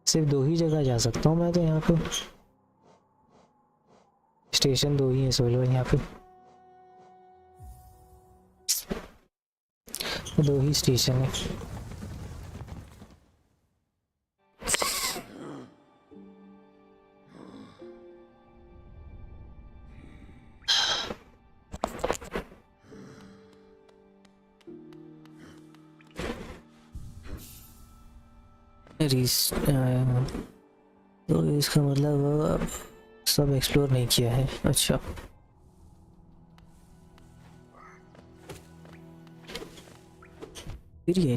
Speaker 7: सिर्फ दो ही जगह जा सकता हूँ मैं तो यहाँ पे। स्टेशन 2 ही है सोलो भाई यहाँ पे, 2 ही स्टेशन है। तो इसका मतलब सब एक्सप्लोर नहीं किया है। अच्छा फिर ये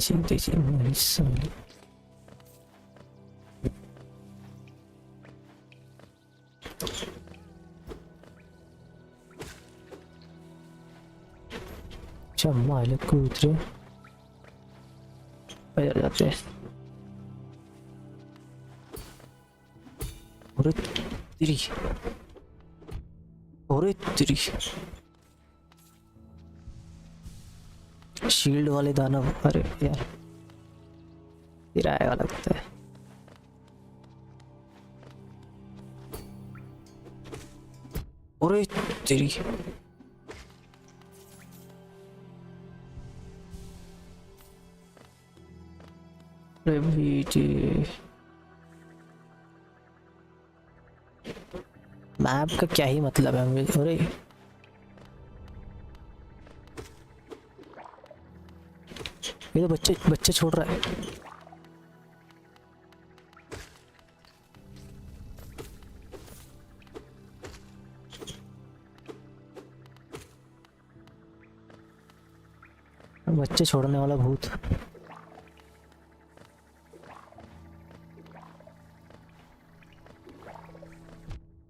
Speaker 7: अच्छा मालिक को उतरे पैर जाते हैं। और तेरी शील्ड वाले दानव, अरे यार फिर आएगा लगता है। अरे तेरी मैप का क्या ही मतलब है मुझे। अरे ये तो बच्चे छोड़ रहा है। बच्चे छोड़ने वाला भूत।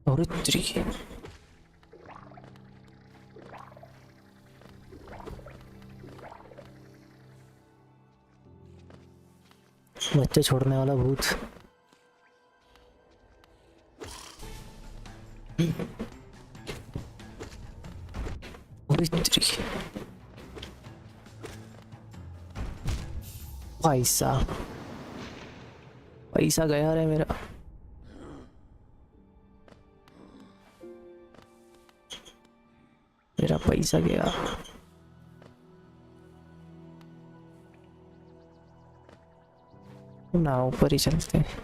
Speaker 7: और तेरी बच्चे छोड़ने वाला भूत। और तेरी पैसा गया रे मेरा। पैसा गया। ना ऊपर ही चलते हैं।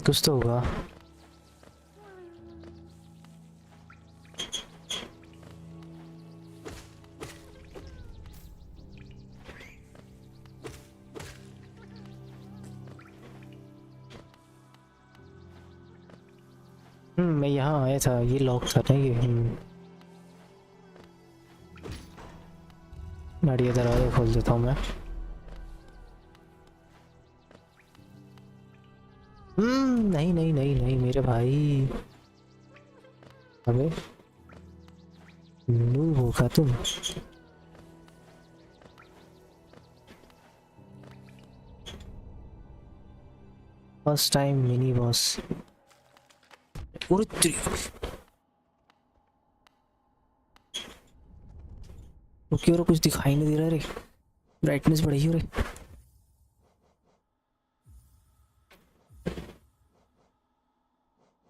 Speaker 7: कुछ तो होगा। मैं यहाँ आया था, ये लॉक था ना ये। बढ़िया, दरवाजा खोल देता हूँ मैं। नहीं नहीं नहीं नहीं मेरे भाई, अबे नूब होगा तुम। First time mini boss. Okay, और कुछ दिखाई नहीं दे रहा रे। ब्राइटनेस बढ़ी हो रे।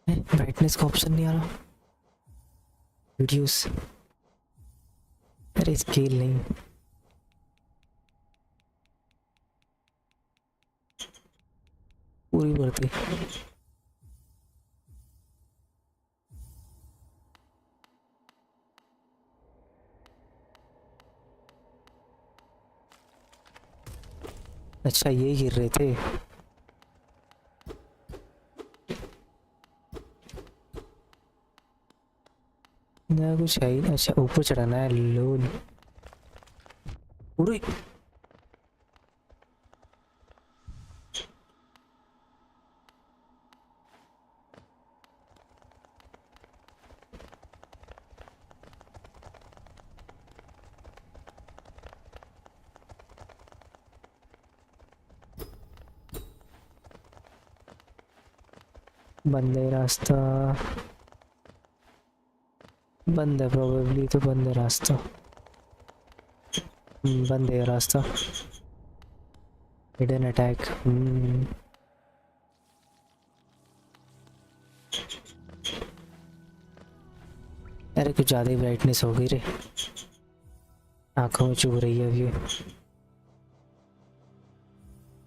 Speaker 7: ब्राइटनेस का ऑप्शन नहीं आ रहा। रिड्यूस, अरे स्केल नहीं। पूरी बढ़ती। अच्छा ये गिर रहे थे। ना कुछ है ही। अच्छा ऊपर चढ़ाना है। लोल पूरी। बंद है रास्ता, बंद है प्रोबेबली, तो बंद है रास्ता, बंद है रास्ता। Hidden attack. अरे कुछ ज़्यादा ही ब्राइटनेस हो गई रे, आंखों में चुभ रही है अभी।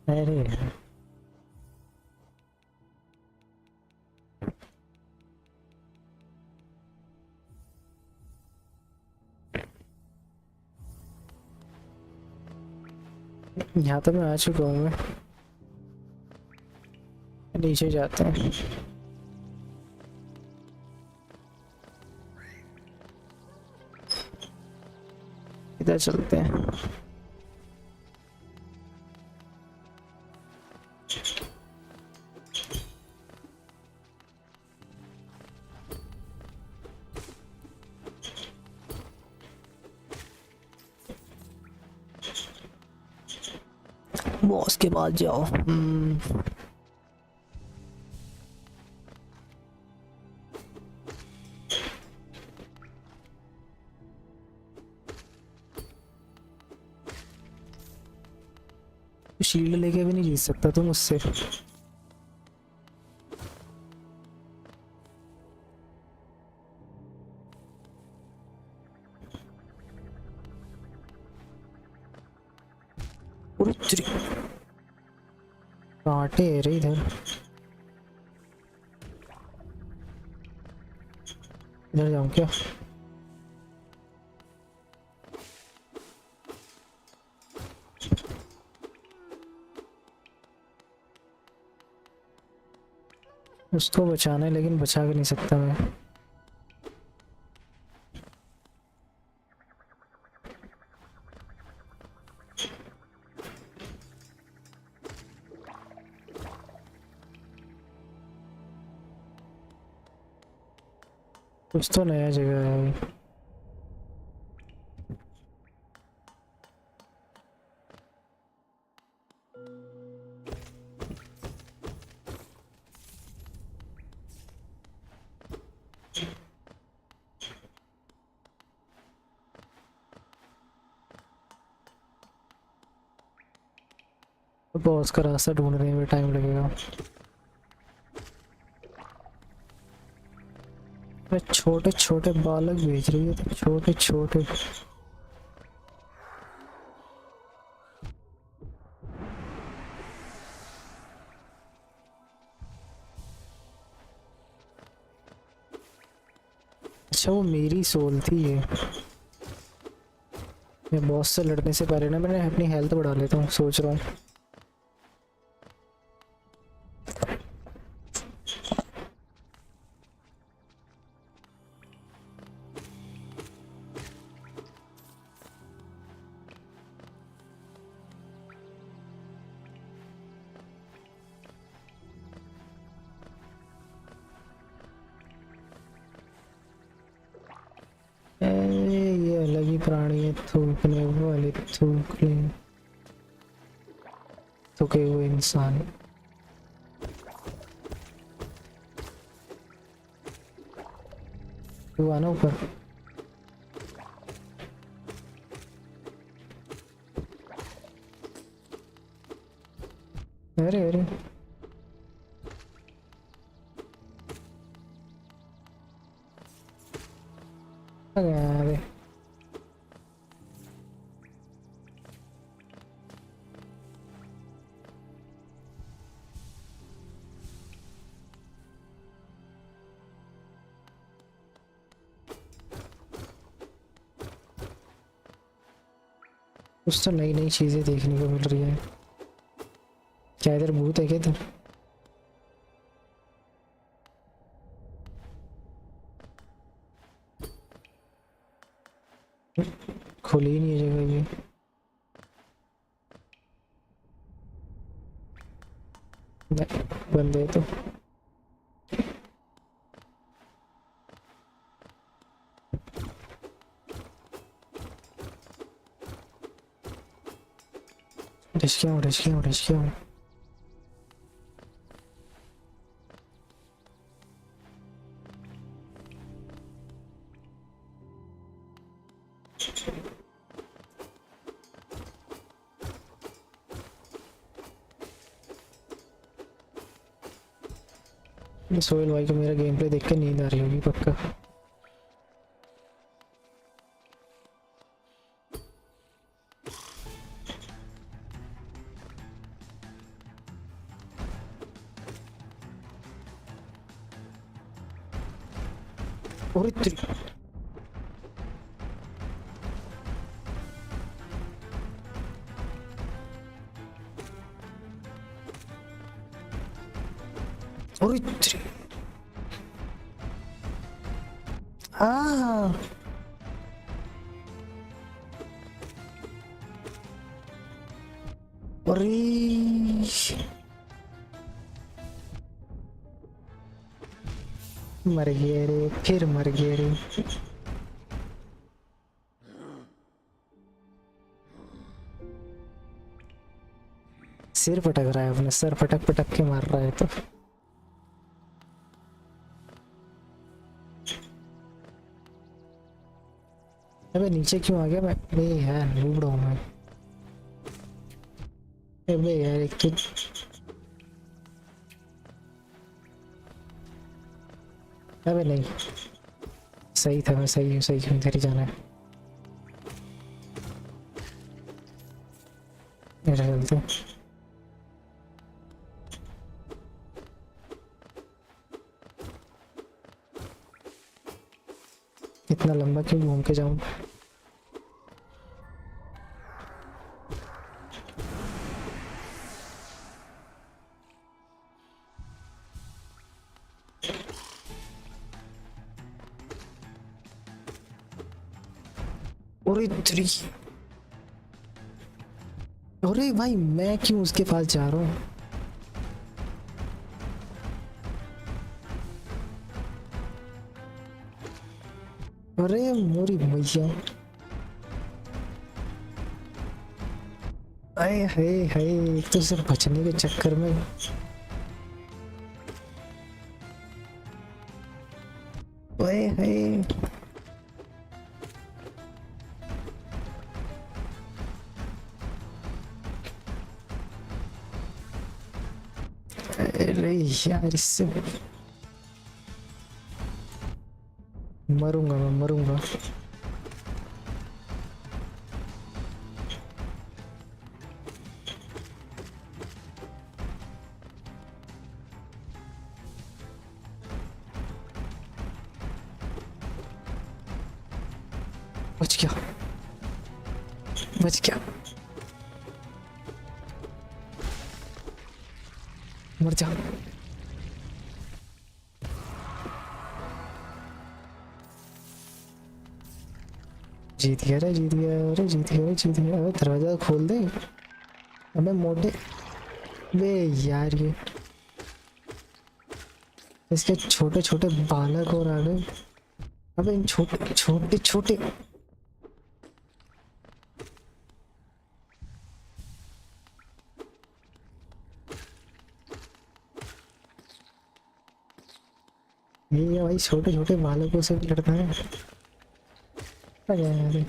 Speaker 7: अरे यहाँ तो मैं आ चुका हूँ। मैं नीचे जाते हैं। इधर चलते हैं। बॉस के पास जाओ। शील्ड लेके भी नहीं जीत सकता तुम उससे। कांटे रे इधर, इधर जाऊं क्या? उसको बचाना है लेकिन बचा भी नहीं सकता मैं। कुछ तो नया जगह है। बॉस का रास्ता ढूंढने में टाइम लगेगा। छोटे छोटे बालक भेज रही है, तो छोटे छोटे। अच्छा वो मेरी सोल थी ये। मैं बॉस से लड़ने से पहले ना मैंने अपनी हेल्थ बढ़ा लेता हूँ, सोच रहा हूँ। ये अलग ही प्राणी है, थूकने वाले, थूके हुए इंसान। तू आना ऊपर। अरे अरे अरे कुछ तो नई नई चीजें देखने को मिल रही है। क्या इधर भूत है क्या इधर? खुली ही नहीं है जगह ये। बंद है तो ढिसके हूँ। सोहेल भाई को मेरा गेम प्ले देख के नींद आ रही होगी पक्का। अरे मर गया रे, फिर मर गया रे। सिर पटक रहा है अपने, सर पटक पटक के मार रहा है तो। अबे नीचे क्यों आ गया मैं? बे यार डूब रहा हूँ मैं। अबे यार एक तो अबे नहीं, सही था, मैं सही हूँ, सही हूँ, इधर ही जाना है। इधर चलते हैं। इतना लंबा क्यों घूम के जाऊँ? अरे भाई मैं क्यों उसके पास जा रहा हूँ? अरे मोरी मैया, आए हाय हाय, एक तो सिर्फ बचने के चक्कर में। आए हाय, अरे यार इससे मरूंगा, मैं मरूंगा। बच गया, बच गया, मर जा। जीत गया रे, जीत गया, अरे जीत गया, जीत गया। अबे दरवाजा खोल दे। अबे मोटे, बे यार ये इसके छोटे छोटे बालक और आ गए। अबे इन छोटे छोटे छोटे ये भाई छोटे छोटे बालकों से भी लड़ता है। अरे अरे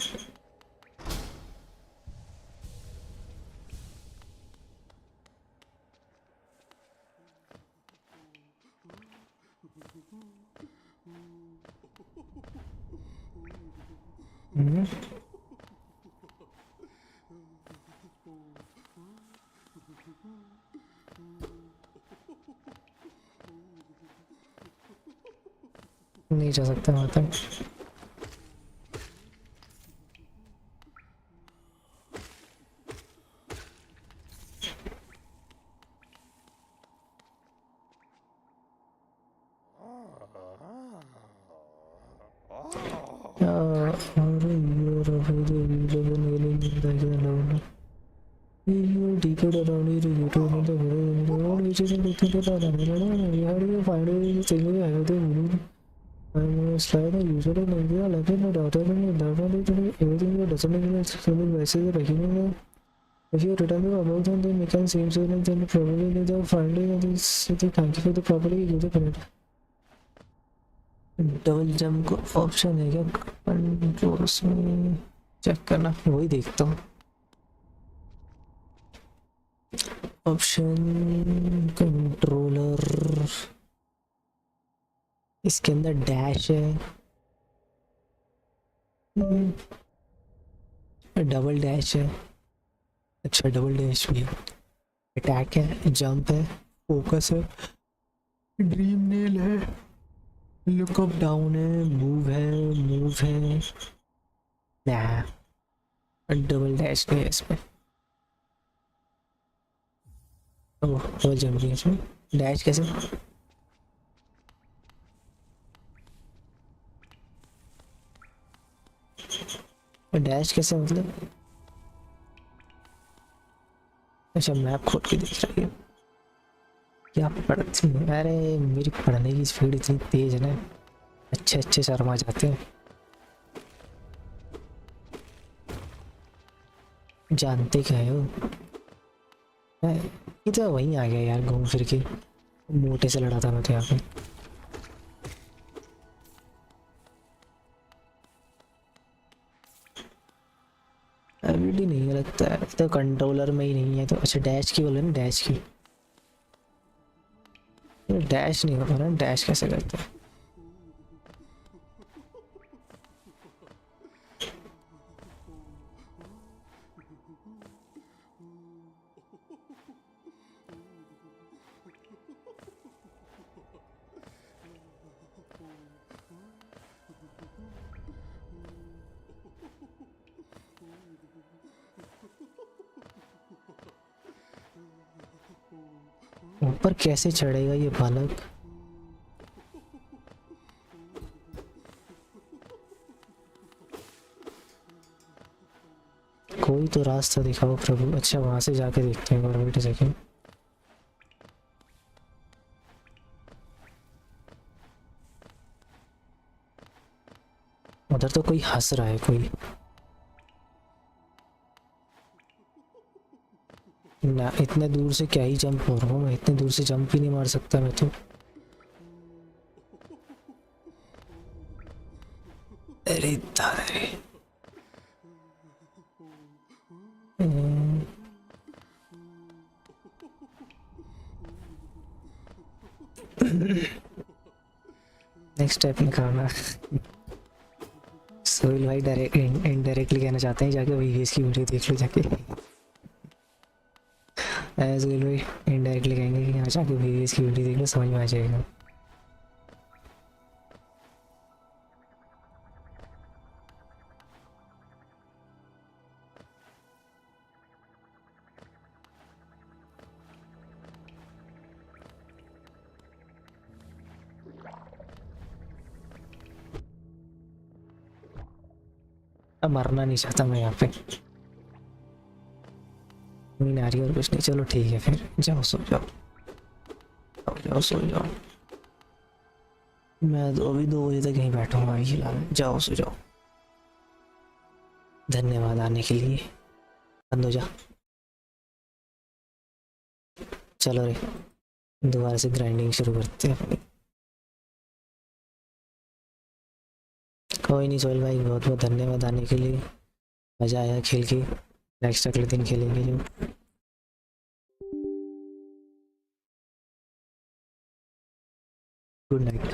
Speaker 7: नहीं जा सकता वहां तक। Slide and usually Nvme left in the data and everything that doesn't make sense message recognizing. If you return the above, then we can seem so then probably the finding of this. Thank you for the property you the credit. Double jump को option है क्या controls में? Check करना, वही देखता हूँ। Option controller इसके अंदर डैश है, डबल डैश है, अच्छा डबल डैश भी है, अटैक है, जंप है, फोकस है, ड्रीम नेल है, लुकअप डाउन है, मूव है, ना डबल डैश नहीं है इसमें। ओह डबल जंप नहीं है इसमें, डैश कैसे? डैश कैसे मतलब? अच्छा मैप खोल के दिख रही है क्या पढ़ती है? अरे मेरी पढ़ने की स्पीड इतनी तेज है ना, अच्छे अच्छे शर्मा जाते हैं। जानते क्या हो? ये तो वहीं आ गया यार घूम फिर के, मोटे से लड़ा था मैं तो यहाँ पे। एबिलिटी नहीं है लगता है तो कंट्रोलर में ही नहीं है तो। अच्छा डैश की बोले ना, डैश की, डैश नहीं होता ना, डैश कैसे करते हैं? ऊपर कैसे चढ़ेगा ये बालक? कोई तो रास्ता दिखाओ प्रभु। अच्छा वहां से जाके देखते हैं, वेट अ सेकंड। उधर तो कोई हंस रहा है कोई ना। इतने दूर से क्या ही जंप हो रहा हूँ मैं, इतने दूर से जंप ही नहीं मार सकता मैं तो। अरे दादा नेक्स्ट स्टेप निकालना। सोहेल भाई डायरेक्ट इनडायरेक्टली कहना चाहते हैं जाके वही की वीडियो देख लो जाके। सोहेल भाई इनडायरेक्टली कहेंगे कि यहाँ जाके वही की वीडियो देख लो, समझ में आ जाएगा। अब मरना नहीं चाहता मैं यहाँ पे, नींद आ रही है और कुछ नहीं। चलो ठीक है फिर, जाओ सो जाओ, जाओ सो जाओ। मैं तो अभी 2 बजे तक यहीं बैठूंगा फिलहाल। जाओ सो जाओ। धन्यवाद आने के लिए। बंद हो जा। चलो रे दोबारा से ग्राइंडिंग शुरू करते हैं अपनी। कोई नहीं सोहेल भाई, बहुत बहुत धन्यवाद आने के लिए, मज़ा आया खेल के। नेक्स्ट अगले दिन खेलेंगे जो। Good night.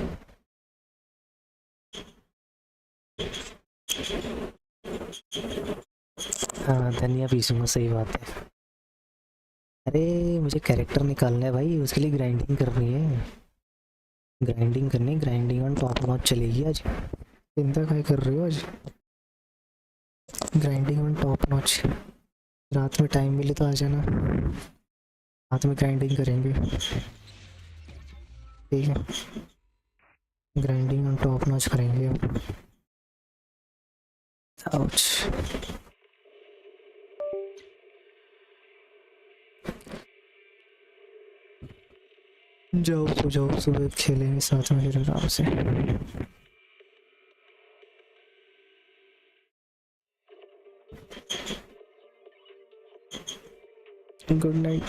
Speaker 7: हाँ धनिया पीसूंगा, सही बात है। अरे मुझे कैरेक्टर निकालना है भाई, उसके लिए ग्राइंडिंग करनी है, ग्राइंडिंग करनी है। ग्राइंडिंग ऑन टॉप नॉच चलेगी आज। चिंता क्या कर रहे हो आज? Grinding on top notch. रात में टाइम मिले तो आ जाना, रात में ग्राइंडिंग करेंगे ठीक है। ग्राइंडिंग ऑन टॉप नॉच करेंगे हम। आउच। जाओ सो जाओ, सुबह खेलेंगे साथ में फिर आराम से। Good night.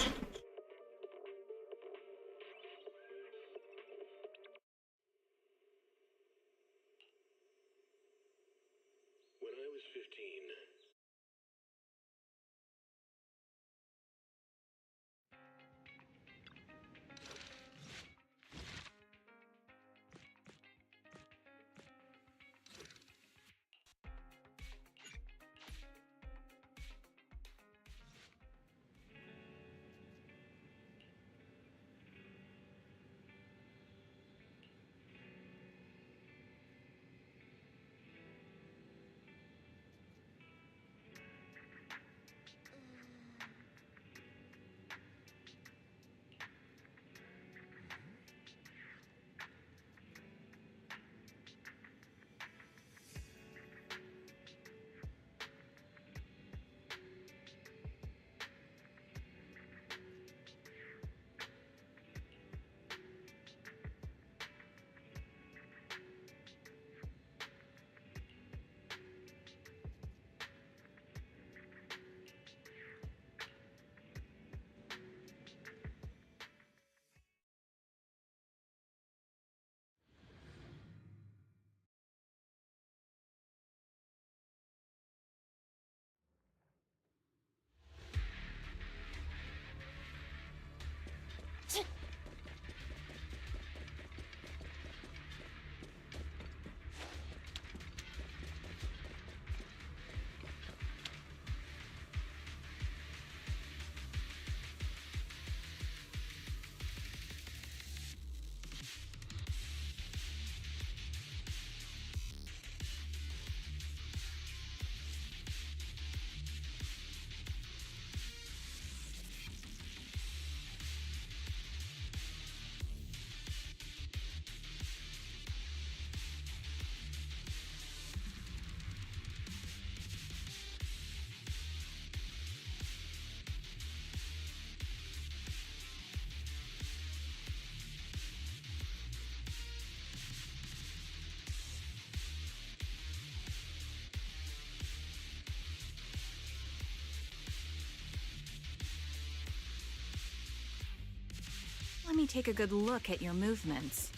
Speaker 14: take a good look at your movements.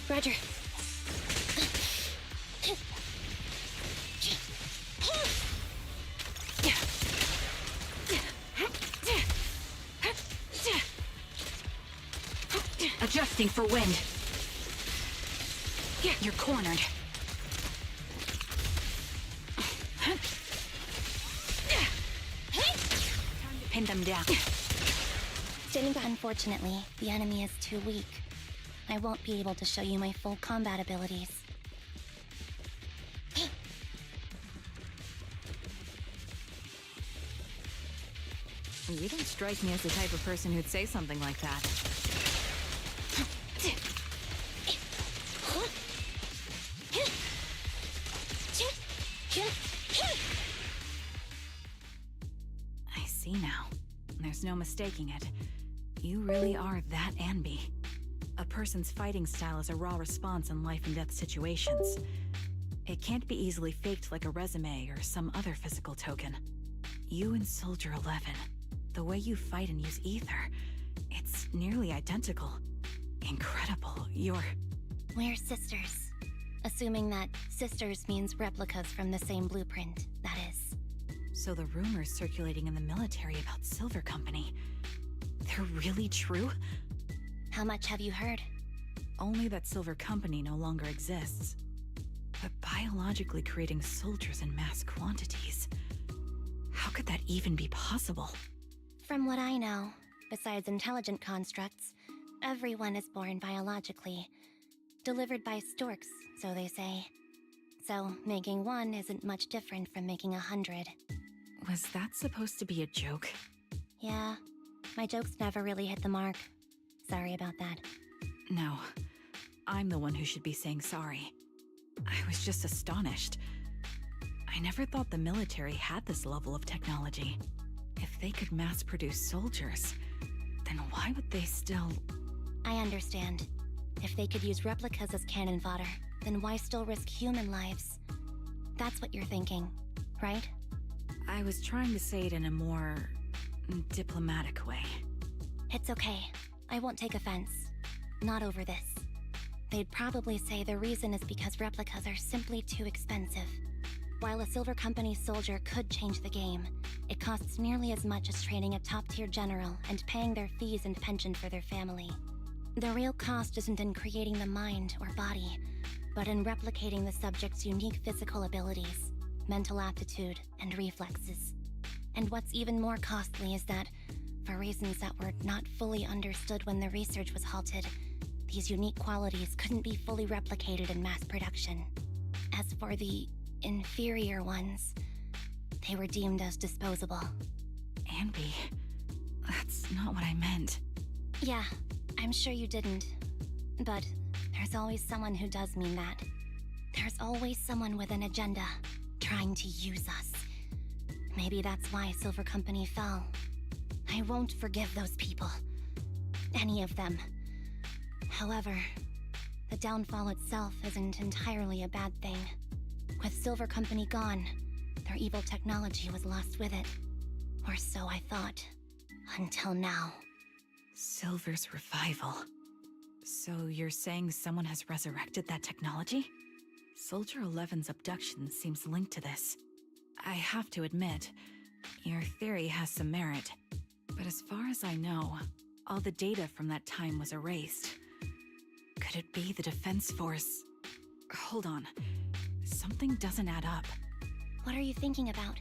Speaker 4: Roger.
Speaker 14: Adjusting for wind. You're cornered. Time to pin them down.
Speaker 3: Standing by. Unfortunately, the enemy is too weak. I won't be able to show you my full combat abilities.
Speaker 14: You don't strike me as the type of person who'd say something like that. I see now. There's no mistaking it. You really are that Anby. A person's fighting style is a raw response in life and death situations. It can't be easily faked like a resume or some other physical token. You and Soldier 11, the way you fight and use ether, it's nearly identical. Incredible.
Speaker 3: We're sisters. Assuming that sisters means replicas from the same blueprint, that is.
Speaker 14: So the rumors circulating in the military about Silver Company, they're really true?
Speaker 3: How much have you heard?
Speaker 14: Only that Silver Company no longer exists. But biologically creating soldiers in mass quantities, how could that even be possible?
Speaker 3: From what I know, besides intelligent constructs, everyone is born biologically. Delivered by storks, so they say. So, making one isn't much different from making 100.
Speaker 14: Was that supposed to be a joke?
Speaker 3: Yeah, my jokes never really hit the mark. Sorry about that.
Speaker 14: No, I'm the one who should be saying sorry. I was just astonished. I never thought the military had this level of technology. If they could mass produce soldiers, then why would they still...
Speaker 3: I understand. If they could use replicas as cannon fodder, then why still risk human lives? That's what you're thinking, right?
Speaker 14: I was trying to say it in a more... diplomatic way.
Speaker 3: It's okay. I won't take offense. Not over this. They'd probably say the reason is because replicas are simply too expensive. While a Silver Company soldier could change the game, it costs nearly as much as training a top-tier general and paying their fees and pension for their family. The real cost isn't in creating the mind or body, but in replicating the subject's unique physical abilities, mental aptitude, and reflexes. And what's even more costly is that, for reasons that were not fully understood when the research was halted, these unique qualities couldn't be fully replicated in mass production. As for the inferior ones, they were deemed as disposable.
Speaker 14: Anby, that's not what I meant.
Speaker 3: Yeah, I'm sure you didn't. But there's always someone who does mean that. There's always someone with an agenda, trying to use us. Maybe that's why Silver Company fell. I won't forgive those people. Any of them. However, the downfall itself isn't entirely a bad thing. With Silver Company gone, their evil technology was lost with it. Or so I thought. Until now.
Speaker 14: Silver's revival. So you're saying someone has resurrected that technology? Soldier 11's abduction seems linked to this. I have to admit, your theory has some merit. But as far as I know, all the data from that time was erased. Could it be the Defense Force? Hold on. Something doesn't add up.
Speaker 3: What are you thinking about?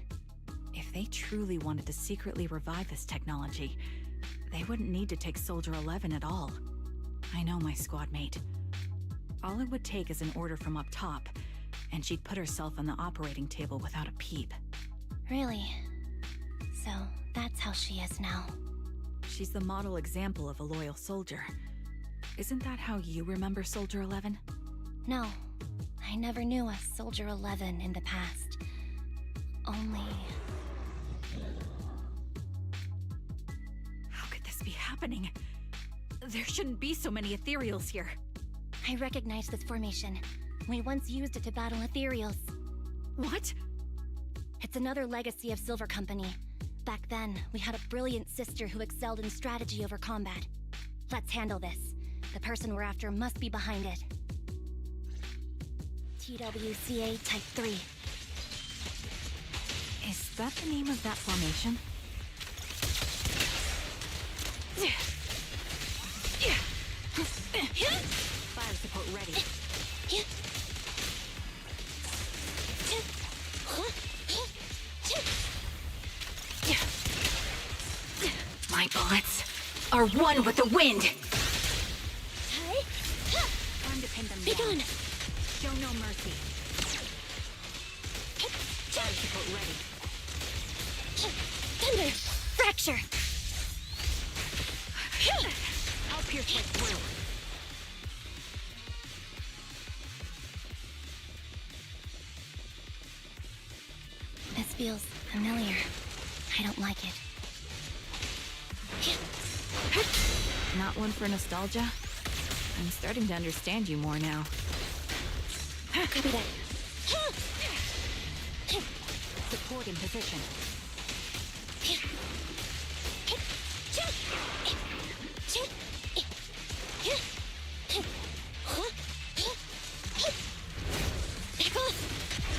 Speaker 14: If they truly wanted to secretly revive this technology, they wouldn't need to take Soldier 11 at all. I know my squad mate. All it would take is an order from up top, and she'd put herself on the operating table without a peep.
Speaker 3: Really? So, that's how she is now.
Speaker 14: She's the model example of a loyal soldier. Isn't that how you remember Soldier 11?
Speaker 3: No, I never knew a Soldier 11 in the past. Only...
Speaker 14: How could this be happening? There shouldn't be so many ethereals here.
Speaker 4: I recognize this formation. We once used it to battle ethereals.
Speaker 14: What?
Speaker 4: It's another legacy of Silver Company. Back then, we had a brilliant sister who excelled in strategy over combat. Let's handle this. The person we're after must be behind it. TWCA Type 3.
Speaker 14: Is that the name of that formation? Fire support ready. My bullets are one with the wind. Time to pin them down. Show no mercy. Fire support ready.
Speaker 4: Thunder! Fracture!
Speaker 14: I'll pierce right through.
Speaker 4: This feels familiar. I don't like it.
Speaker 14: Not one for nostalgia? I'm starting to understand you more now.
Speaker 4: Copy that.
Speaker 14: Support in position.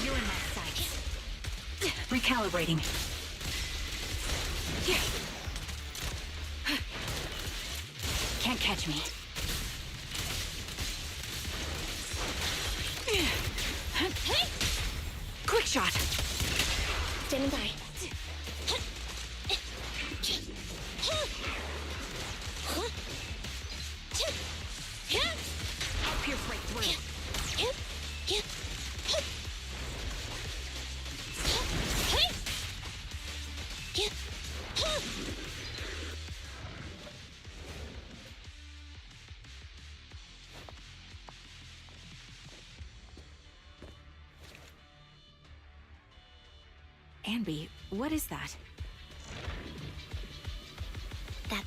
Speaker 14: You're in my sights. Recalibrating. Can't catch me. Quick shot.
Speaker 4: Standing by.
Speaker 14: I'll pierce right through. Anby, what is that?
Speaker 4: That...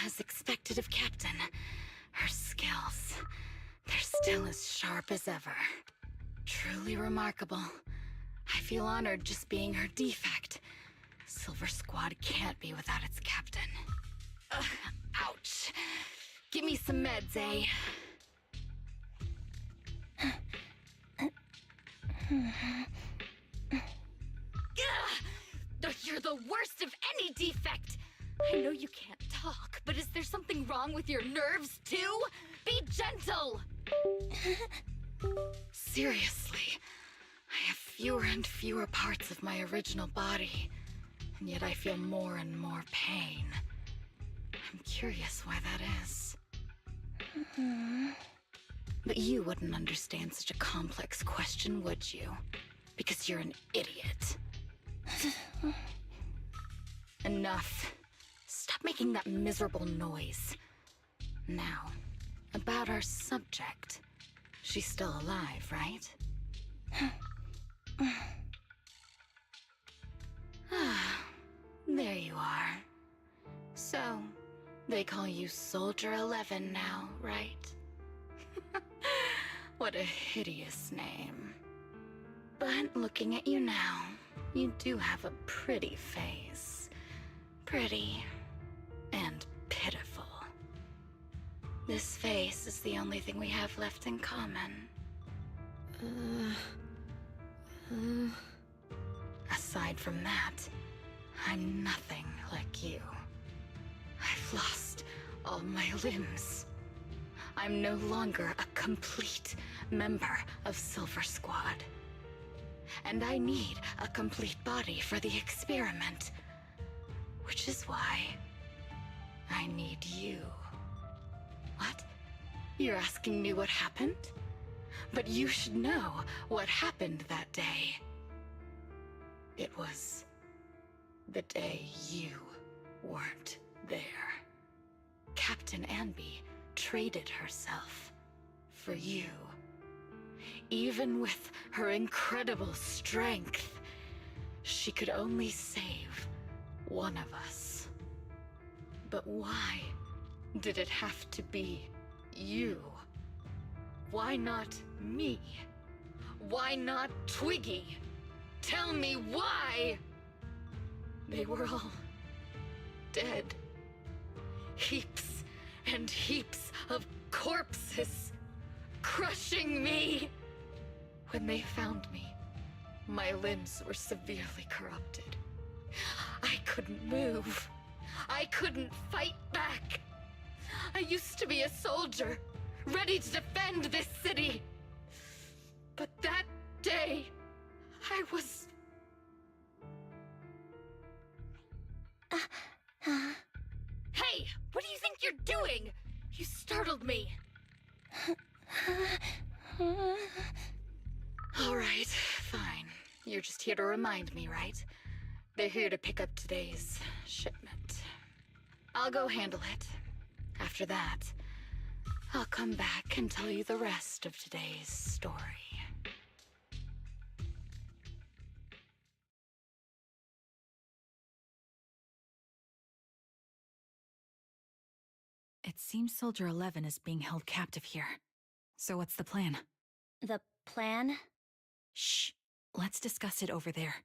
Speaker 14: As expected of Captain, her skills, they're still as sharp as ever. Truly remarkable. I feel honored just being her defect. Silver Squad can't be without its captain. Ouch. Give me some meds, eh? You're the worst of any defect! I know you can't talk, but is there something wrong with your nerves, too? Be gentle! Seriously, I have fewer and fewer parts of my original body, and yet I feel more and more pain. I'm curious why that is. But you wouldn't understand such a complex question, would you? Because you're an idiot. Enough. Stop making that miserable noise. Now, about our subject. She's still alive, right? There you are. So, they call you Soldier 11 now, right? What a hideous name. But looking at you now, you do have a pretty face. Pretty and pitiful. This face is the only thing we have left in common. Aside from that, I'm nothing like you. I've lost all my limbs. I'm no longer a complete member of Silver Squad. And I need a complete body for the experiment. Which is why I need you. What? You're asking me what happened? But you should know what happened that day. It was the day you weren't there. Captain Anby traded herself for you. Even with her incredible strength, she could only save one of us. But why did it have to be you? Why not me? Why not Twiggy? Tell me why! They were all dead. Heaps and heaps of corpses crushing me. When they found me, my limbs were severely corrupted. I couldn't move. I couldn't fight back. I used to be a soldier, ready to defend this city. But that day, I was... Hey, what do you think you're doing? You startled me. All right, fine. You're just here to remind me, right? They're here to pick up today's shipment. I'll go handle it. After that, I'll come back and tell you the rest of today's story. It seems Soldier 11 is being held captive here. So what's the plan?
Speaker 4: The plan?
Speaker 14: Shh. Let's discuss it over there.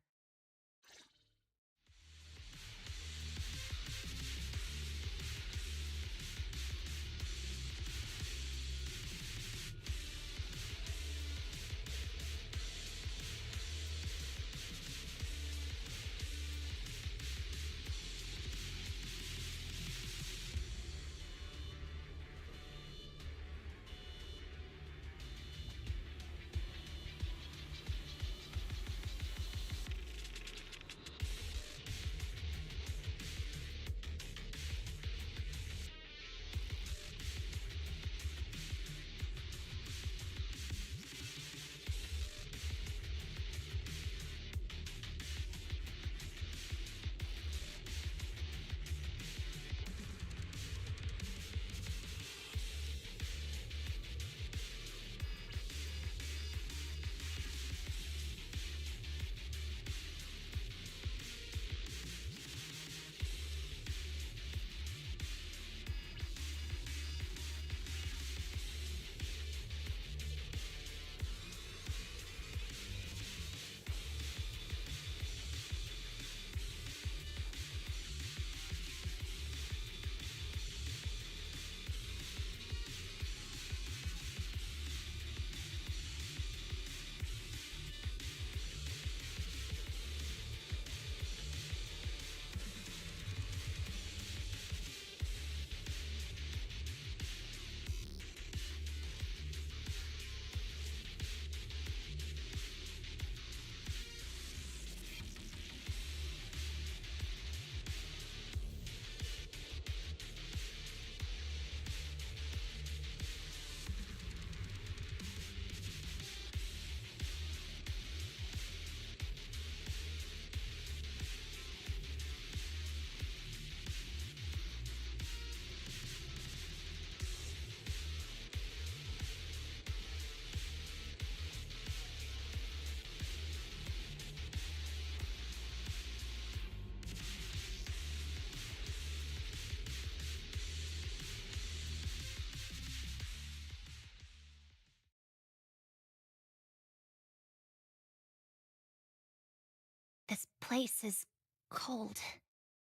Speaker 4: This place is cold.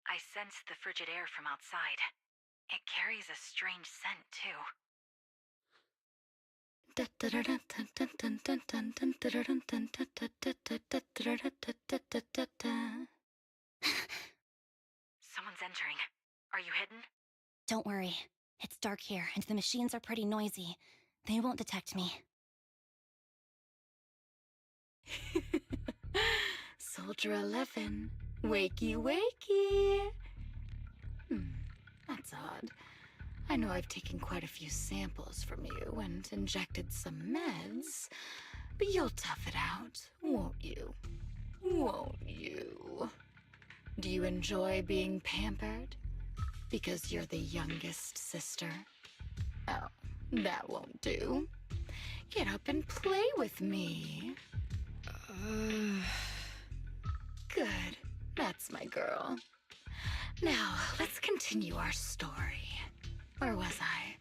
Speaker 14: I sense the frigid air from outside. It carries a strange scent, too. Someone's entering. Are you hidden?
Speaker 4: Don't worry. It's dark here, and the machines are pretty noisy. They won't detect me.
Speaker 14: Soldier 11, wakey wakey. That's odd. I know I've taken quite a few samples from you and injected some meds, but you'll tough it out, won't you? Won't you? Do you enjoy being pampered? Because you're the youngest sister?
Speaker 15: That won't do. Get up and play with me. Good. That's my girl. Now, let's continue our story. Where was I?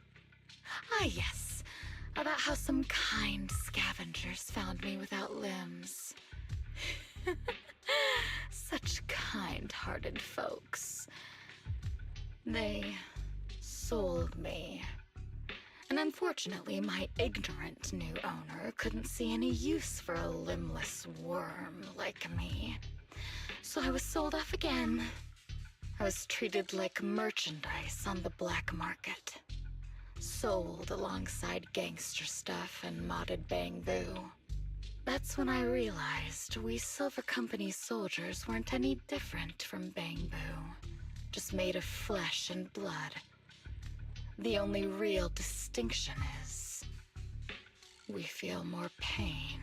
Speaker 15: Ah, yes. About how some kind scavengers found me without limbs. Such kind-hearted folks. They sold me. And unfortunately, my ignorant new owner couldn't see any use for a limbless worm like me. So I was sold off again. I was treated like merchandise on the black market. Sold alongside gangster stuff and modded bamboo. That's when I realized we Silver Company soldiers weren't any different from bamboo. Just made of flesh and blood. The only real distinction is we feel more pain.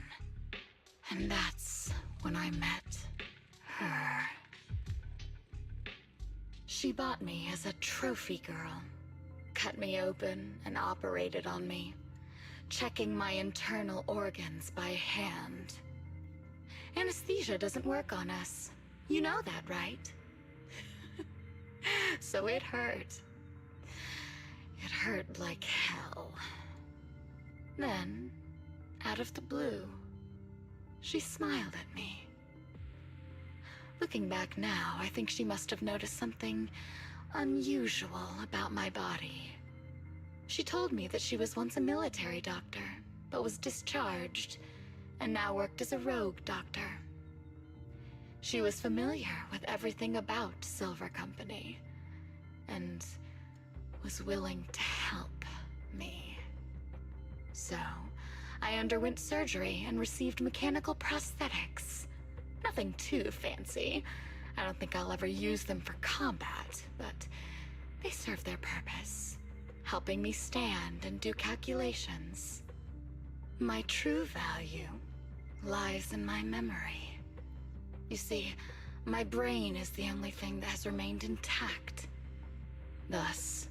Speaker 15: And that's when I met her. She bought me as a trophy girl, cut me open and operated on me, checking my internal organs by hand. Anesthesia doesn't work on us. You know that, right? So it hurt. It hurt like hell. Then, out of the blue, she smiled at me. Looking back now, I think she must have noticed something unusual about my body. She told me that she was once a military doctor, but was discharged, and now worked as a rogue doctor. She was familiar with everything about Silver Company, and was willing to help me. So, I underwent surgery and received mechanical prosthetics. Nothing too fancy. I don't think I'll ever use them for combat, but they serve their purpose, helping me stand and do calculations. My true value lies in my memory. You see, my brain is the only thing that has remained intact. Thus,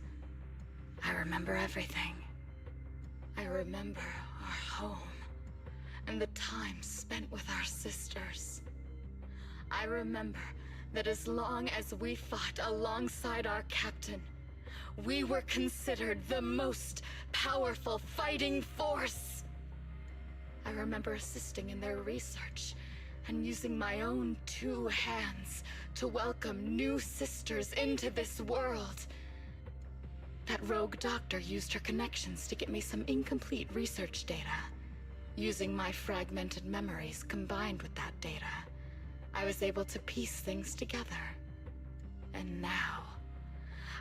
Speaker 15: I remember everything. I remember our home, and the time spent with our sisters. I remember that as long as we fought alongside our captain, we were considered the most powerful fighting force. I remember assisting in their research and using my own 2 hands to welcome new sisters into this world. That rogue doctor used her connections to get me some incomplete research data. Using my fragmented memories combined with that data, I was able to piece things together. And now,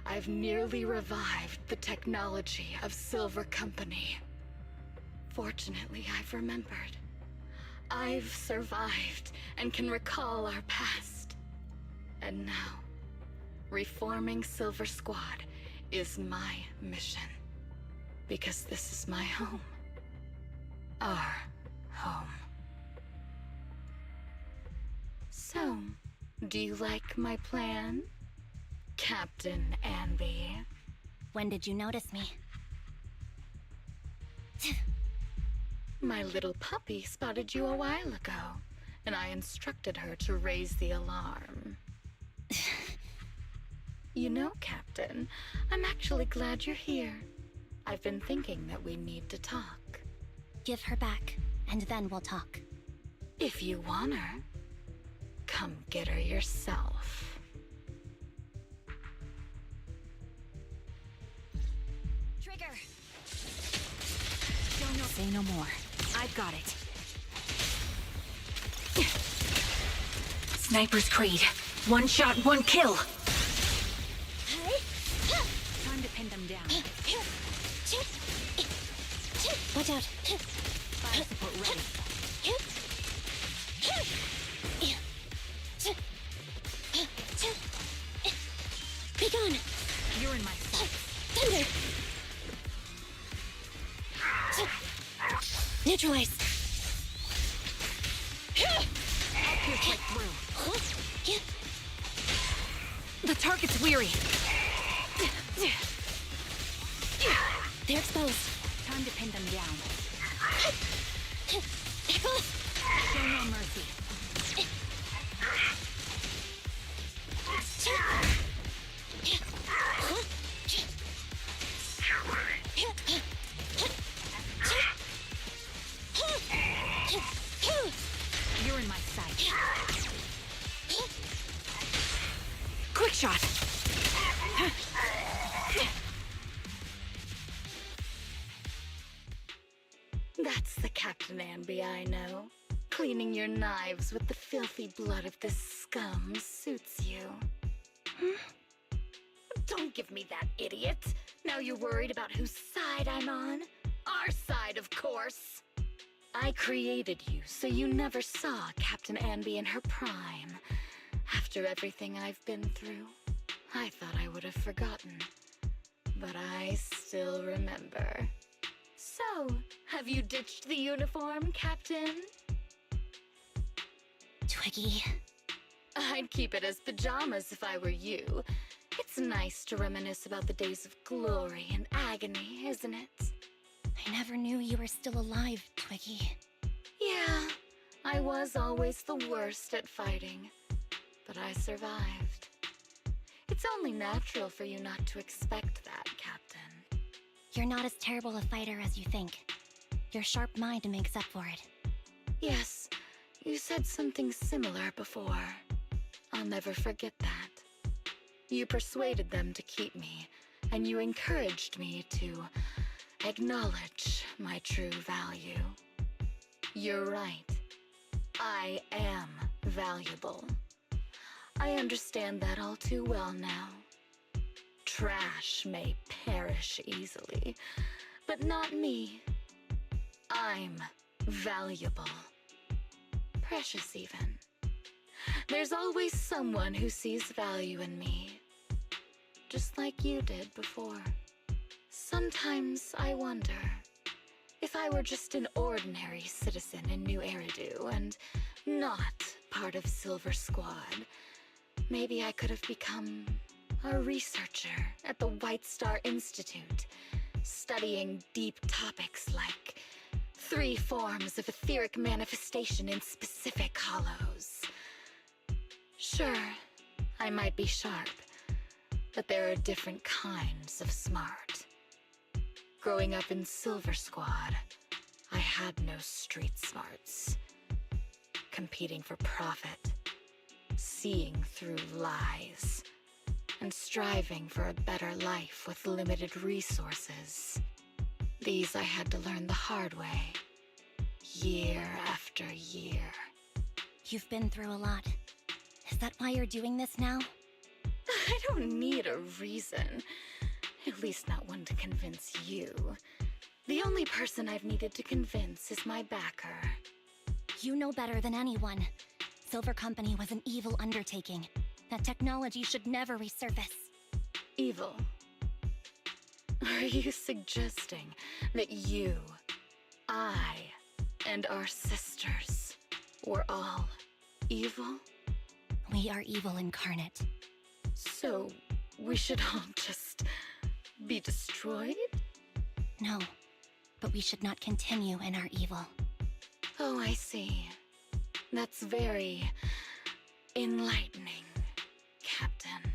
Speaker 15: I've nearly revived the technology of Silver Company. Fortunately, I've remembered. I've survived and can recall our past. And now, reforming Silver Squad is my mission. Because this is my home. Our home. So, do you like my plan, Captain Anby?
Speaker 4: When did you notice me?
Speaker 15: My little puppy spotted you a while ago, and I instructed her to raise the alarm. You know, Captain, I'm actually glad you're here. I've been thinking that we need to talk.
Speaker 4: Give her back, and then we'll talk.
Speaker 15: If you want her, come get her yourself.
Speaker 4: Trigger! Say no more. I've got it.
Speaker 16: Sniper's Creed. 1 shot, 1 kill.
Speaker 4: Time to pin them down. Watch out. Fire support ready. Be gone.
Speaker 14: You're in my sight.
Speaker 4: Thunder. Neutralize.
Speaker 14: Pierce right through. The target's weary.
Speaker 4: They're exposed.
Speaker 14: Time to pin them down. Show no mercy. You're in my sight. Quick shot!
Speaker 15: That's the Captain Anby I know. Cleaning your knives with the filthy blood of this scum suits you. Don't give me that, idiot. Now you're worried about whose side I'm on? Our side, of course. I created you so you never saw Captain Anby in her prime. After everything I've been through, I thought I would have forgotten. But I still remember. So, have you ditched the uniform, Captain?
Speaker 4: Twiggy.
Speaker 15: I'd keep it as pajamas if I were you. It's nice to reminisce about the days of glory and agony, isn't it?
Speaker 4: I never knew you were still alive, Twiggy.
Speaker 15: Yeah, I was always the worst at fighting, but I survived. It's only natural for you not to expect that, Captain.
Speaker 4: You're not as terrible a fighter as you think. Your sharp mind makes up for it.
Speaker 15: Yes, you said something similar before. I'll never forget that. You persuaded them to keep me, and you encouraged me to acknowledge my true value. You're right. I am valuable. I understand that all too well now. Trash may perish easily, but not me. I'm valuable. Precious even. There's always someone who sees value in me, just like you did before. Sometimes I wonder, if I were just an ordinary citizen in New Eridu and not part of Silver Squad, maybe I could have become a researcher at the White Star Institute, studying deep topics like 3 forms of etheric manifestation in specific hollows. Sure, I might be sharp, but there are different kinds of smart. Growing up in Silver Squad, I had no street smarts. Competing for profit, seeing through lies, and striving for a better life with limited resources. These I had to learn the hard way, year after year.
Speaker 4: You've been through a lot. Is that why you're doing this now?
Speaker 15: I don't need a reason. At least not one to convince you. The only person I've needed to convince is my backer.
Speaker 4: You know better than anyone. Silver Company was an evil undertaking. That technology should never resurface.
Speaker 15: Evil? Are you suggesting that you, I, and our sisters were all evil?
Speaker 4: We are evil incarnate.
Speaker 15: So, we should all just be destroyed?
Speaker 4: No, but we should not continue in our evil.
Speaker 15: Oh, I see. That's very enlightening, Captain.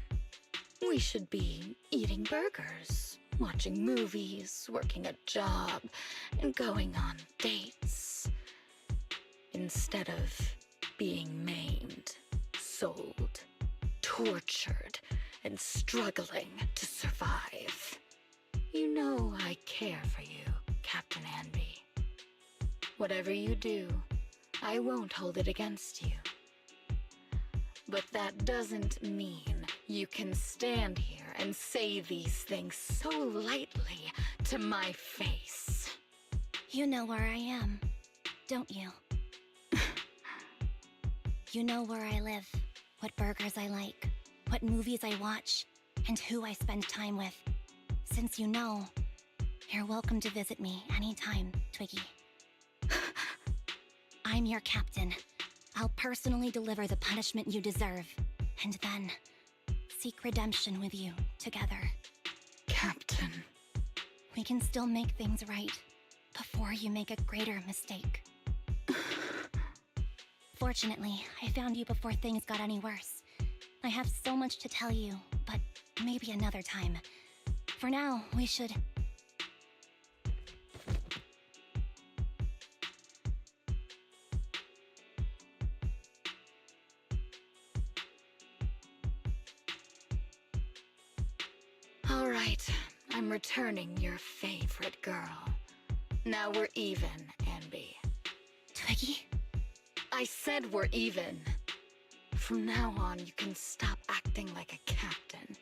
Speaker 15: We should be eating burgers, watching movies, working a job, and going on dates. Instead of being maimed, sold, tortured, and struggling to survive. You know I care for you, Captain Anby. Whatever you do, I won't hold it against you. But that doesn't mean you can stand here and say these things so lightly to my face.
Speaker 4: You know where I am, don't you? You know where I live, what burgers I like, what movies I watch, and who I spend time with. Since you know, you're welcome to visit me anytime, Twiggy. I'm your captain. I'll personally deliver the punishment you deserve, and then seek redemption with you together.
Speaker 15: Captain.
Speaker 4: We can still make things right, before you make a greater mistake. Fortunately, I found you before things got any worse. I have so much to tell you, but maybe another time. For now, we should...
Speaker 15: All right, I'm returning your favorite girl. Now we're even, Anby.
Speaker 4: Twiggy?
Speaker 15: I said we're even. From now on, you can stop acting like a captain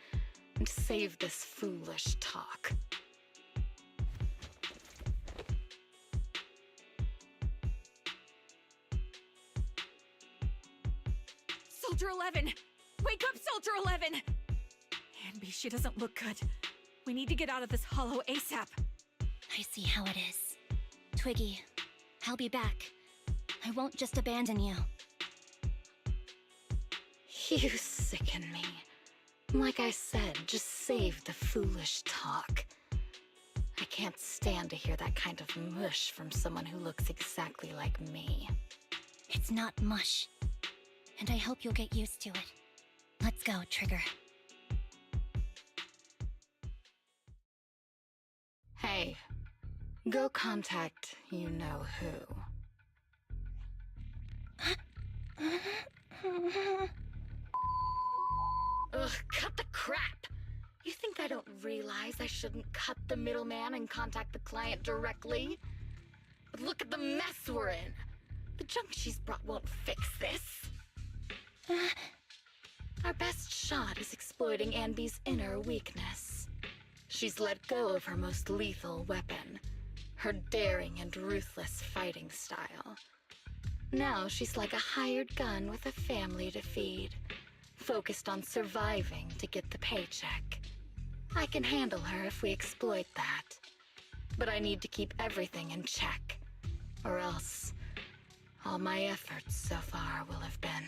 Speaker 15: and save this foolish talk.
Speaker 14: Soldier 11! Wake up, Soldier 11! Anby, she doesn't look good. We need to get out of this hollow ASAP.
Speaker 4: I see how it is. Twiggy, I'll be back. I won't just abandon you.
Speaker 15: You sicken me. Like I said, just save the foolish talk. I can't stand to hear that kind of mush from someone who looks exactly like me.
Speaker 4: It's not mush. And I hope you'll get used to it. Let's go, Trigger.
Speaker 15: Hey, go contact you-know-who. Ugh, cut the crap! You think I don't realize I shouldn't cut the middleman and contact the client directly? But look at the mess we're in! The junk she's brought won't fix this. Our best shot is exploiting Anby's inner weakness. She's let go of her most lethal weapon, her daring and ruthless fighting style. Now she's like a hired gun with a family to feed, focused on surviving to get the paycheck. I can handle her if we exploit that, but I need to keep everything in check, or else all my efforts so far will have been...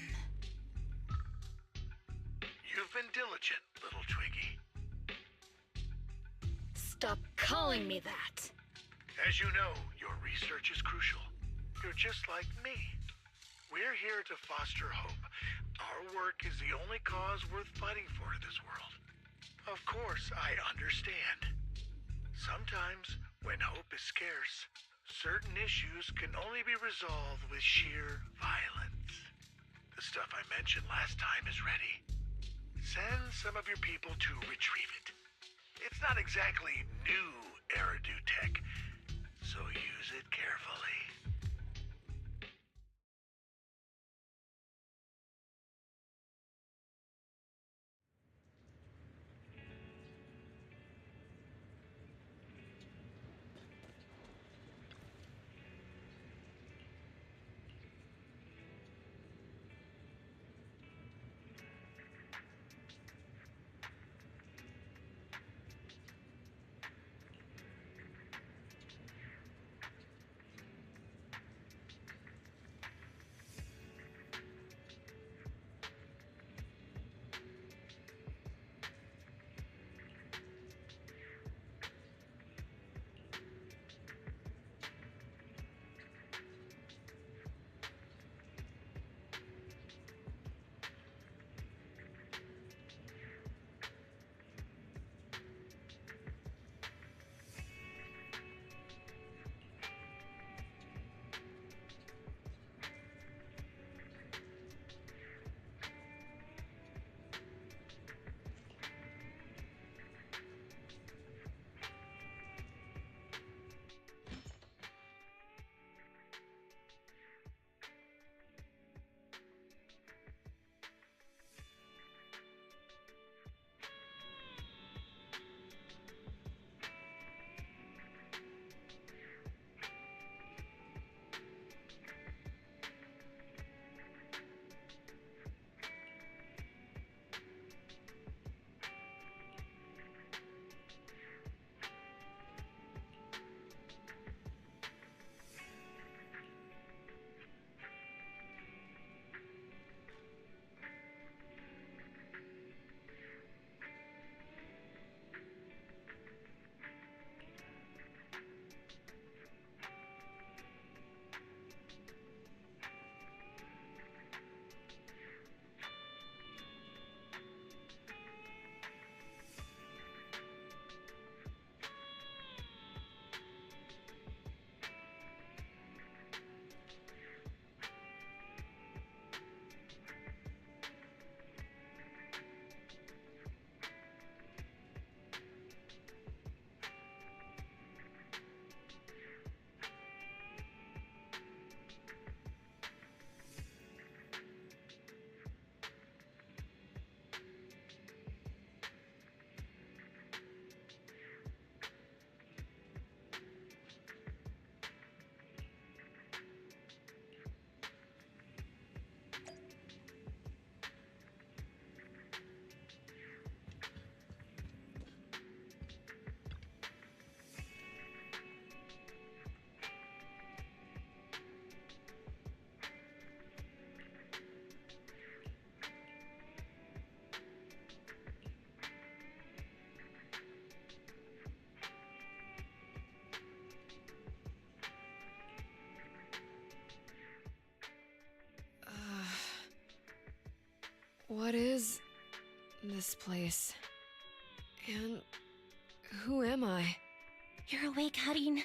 Speaker 11: You've been diligent, little Twiggy.
Speaker 15: Stop calling me that!
Speaker 11: As you know, your research is crucial. You're just like me. We're here to foster hope. Our work is the only cause worth fighting for in this world. Of course, I understand. Sometimes, when hope is scarce, certain issues can only be resolved with sheer violence. The stuff I mentioned last time is ready. Send some of your people to retrieve it. It's not exactly new Eridu tech, so use it carefully.
Speaker 17: What is this place? And who am I?
Speaker 4: You're awake, Harin.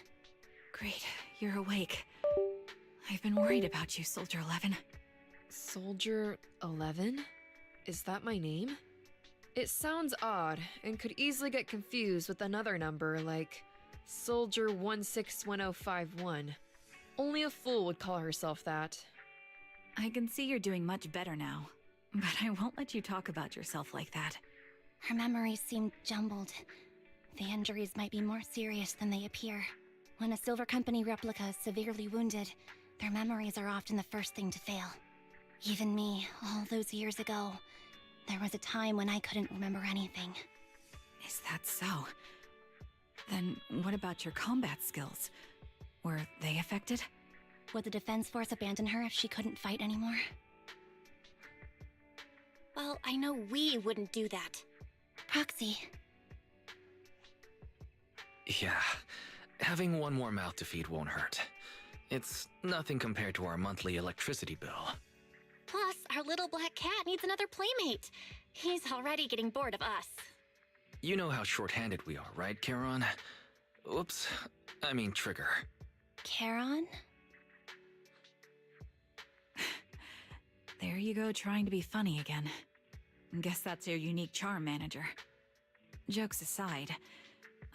Speaker 14: Great, you're awake. I've been worried about you, Soldier 11.
Speaker 17: Soldier 11? Is that my name? It sounds odd and could easily get confused with another number like Soldier 161051. Only a fool would call herself that.
Speaker 14: I can see you're doing much better now, but I won't let you talk about yourself like that.
Speaker 4: Her memories seem jumbled. The injuries might be more serious than they appear. When a Silver Company replica is severely wounded, their memories are often the first thing to fail. Even me, all those years ago, there was a time when I couldn't remember anything.
Speaker 14: Is that so? Then what about your combat skills? Were they affected?
Speaker 4: Would the Defense Force abandon her if she couldn't fight anymore? Well, I know we wouldn't do that. Proxy.
Speaker 13: Yeah, having one more mouth to feed won't hurt. It's nothing compared to our monthly electricity bill.
Speaker 4: Plus, our little black cat needs another playmate. He's already getting bored of us.
Speaker 13: You know how short-handed we are, right, Charon? Oops, I mean Trigger.
Speaker 4: Charon?
Speaker 14: There you go, trying to be funny again. Guess that's your unique charm, manager. Jokes aside,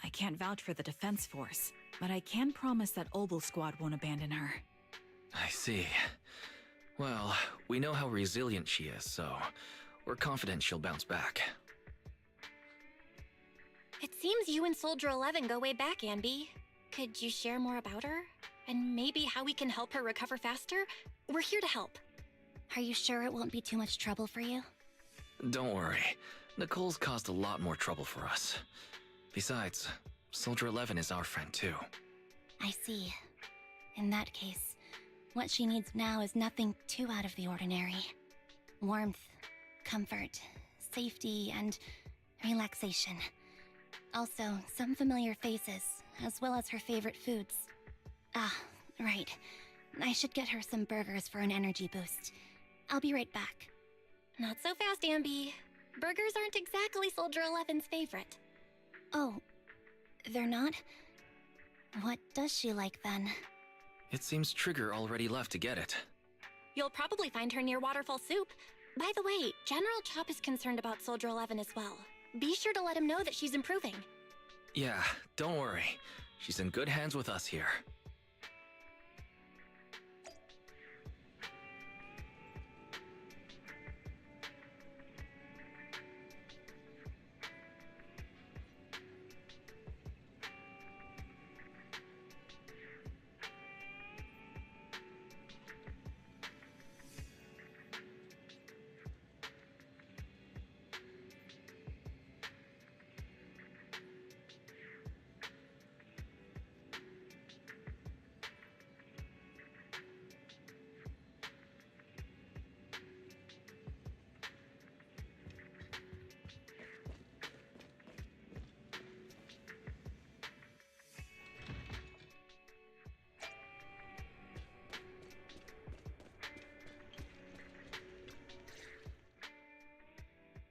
Speaker 14: I can't vouch for the Defense Force, but I can promise that Obel Squad won't abandon her.
Speaker 13: I see. Well, we know how resilient she is, so we're confident she'll bounce back.
Speaker 4: It seems you and Soldier 11 go way back, Anby. Could you share more about her? And maybe how we can help her recover faster? We're here to help. Are you sure it won't be too much trouble for you?
Speaker 13: Don't worry. Nicole's caused a lot more trouble for us. Besides, Soldier 11 is our friend too.
Speaker 4: I see. In that case, what she needs now is nothing too out of the ordinary. Warmth, comfort, safety, and relaxation. Also, some familiar faces, as well as her favorite foods. Ah, right. I should get her some burgers for an energy boost. I'll be right back. Not so fast, Anby. Burgers aren't exactly Soldier 11's favorite. Oh, they're not? What does she like then?
Speaker 13: It seems Trigger already left to get it.
Speaker 4: You'll probably find her near Waterfall Soup. By the way, General Chop is concerned about Soldier 11 as well. Be sure to let him know that she's improving.
Speaker 13: Yeah, don't worry. She's in good hands with us here.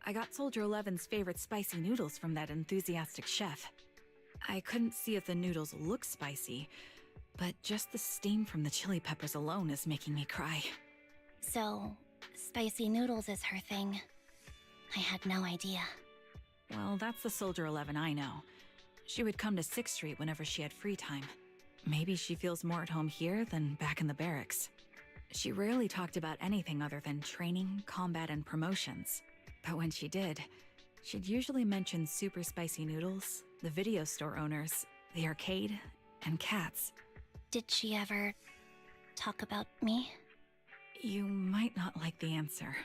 Speaker 14: I got Soldier 11's favorite spicy noodles from that enthusiastic chef. I couldn't see if the noodles look spicy, but just the steam from the chili peppers alone is making me cry.
Speaker 4: So, spicy noodles is her thing. I had no idea.
Speaker 14: Well, that's the Soldier 11 I know. She would come to 6th Street whenever she had free time. Maybe she feels more at home here than back in the barracks. She rarely talked about anything other than training, combat, and promotions. But when she did, she'd usually mention super spicy noodles, the video store owners, the arcade, and cats.
Speaker 4: Did she ever talk about me?
Speaker 14: You might not like the answer.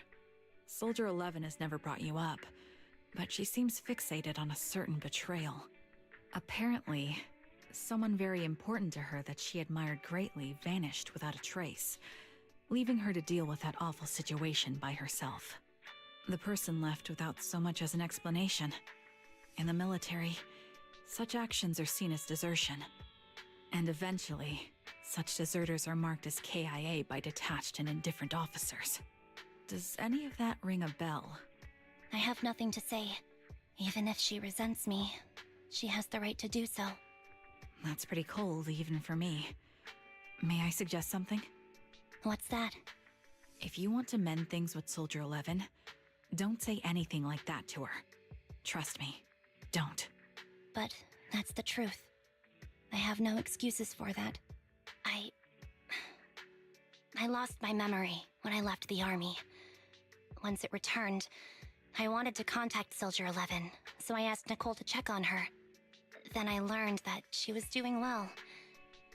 Speaker 14: Soldier 11 has never brought you up, but she seems fixated on a certain betrayal. Apparently, someone very important to her that she admired greatly vanished without a trace, leaving her to deal with that awful situation by herself. The person left without so much as an explanation. In the military, such actions are seen as desertion. And eventually, such deserters are marked as KIA by detached and indifferent officers. Does any of that ring a bell?
Speaker 4: I have nothing to say. Even if she resents me, she has the right to do so.
Speaker 14: That's pretty cold, even for me. May I suggest something?
Speaker 4: What's that?
Speaker 14: If you want to mend things with Soldier 11, don't say anything like that to her. Trust me, don't.
Speaker 4: But that's the truth. I have no excuses for that. I lost my memory when I left the army. Once it returned, I wanted to contact Soldier 11, so I asked Nicole to check on her. Then I learned that she was doing well,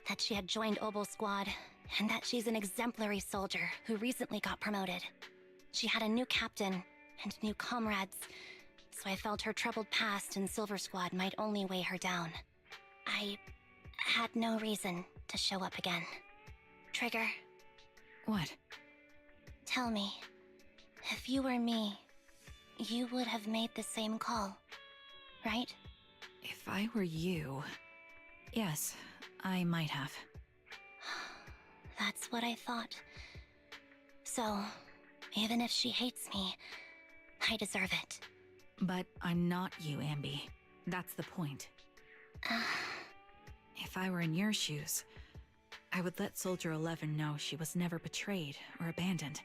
Speaker 4: that she had joined Obel Squad, and that she's an exemplary soldier who recently got promoted. She had a new captain and new comrades, so I felt her troubled past in Silver Squad might only weigh her down. I had no reason to show up again. Trigger.
Speaker 14: What?
Speaker 4: Tell me, if you were me, you would have made the same call, right?
Speaker 14: If I were you... Yes, I might have.
Speaker 4: That's what I thought. So, even if she hates me, I deserve it.
Speaker 14: But I'm not you, Anby. That's the point. If I were in your shoes, I would let Soldier 11 know she was never betrayed or abandoned.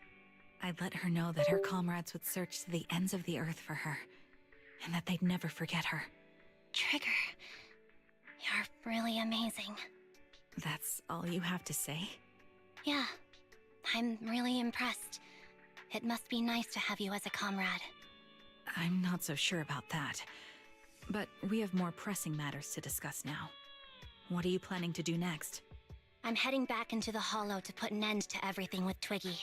Speaker 14: I'd let her know that her comrades would search to the ends of the earth for her, and that they'd never forget her.
Speaker 4: Trigger, you're really amazing.
Speaker 14: That's all you have to say?
Speaker 4: Yeah, I'm really impressed. It must be nice to have you as a comrade.
Speaker 14: I'm not so sure about that. But we have more pressing matters to discuss now. What are you planning to do next?
Speaker 4: I'm heading back into the Hollow to put an end to everything with Twiggy.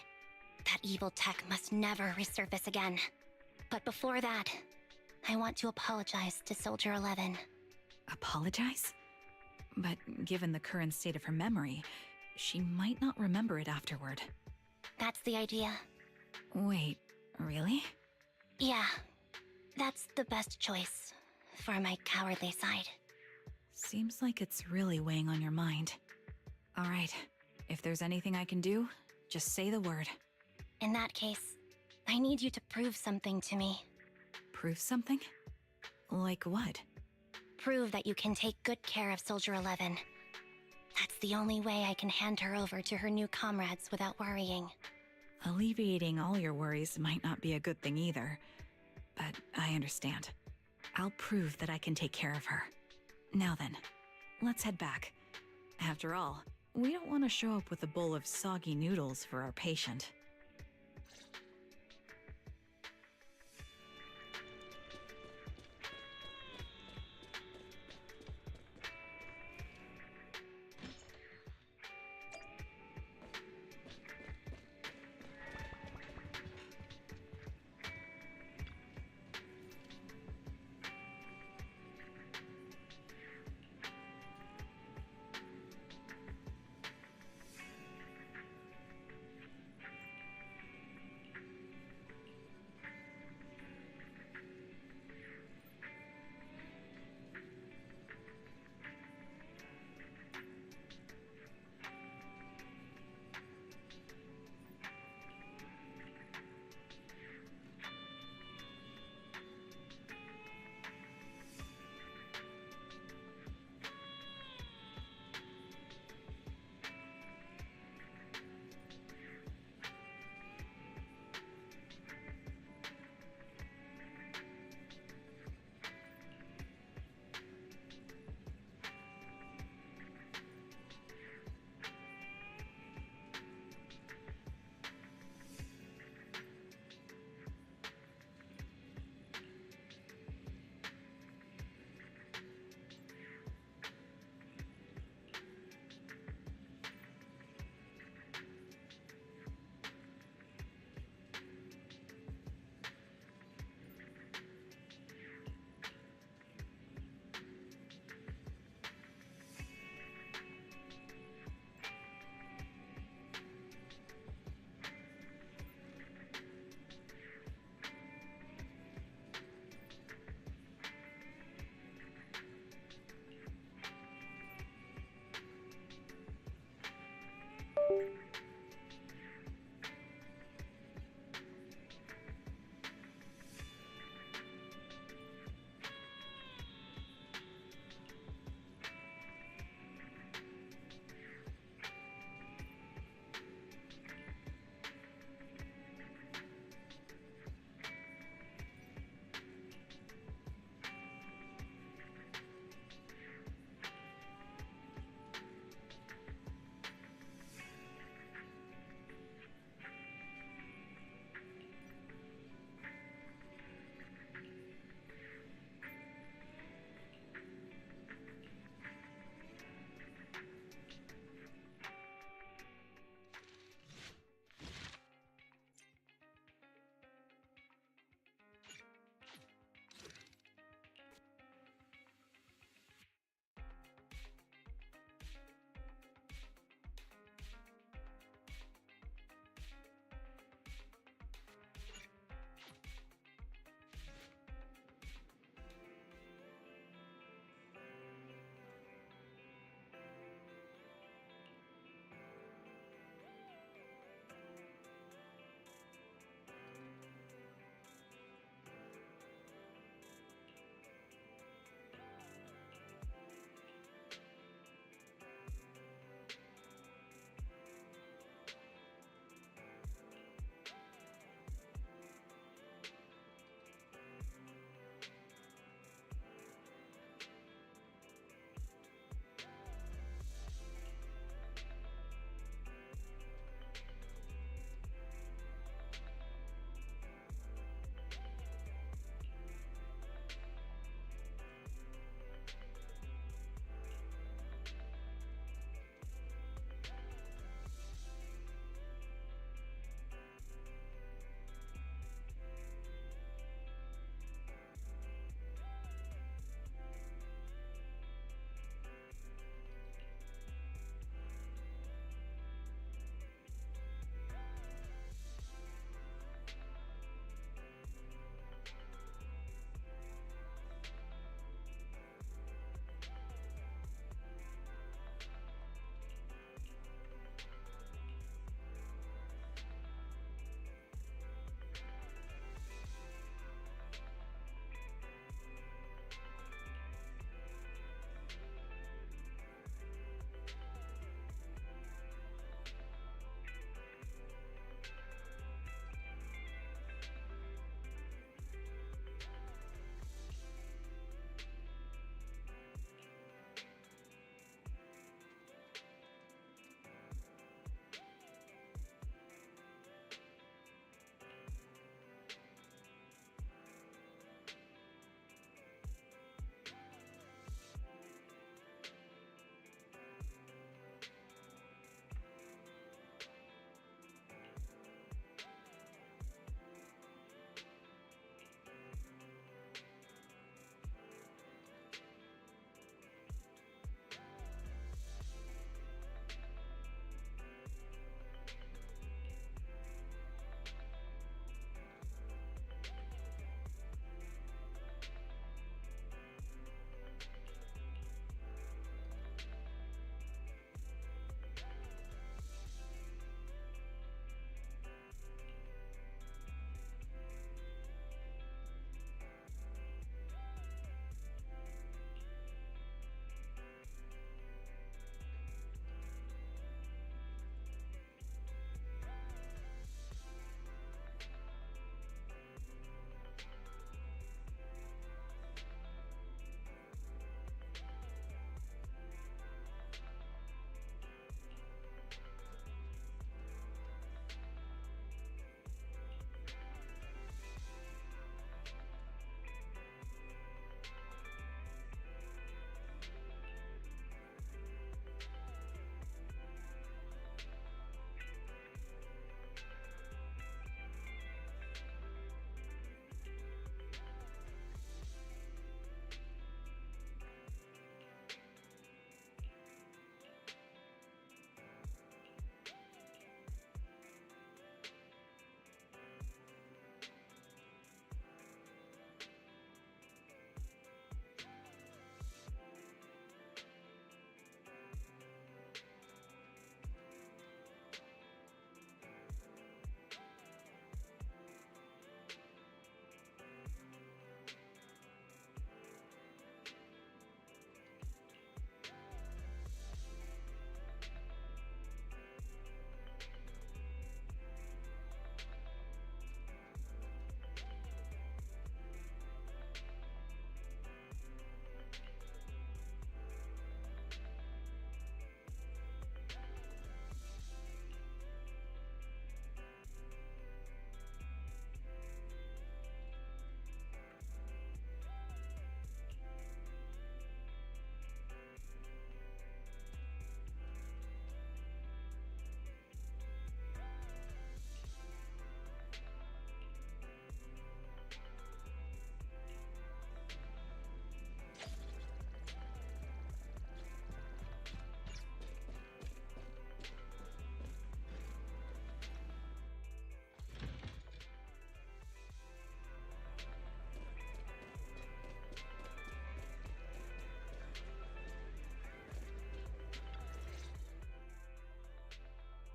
Speaker 4: That evil tech must never resurface again. But before that, I want to apologize to Soldier 11.
Speaker 14: Apologize? But given the current state of her memory, she might not remember it afterward.
Speaker 4: That's the idea.
Speaker 14: Wait, really?
Speaker 4: Yeah, that's the best choice for my cowardly side.
Speaker 14: Seems like it's really weighing on your mind. All right, if there's anything I can do, just say the word.
Speaker 4: In that case, I need you to prove something to me.
Speaker 14: Prove something? Like what?
Speaker 4: Prove that you can take good care of Soldier 11. That's the only way I can hand her over to her new comrades without worrying.
Speaker 14: Alleviating all your worries might not be a good thing either, but I understand. I'll prove that I can take care of her. Now then, let's head back. After all, we don't want to show up with a bowl of soggy noodles for our patient.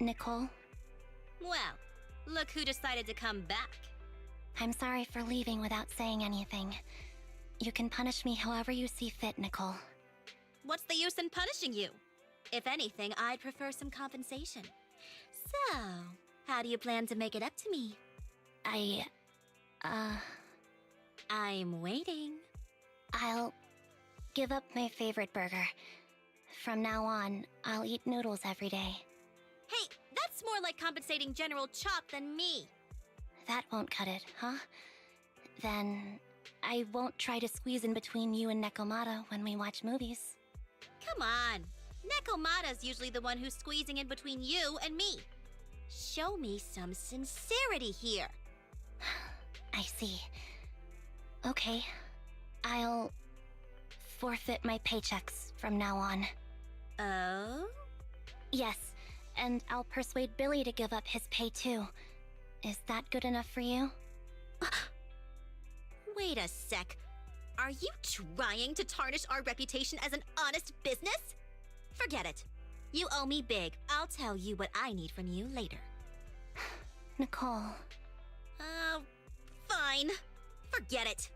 Speaker 4: Nicole?
Speaker 18: Well, look who decided to come back.
Speaker 4: I'm sorry for leaving without saying anything. You can punish me however you see fit, Nicole.
Speaker 18: What's the use in punishing you? If anything, I'd prefer some compensation. So, how do you plan to make it up to me? I'm waiting.
Speaker 4: I'll give up my favorite burger. From now on, I'll eat noodles every day.
Speaker 18: Hey, that's more like compensating General Chop than me.
Speaker 4: That won't cut it, huh? Then I won't try to squeeze in between you and Nekomata when we watch movies.
Speaker 18: Come on. Nekomata's usually the one who's squeezing in between you and me. Show me some sincerity here.
Speaker 4: I see. Okay. I'll forfeit my paychecks from now on.
Speaker 18: Oh?
Speaker 4: Yes, and I'll persuade Billy to give up his pay too. Is that good enough for you?
Speaker 18: Wait a sec. Are you trying to tarnish our reputation as an honest business? Forget it. You owe me big. I'll tell you what I need from you later.
Speaker 4: Nicole.
Speaker 18: Fine. Forget it.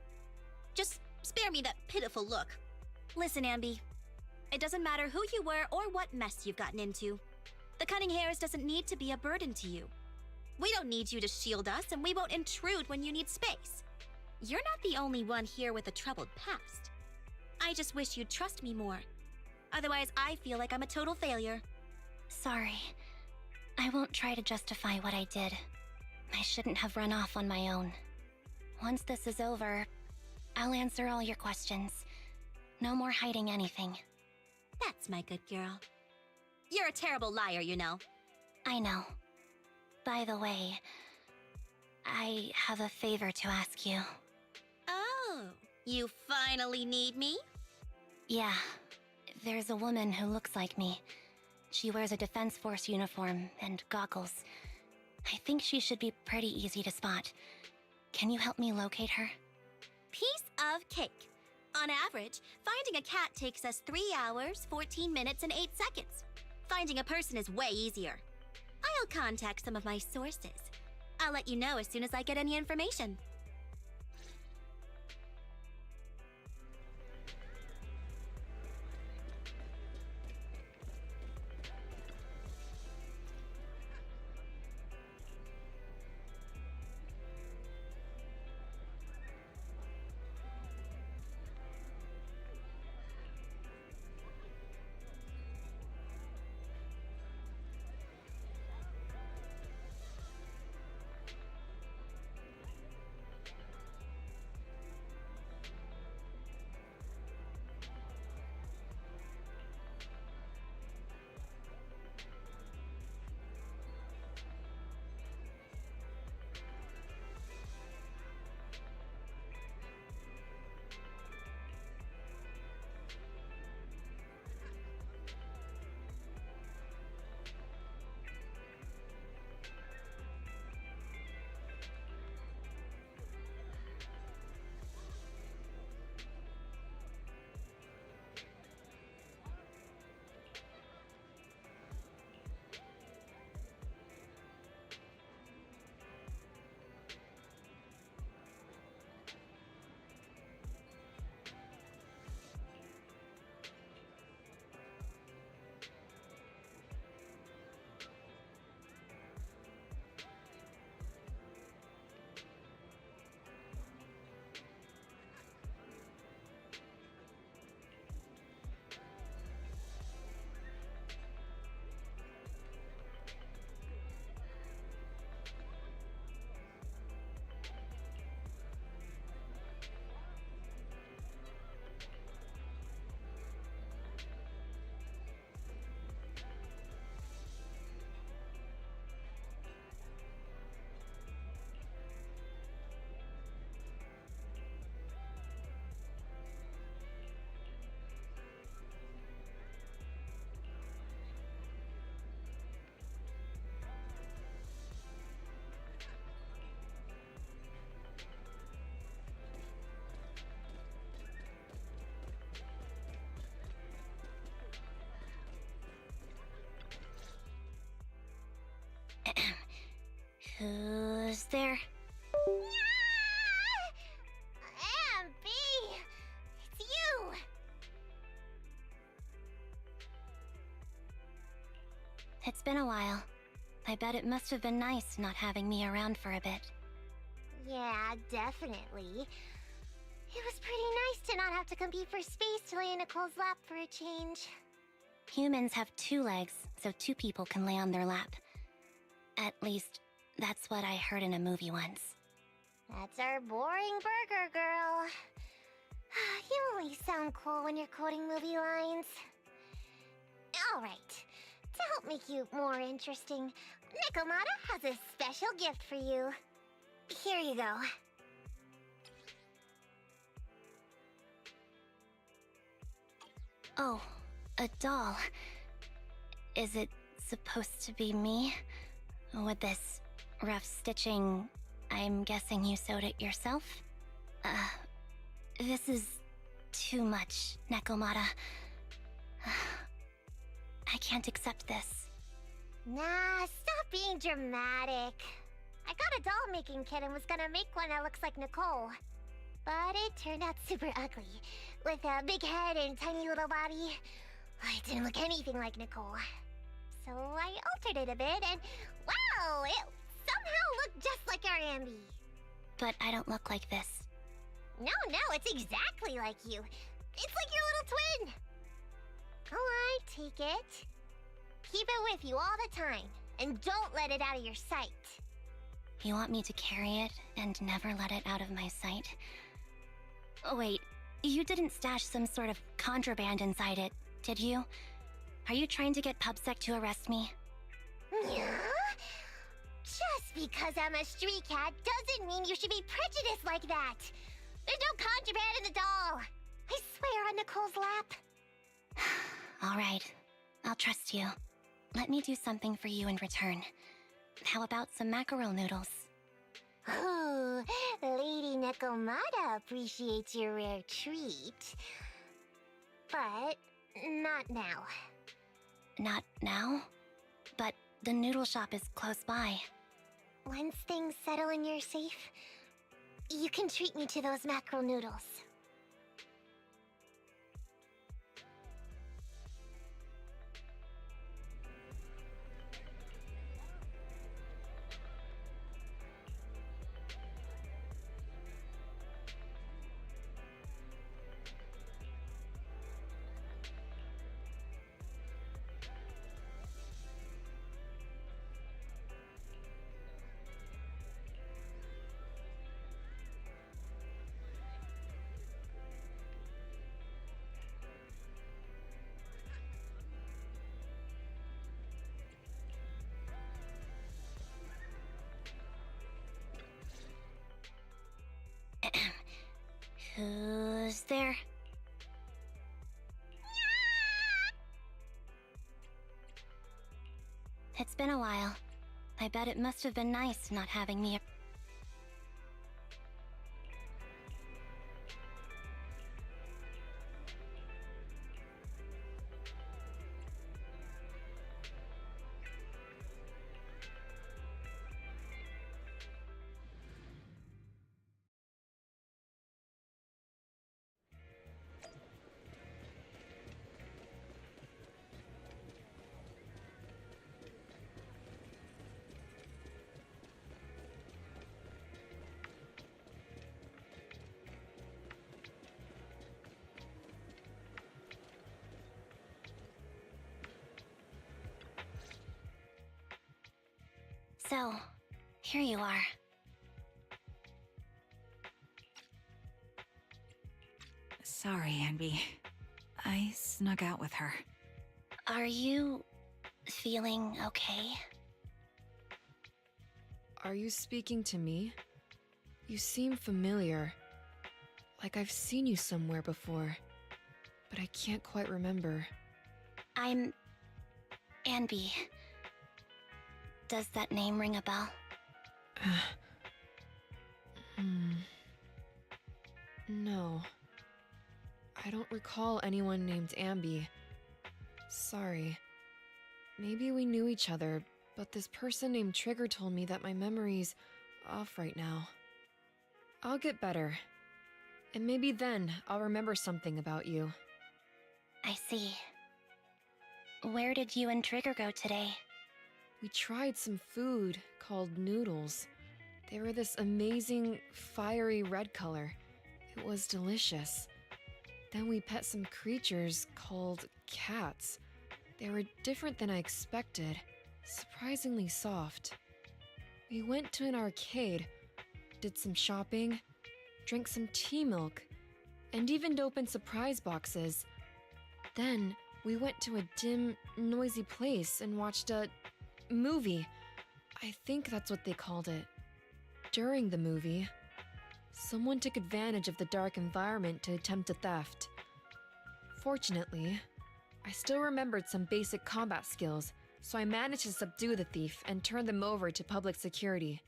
Speaker 18: Just spare me that pitiful look. Listen, Anby. It doesn't matter who you were or what mess you've gotten into. The Cunning Hairs doesn't need to be a burden to you. We don't need you to shield us, and we won't intrude when you need space. You're not the only one here with a troubled past. I just wish you'd trust me more. Otherwise, I feel like I'm a total failure.
Speaker 4: Sorry. I won't try to justify what I did. I shouldn't have run off on my own. Once this is over, I'll answer all your questions. No more hiding anything.
Speaker 18: That's my good girl. You're a terrible liar, you know.
Speaker 4: I know. By the way, I have a favor to ask you.
Speaker 18: Oh, you finally need me?
Speaker 4: Yeah. There's a woman who looks like me. She wears a Defense Force uniform and goggles. I think she should be pretty easy to spot. Can you help me locate her?
Speaker 18: Piece of cake. On average, finding a cat takes us 3 hours, 14 minutes, and 8 seconds. Finding a person is way easier. I'll contact some of my sources. I'll let you know as soon as I get any information.
Speaker 3: Who's there? Anby! It's you!
Speaker 4: It's been a while. I bet it must have been nice not having me around for a bit.
Speaker 3: Yeah, definitely. It was pretty nice to not have to compete for space to lay in Nicole's lap for a change.
Speaker 4: Humans have 2 legs, so 2 people can lay on their lap. At least, that's what I heard in a movie once.
Speaker 3: That's our boring burger girl. You only sound cool when you're quoting movie lines. Alright, to help make you more interesting, Nekomata has a special gift for you. Here you go.
Speaker 4: Oh, a doll. Is it supposed to be me? With this rough stitching, I'm guessing you sewed it yourself? This is too much, Nekomata. I can't accept this.
Speaker 3: Nah, stop being dramatic. I got a doll making kit and was gonna make one that looks like Nicole. But it turned out super ugly, with a big head and tiny little body. It didn't look anything like Nicole. So I altered it a bit and, wow, it somehow looked just like our Anby.
Speaker 4: But I don't look like this.
Speaker 3: No, it's exactly like you. It's like your little twin. Go on, take it. Keep it with you all the time, and don't let it out of your sight.
Speaker 4: You want me to carry it and never let it out of my sight? Oh, wait, you didn't stash some sort of contraband inside it, did you? Are you trying to get PubSec to arrest me?
Speaker 3: Yeah? Just because I'm a street cat doesn't mean you should be prejudiced like that. There's no contraband in the doll. I swear on Nicole's lap.
Speaker 4: All right, I'll trust you. Let me do something for you in return. How about some mackerel noodles?
Speaker 3: Ooh, Lady Nekomata appreciates your rare treat. But not now.
Speaker 4: Not now? But the noodle shop is close by.
Speaker 3: Once things settle and you're safe, you can treat me to those mackerel noodles.
Speaker 4: Who's there? It's been a while. I bet it must have been nice not having me. So, here you are.
Speaker 14: Sorry, Anby. I snuck out with her.
Speaker 4: Are you feeling okay?
Speaker 17: Are you speaking to me? You seem familiar. Like I've seen you somewhere before. But I can't quite remember.
Speaker 4: I'm Anby. Does that name ring a bell?
Speaker 17: No. I don't recall anyone named Anby. Sorry. Maybe we knew each other, but this person named Trigger told me that my memory's off right now. I'll get better, and maybe then I'll remember something about you.
Speaker 4: I see. Where did you and Trigger go today?
Speaker 17: We tried some food called noodles. They were this amazing, fiery red color. It was delicious. Then we pet some creatures called cats. They were different than I expected, surprisingly soft. We went to an arcade, did some shopping, drank some tea milk, and even opened surprise boxes. Then we went to a dim, noisy place and watched a movie. I think that's what they called it. During the movie, someone took advantage of the dark environment to attempt a theft. Fortunately, I still remembered some basic combat skills, so I managed to subdue the thief and turn them over to public security.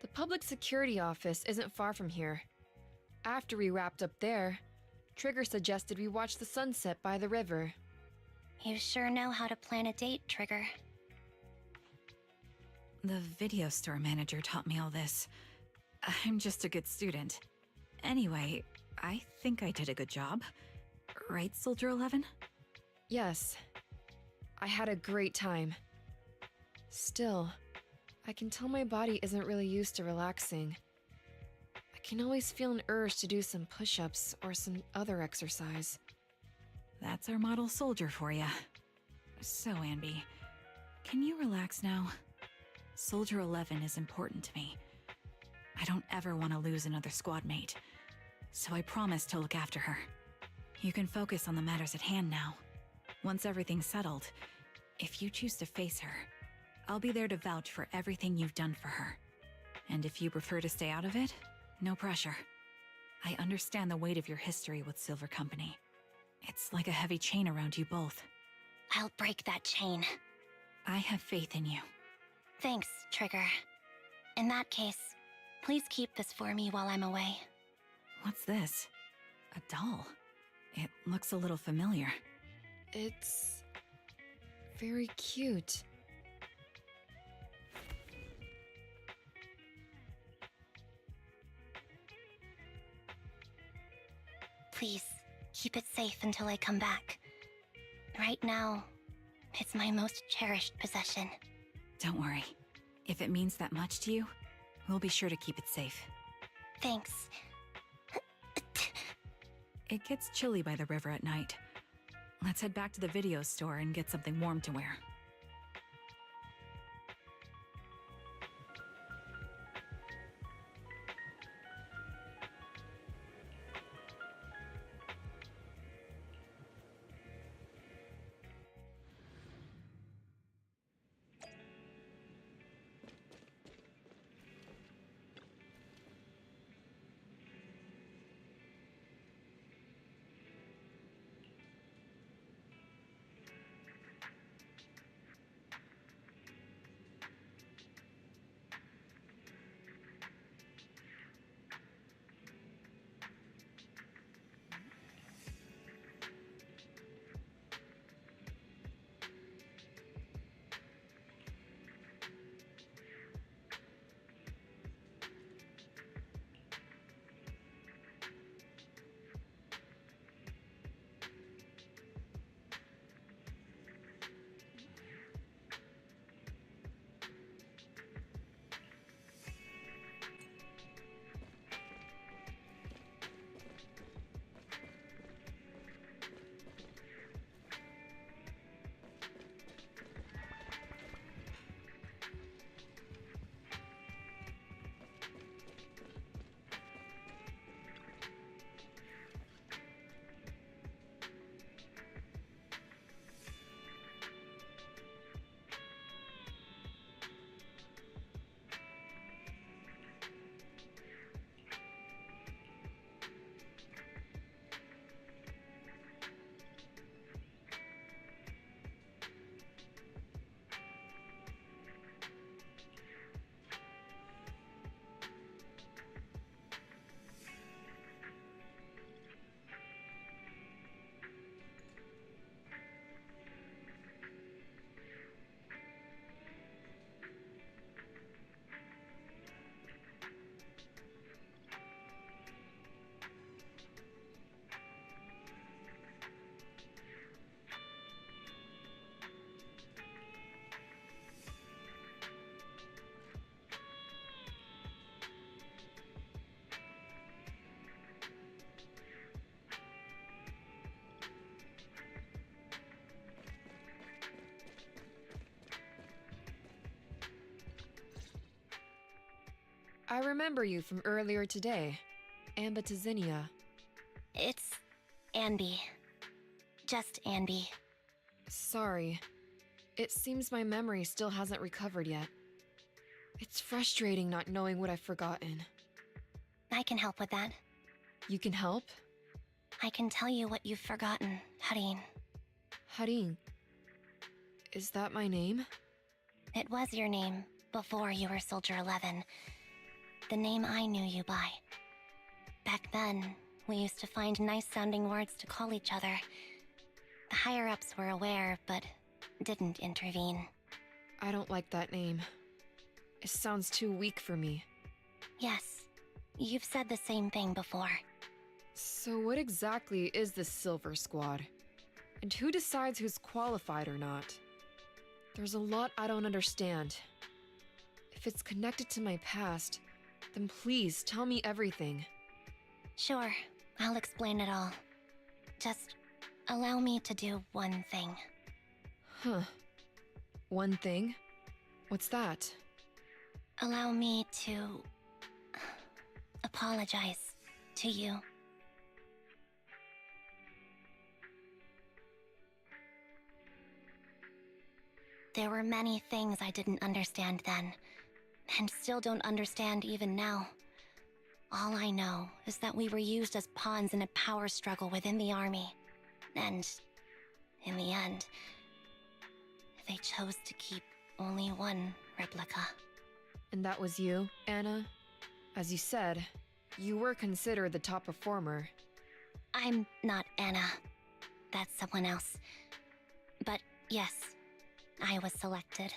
Speaker 17: The public security office isn't far from here. After we wrapped up there, Trigger suggested we watch the sunset by the river.
Speaker 4: You sure know how to plan a date, Trigger.
Speaker 14: The video store manager taught me all this. I'm just a good student. Anyway, I think I did a good job. Right, Soldier 11?
Speaker 17: Yes. I had a great time. Still, I can tell my body isn't really used to relaxing. I can always feel an urge to do some push-ups or some other exercise.
Speaker 14: That's our model soldier for you. So, Anby, can you relax now? Soldier 11 is important to me. I don't ever want to lose another squad mate, so I promise to look after her. You can focus on the matters at hand now. Once everything's settled, if you choose to face her, I'll be there to vouch for everything you've done for her. And if you prefer to stay out of it, no pressure. I understand the weight of your history with Silver Company. It's like a heavy chain around you both.
Speaker 4: I'll break that chain.
Speaker 14: I have faith in you.
Speaker 4: Thanks, Trigger. In that case, please keep this for me while I'm away.
Speaker 14: What's this? A doll? It looks a little familiar.
Speaker 17: It's very cute.
Speaker 4: Please, keep it safe until I come back. Right now, it's my most cherished possession.
Speaker 14: Don't worry. If it means that much to you, we'll be sure to keep it safe.
Speaker 4: Thanks.
Speaker 14: It gets chilly by the river at night. Let's head back to the video store and get something warm to wear.
Speaker 17: I remember you from earlier today. Ambitizinia.
Speaker 4: It's Anby. Just Anby.
Speaker 17: Sorry. It seems my memory still hasn't recovered yet. It's frustrating not knowing what I've forgotten.
Speaker 4: I can help with that.
Speaker 17: You can help?
Speaker 4: I can tell you what you've forgotten, Harin.
Speaker 17: Harin. Is that my name?
Speaker 4: It was your name before you were Soldier 11. The name I knew you by. Back then, we used to find nice-sounding words to call each other. The higher-ups were aware, but didn't intervene.
Speaker 17: I don't like that name. It sounds too weak for me.
Speaker 4: Yes, you've said the same thing before.
Speaker 17: So what exactly is this Silver Squad? And who decides who's qualified or not? There's a lot I don't understand. If it's connected to my past, then please tell me everything.
Speaker 4: Sure, I'll explain it all. Just allow me to do one thing.
Speaker 17: Huh. One thing? What's that?
Speaker 4: Allow me to apologize to you. There were many things I didn't understand then, and still don't understand even now. All I know is that we were used as pawns in a power struggle within the army, and in the end, they chose to keep only one replica.
Speaker 17: And that was you, Anna? As you said, you were considered the top performer.
Speaker 4: I'm not Anna. That's someone else. But yes, I was selected.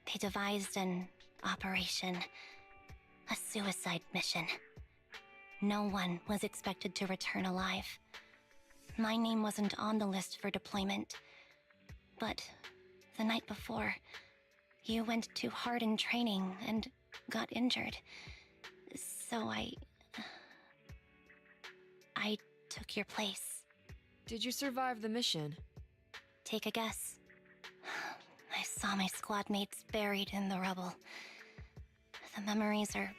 Speaker 4: They devised an operation, a suicide mission. No one was expected to return alive. My name wasn't on the list for deployment. But the night before, you went too hard in training and got injured. So I took your place.
Speaker 17: Did you survive the mission?
Speaker 4: Take a guess. I saw my squad mates buried in the rubble. The memories are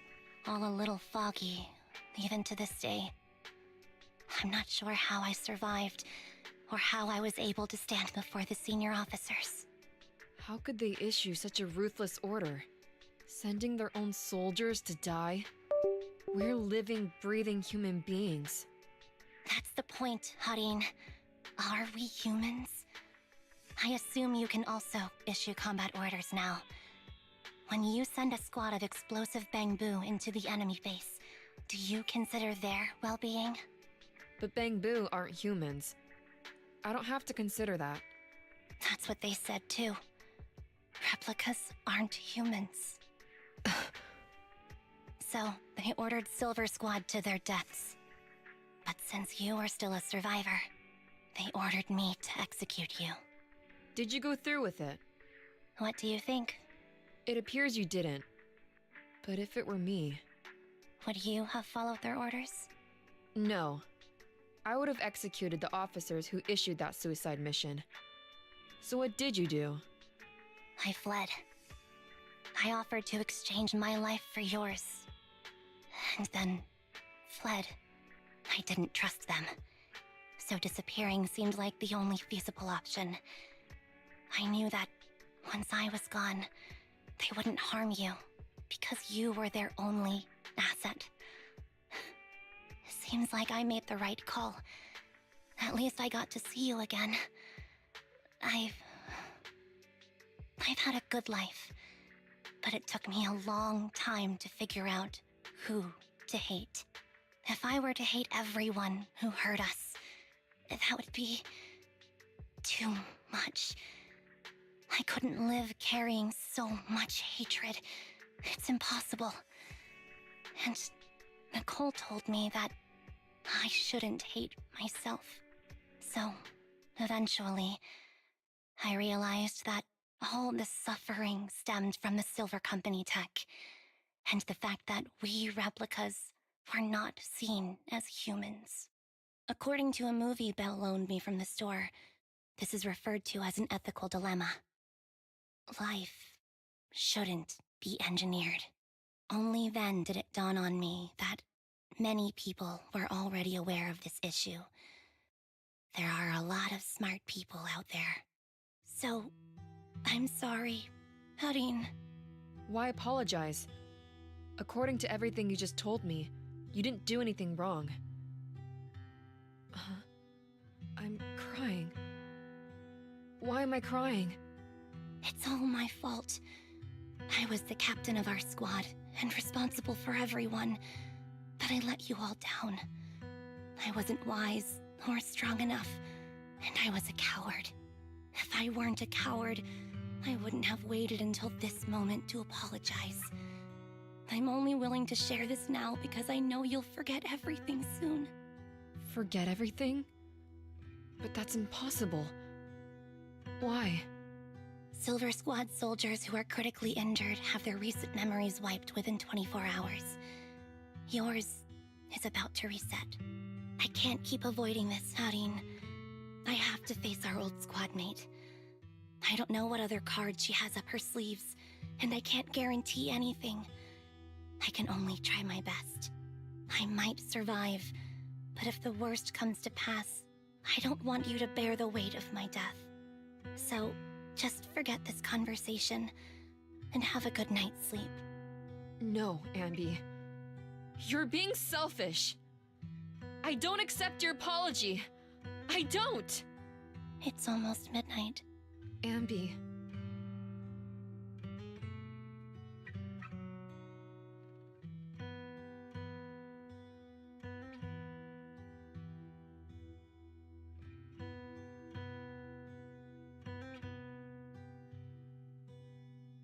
Speaker 4: all a little foggy, even to this day. I'm not sure how I survived, or how I was able to stand before the senior officers.
Speaker 17: How could they issue such a ruthless order? Sending their own soldiers to die? We're living, breathing human beings.
Speaker 4: That's the point, Harin. Are we humans? I assume you can also issue combat orders now. When you send a squad of explosive bamboo into the enemy base, do you consider their well-being?
Speaker 17: But bamboo aren't humans. I don't have to consider that.
Speaker 4: That's what they said too. Replicas aren't humans. So, they ordered Silver Squad to their deaths. But since you are still a survivor, they ordered me to execute you.
Speaker 17: Did you go through with it?
Speaker 4: What do you think?
Speaker 17: It appears you didn't. But if it were me...
Speaker 4: Would you have followed their orders?
Speaker 17: No. I would have executed the officers who issued that suicide mission. So what did you do?
Speaker 4: I fled. I offered to exchange my life for yours. And then fled. I didn't trust them. So disappearing seemed like the only feasible option. I knew that once I was gone, they wouldn't harm you, because you were their only asset. Seems like I made the right call. At least I got to see you again. I've had a good life, but it took me a long time to figure out who to hate. If I were to hate everyone who hurt us, that would be too much. I couldn't live carrying so much hatred. It's impossible. And Nicole told me that I shouldn't hate myself. So, eventually, I realized that all the suffering stemmed from the Silver Company tech, and the fact that we replicas were not seen as humans. According to a movie Belle loaned me from the store, this is referred to as an ethical dilemma. Life shouldn't be engineered. Only then did it dawn on me that many people were already aware of this issue. There are a lot of smart people out there. So, I'm sorry, Harin.
Speaker 17: Why apologize? According to everything you just told me, you didn't do anything wrong. I'm crying. Why am I crying?
Speaker 4: It's all my fault. I was the captain of our squad and responsible for everyone, but I let you all down. I wasn't wise or strong enough, and I was a coward. If I weren't a coward, I wouldn't have waited until this moment to apologize. I'm only willing to share this now because I know you'll forget everything soon.
Speaker 17: Forget everything? But that's impossible. Why?
Speaker 4: Silver Squad soldiers who are critically injured have their recent memories wiped within 24 hours. Yours is about to reset. I can't keep avoiding this, Harin. I have to face our old squad mate. I don't know what other cards she has up her sleeves, and I can't guarantee anything. I can only try my best. I might survive, but if the worst comes to pass, I don't want you to bear the weight of my death. So, just forget this conversation, and have a good night's sleep.
Speaker 17: No, Anby. You're being selfish. I don't accept your apology. I don't!
Speaker 4: It's almost midnight.
Speaker 17: Anby.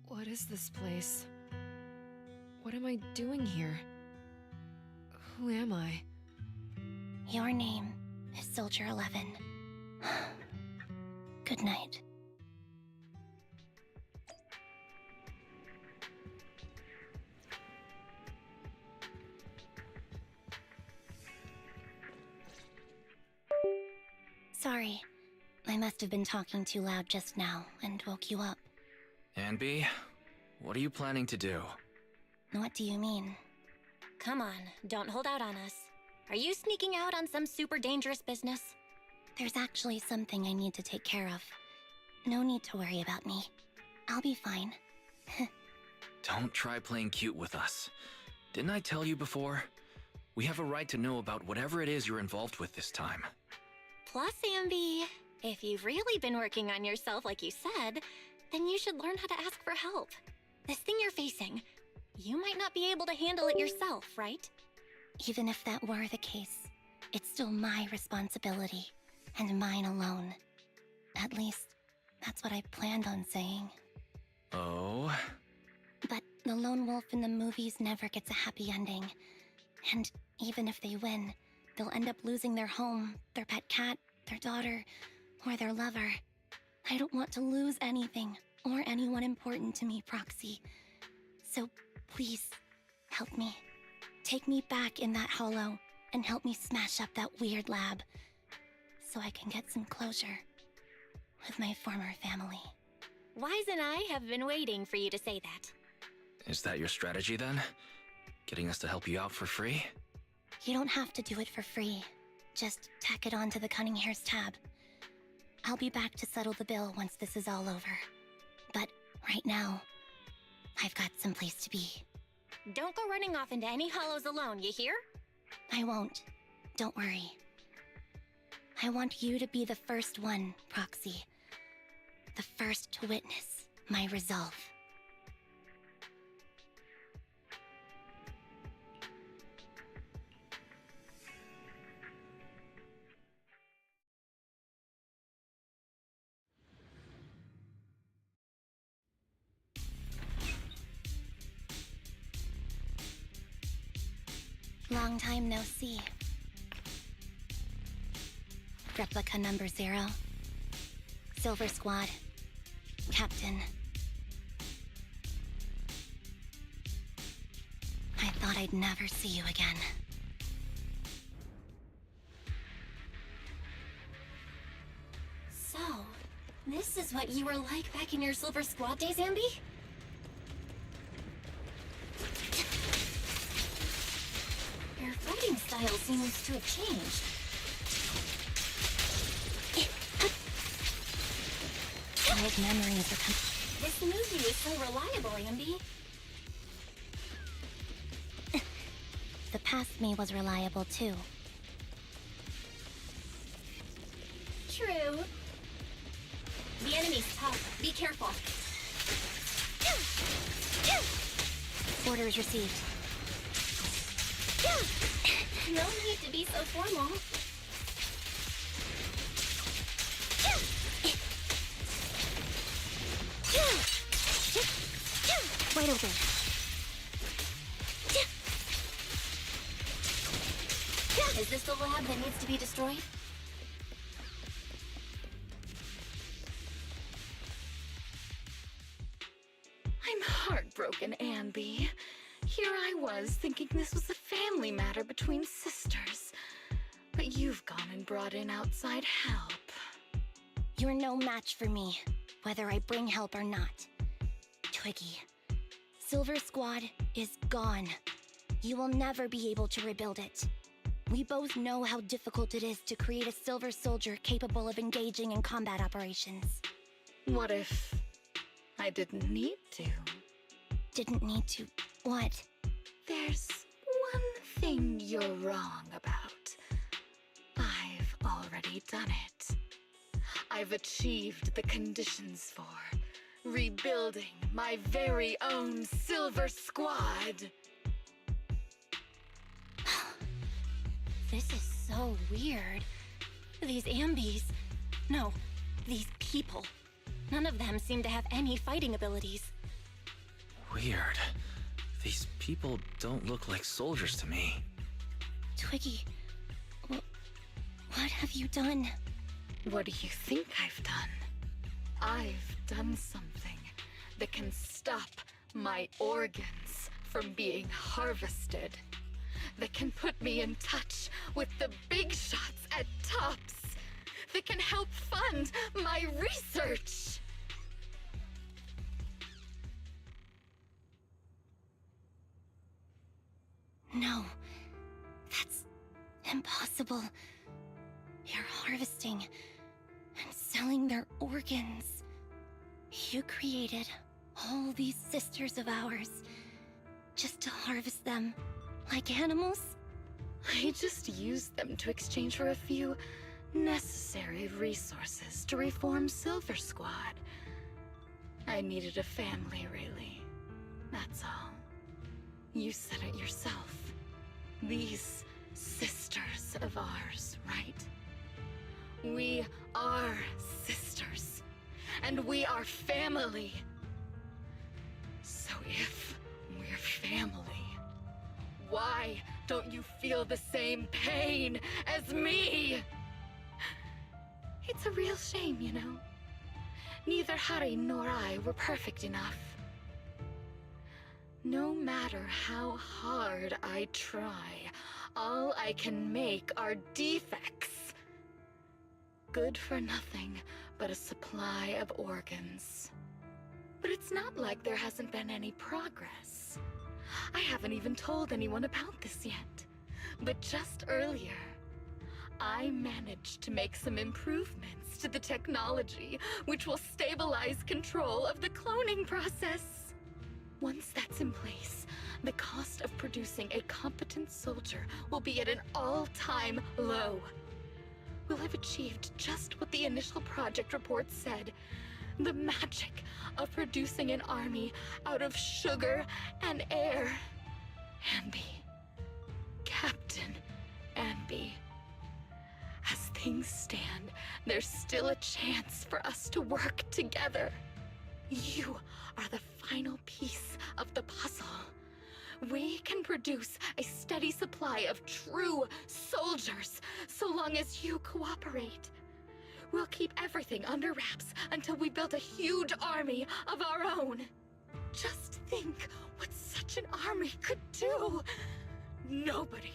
Speaker 17: What is this place? What am I doing here? Who am I?
Speaker 4: Your name is Soldier 11. Good night. Sorry, I must have been talking too loud just now and woke you up.
Speaker 13: Anby, what are you planning to do?
Speaker 4: What do you mean?
Speaker 18: Come on, don't hold out on us. Are you sneaking out on some super dangerous business?
Speaker 4: There's actually something I need to take care of. No need to worry about me. I'll be fine.
Speaker 13: Don't try playing cute with us. Didn't I tell you before? We have a right to know about whatever it is you're involved with this time.
Speaker 18: Plus, Anby, if you've really been working on yourself like you said, then you should learn how to ask for help. This thing you're facing, you might not be able to handle it yourself, right?
Speaker 4: Even if that were the case, it's still my responsibility, and mine alone. At least, that's what I planned on saying.
Speaker 13: Oh?
Speaker 4: But the lone wolf in the movies never gets a happy ending. And even if they win, they'll end up losing their home, their pet cat, their daughter, or their lover. I don't want to lose anything, or anyone important to me, Proxy. So please, help me. Take me back in that hollow, and help me smash up that weird lab, so I can get some closure with my former family.
Speaker 18: Wise and I have been waiting for you to say that.
Speaker 13: Is that your strategy then? Getting us to help you out for free?
Speaker 4: You don't have to do it for free. Just tack it onto the Cunning Hair's tab. I'll be back to settle the bill once this is all over. But right now, I've got someplace to be.
Speaker 18: Don't go running off into any hollows alone, you hear?
Speaker 4: I won't. Don't worry. I want you to be the first one, Proxy. The first to witness my resolve. Long time no see. Replica number 0. Silver Squad. Captain. I thought I'd never see you again.
Speaker 18: So, this is what you were like back in your Silver Squad days, Anby? Her fighting style seems to have changed.
Speaker 4: Old memories are
Speaker 18: This movie is so reliable, Anby.
Speaker 4: The past me was reliable too.
Speaker 18: True. The enemy's tough. Be careful.
Speaker 4: Orders received.
Speaker 18: No need to be so formal.
Speaker 4: Wide open.
Speaker 18: Is this the lab that needs to be destroyed?
Speaker 15: I'm heartbroken, Anby. Here I was thinking this was a family matter between sisters. But you've gone and brought in outside help.
Speaker 4: You're no match for me, whether I bring help or not. Twiggy, Silver Squad is gone. You will never be able to rebuild it. We both know how difficult it is to create a Silver Soldier capable of engaging in combat operations.
Speaker 15: What if I didn't need to?
Speaker 4: Didn't need to what?
Speaker 15: There's one thing you're wrong about. I've already done it. I've achieved the conditions for rebuilding my very own Silver Squad.
Speaker 4: This is so weird. These Ambys... No, these people. None of them seem to have any fighting abilities.
Speaker 13: Weird. These people don't look like soldiers to me.
Speaker 4: Twiggy, what have you done?
Speaker 15: What do you think I've done? I've done something that can stop my organs from being harvested. That can put me in touch with the big shots at Tops. That can help fund my research.
Speaker 4: No, that's impossible. You're harvesting and selling their organs. You created all these sisters of ours just to harvest them like animals?
Speaker 15: I just used them to exchange for a few necessary resources to reform Silver Squad. I needed a family, really. That's all. You said it yourself. These sisters of ours, right? We are sisters. And we are family. So if we're family, why don't you feel the same pain as me? It's a real shame, you know. Neither Hari nor I were perfect enough. No matter how hard I try, all I can make are defects. Good for nothing but a supply of organs. But it's not like there hasn't been any progress. I haven't even told anyone about this yet. But just earlier, I managed to make some improvements to the technology which will stabilize control of the cloning process. Once that's in place, the cost of producing a competent soldier will be at an all-time low. We'll have achieved just what the initial project report said. The magic of producing an army out of sugar and air. Anby. Captain Anby. As things stand, there's still a chance for us to work together. You are the final piece of the puzzle. We can produce a steady supply of true soldiers so long as you cooperate. We'll keep everything under wraps until we build a huge army of our own. Just think what such an army could do. Nobody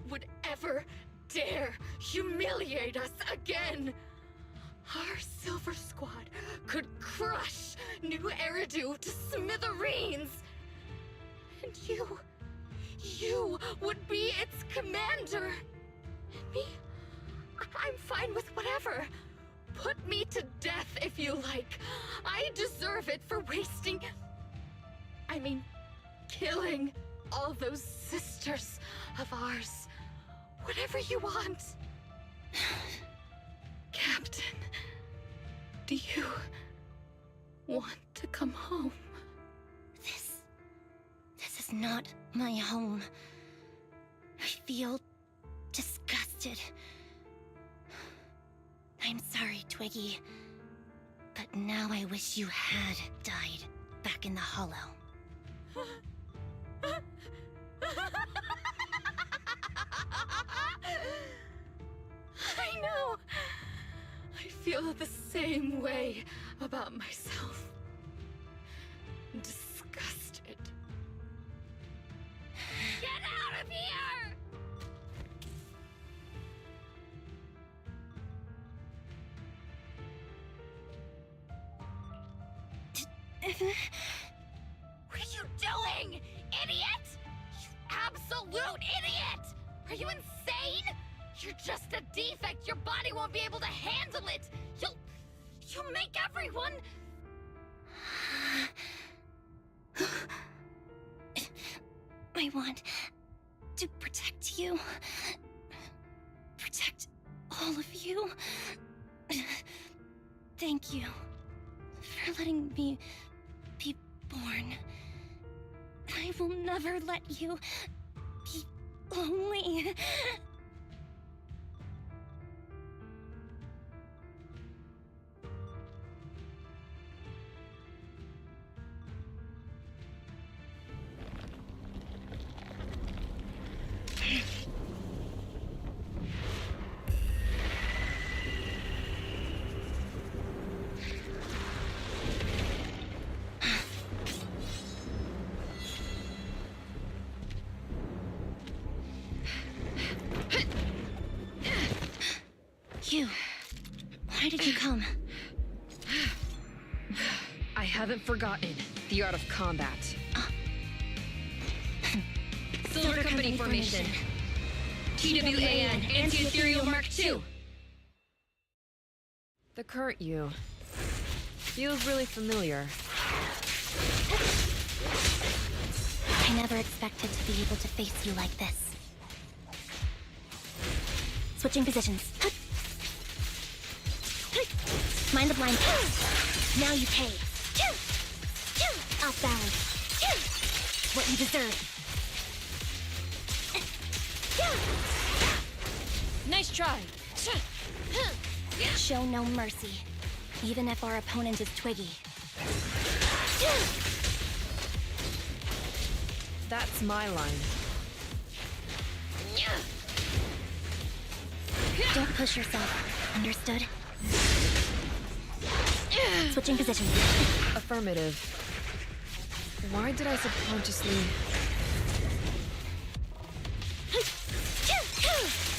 Speaker 15: would ever dare humiliate us again. Our Silver Squad could crush New Eridu to smithereens. And
Speaker 12: You would be its commander. And me? I'm fine with whatever. Put me to death if you like. I deserve it for wasting... I mean, killing all those sisters of ours. Whatever you want. Captain, do you want to come home?
Speaker 4: This is not my home. I feel disgusted. I'm sorry, Twiggy. But now I wish you had died back in the Hollow.
Speaker 12: I know. I feel the same way about myself. Disgusted. Get out of here!
Speaker 15: What are you doing, idiot? You absolute idiot! Are you insane? You're just a defect. Your body won't be able to handle it. You'll make everyone...
Speaker 4: I want to protect you. Protect all of you. Thank you for letting me be born. I will never let you be lonely. You, why did you come?
Speaker 17: I haven't forgotten the art of combat. Silver Company formation. TWAN, Anti-Ethereal Mark II. The current you feels really familiar.
Speaker 4: I never expected to be able to face you like this. Switching positions. Mind the blind. Now you pay. Off balance. What you deserve.
Speaker 17: Nice try.
Speaker 4: Show no mercy, even if our opponent is Twiggy.
Speaker 17: That's my line.
Speaker 4: Don't push yourself. Understood? Switching positions.
Speaker 17: Affirmative. Why did I subconsciously...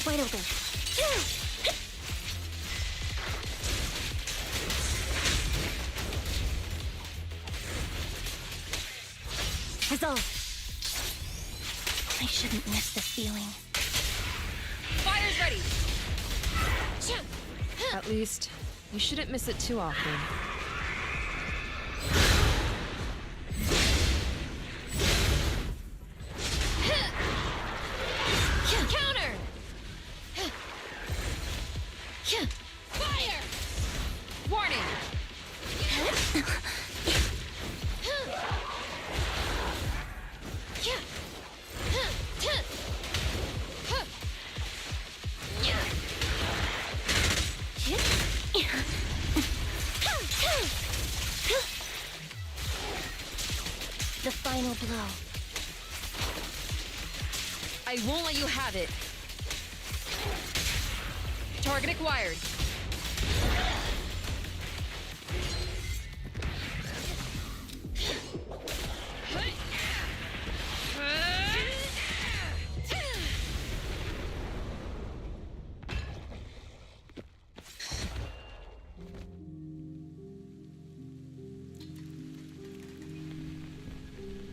Speaker 4: Wide open. Resolve. I shouldn't miss this feeling.
Speaker 17: Fire's ready! At least, you shouldn't miss it too often.
Speaker 12: Counter! Fire!
Speaker 17: Warning!
Speaker 4: The final blow.
Speaker 17: I won't let you have it. Target acquired.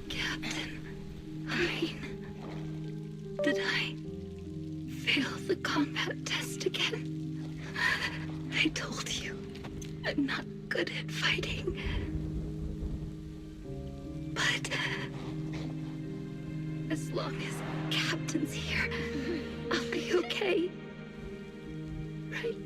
Speaker 12: Captain,
Speaker 15: combat test again. I told you, I'm not good at fighting. But as long as Captain's here, I'll be okay. Right?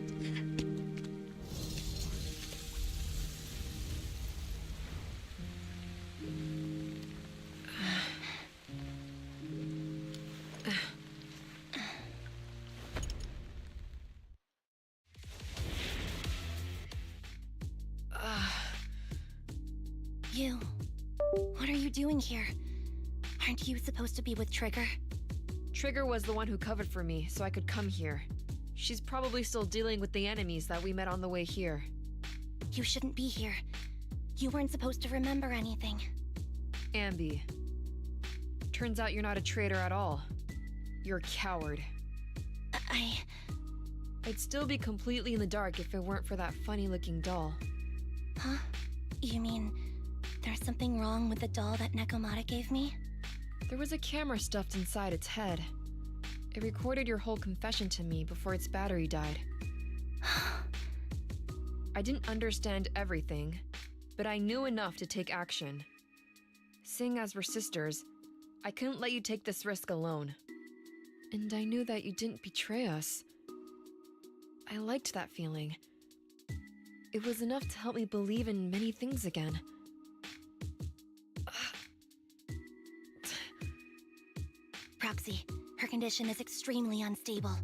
Speaker 4: You. What are you doing here? Aren't you supposed to be with Trigger?
Speaker 17: Trigger was the one who covered for me, so I could come here. She's probably still dealing with the enemies that we met on the way here.
Speaker 4: You shouldn't be here. You weren't supposed to remember anything.
Speaker 17: Anby. Turns out you're not a traitor at all. You're a coward. I'd still be completely in the dark if it weren't for that funny-looking doll.
Speaker 4: Huh? You mean there's something wrong with the doll that Nekomata gave me?
Speaker 17: There was a camera stuffed inside its head. It recorded your whole confession to me before its battery died. I didn't understand everything, but I knew enough to take action. Seeing as we're sisters, I couldn't let you take this risk alone. And I knew that you didn't betray us. I liked that feeling. It was enough to help me believe in many things again.
Speaker 4: Proxy, her condition is extremely unstable.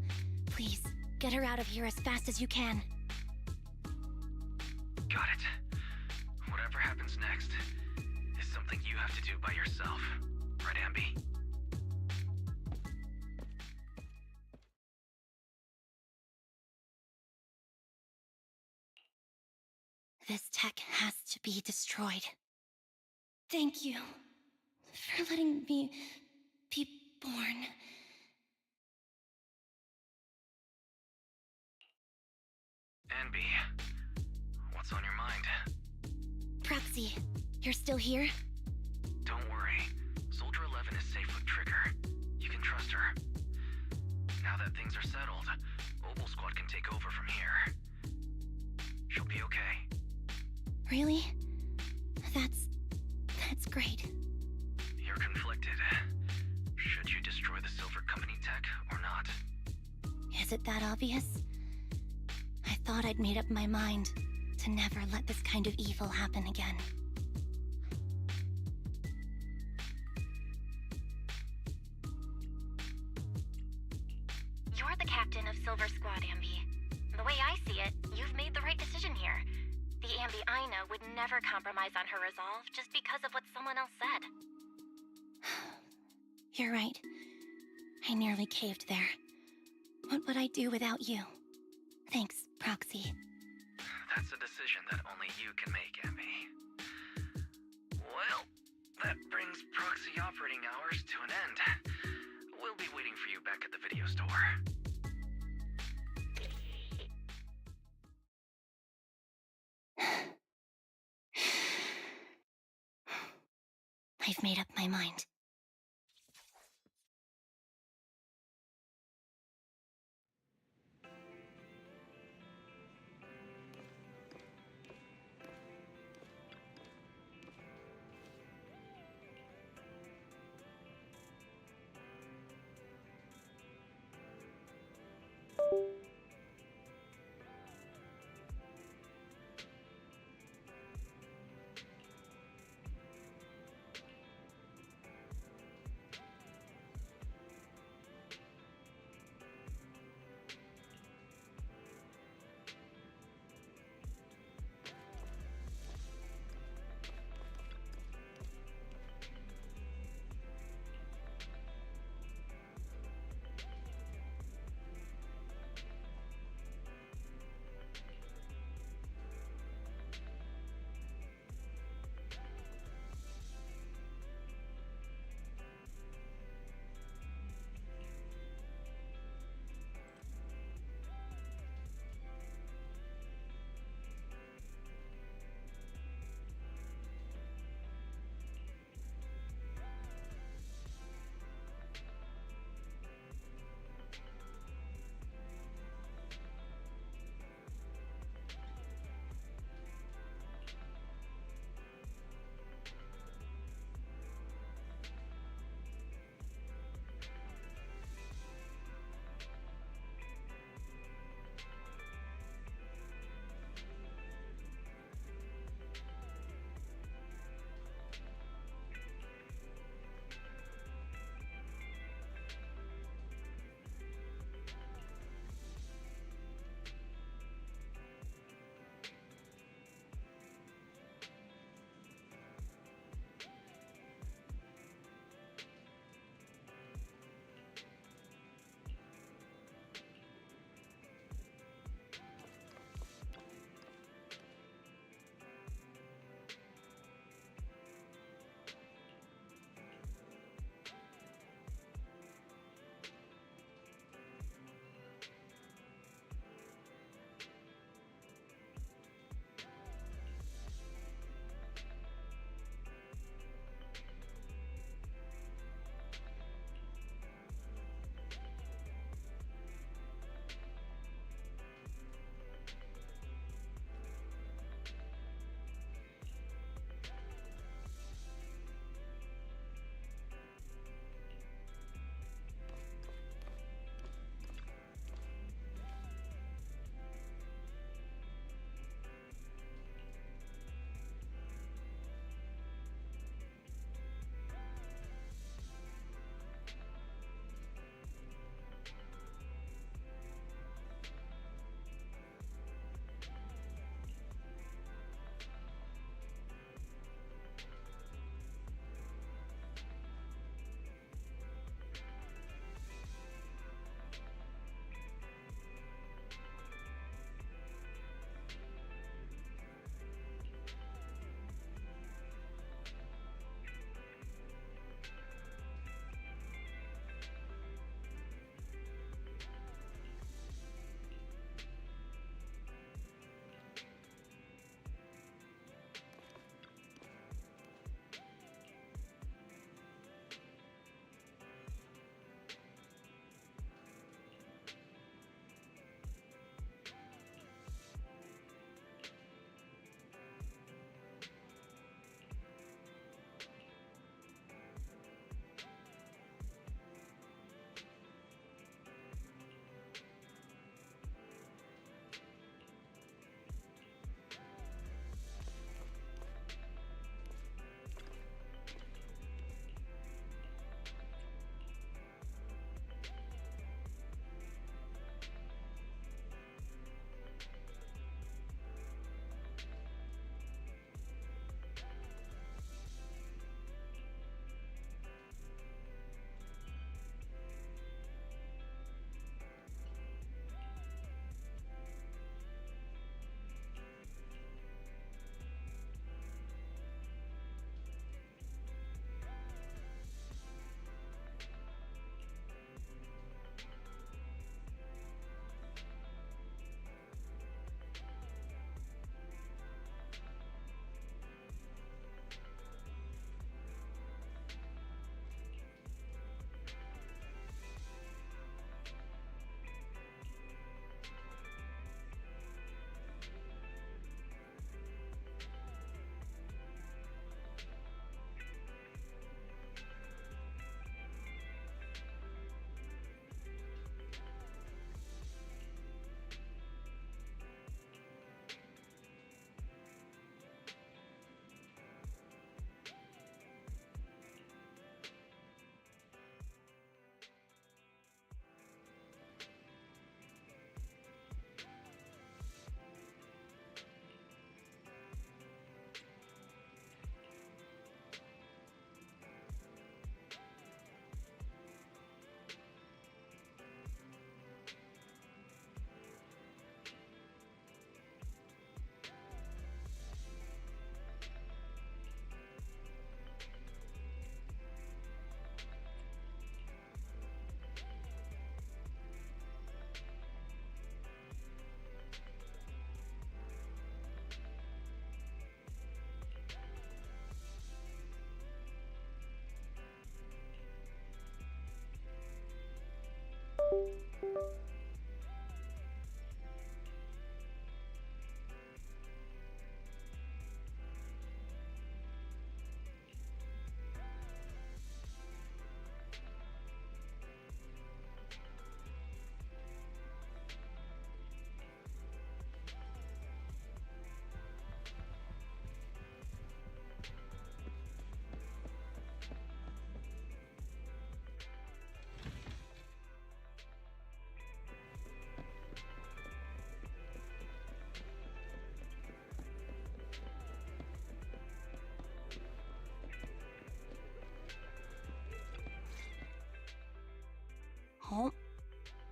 Speaker 4: Please, get her out of here as fast as you can.
Speaker 13: Got it. Whatever happens next is something you have to do by yourself. Right, Anby?
Speaker 4: This tech has to be destroyed. Thank you for letting me be born.
Speaker 13: Anby, what's on your mind?
Speaker 4: Proxy, you're still here?
Speaker 13: Don't worry. Soldier 11 is safe with Trigger. You can trust her. Now that things are settled, Mobile Squad can take over from here. She'll be okay.
Speaker 4: Really? That's great.
Speaker 13: You're conflicted. Should you destroy the Silver Company tech or not?
Speaker 4: Is it that obvious? I thought I'd made up my mind to never let this kind of evil happen again.
Speaker 19: You're the captain of Silver Squad, Anby. The way I see it, you've made the right decision here. The Anby I know would never compromise on her resolve just because of what someone else said.
Speaker 4: You're right. I nearly caved there. What would I do without you? Thanks, Proxy.
Speaker 13: That's a decision that only you can make, Anby. Well, that brings proxy operating hours to an end. We'll be waiting for you back at the video store.
Speaker 4: I've made up my mind.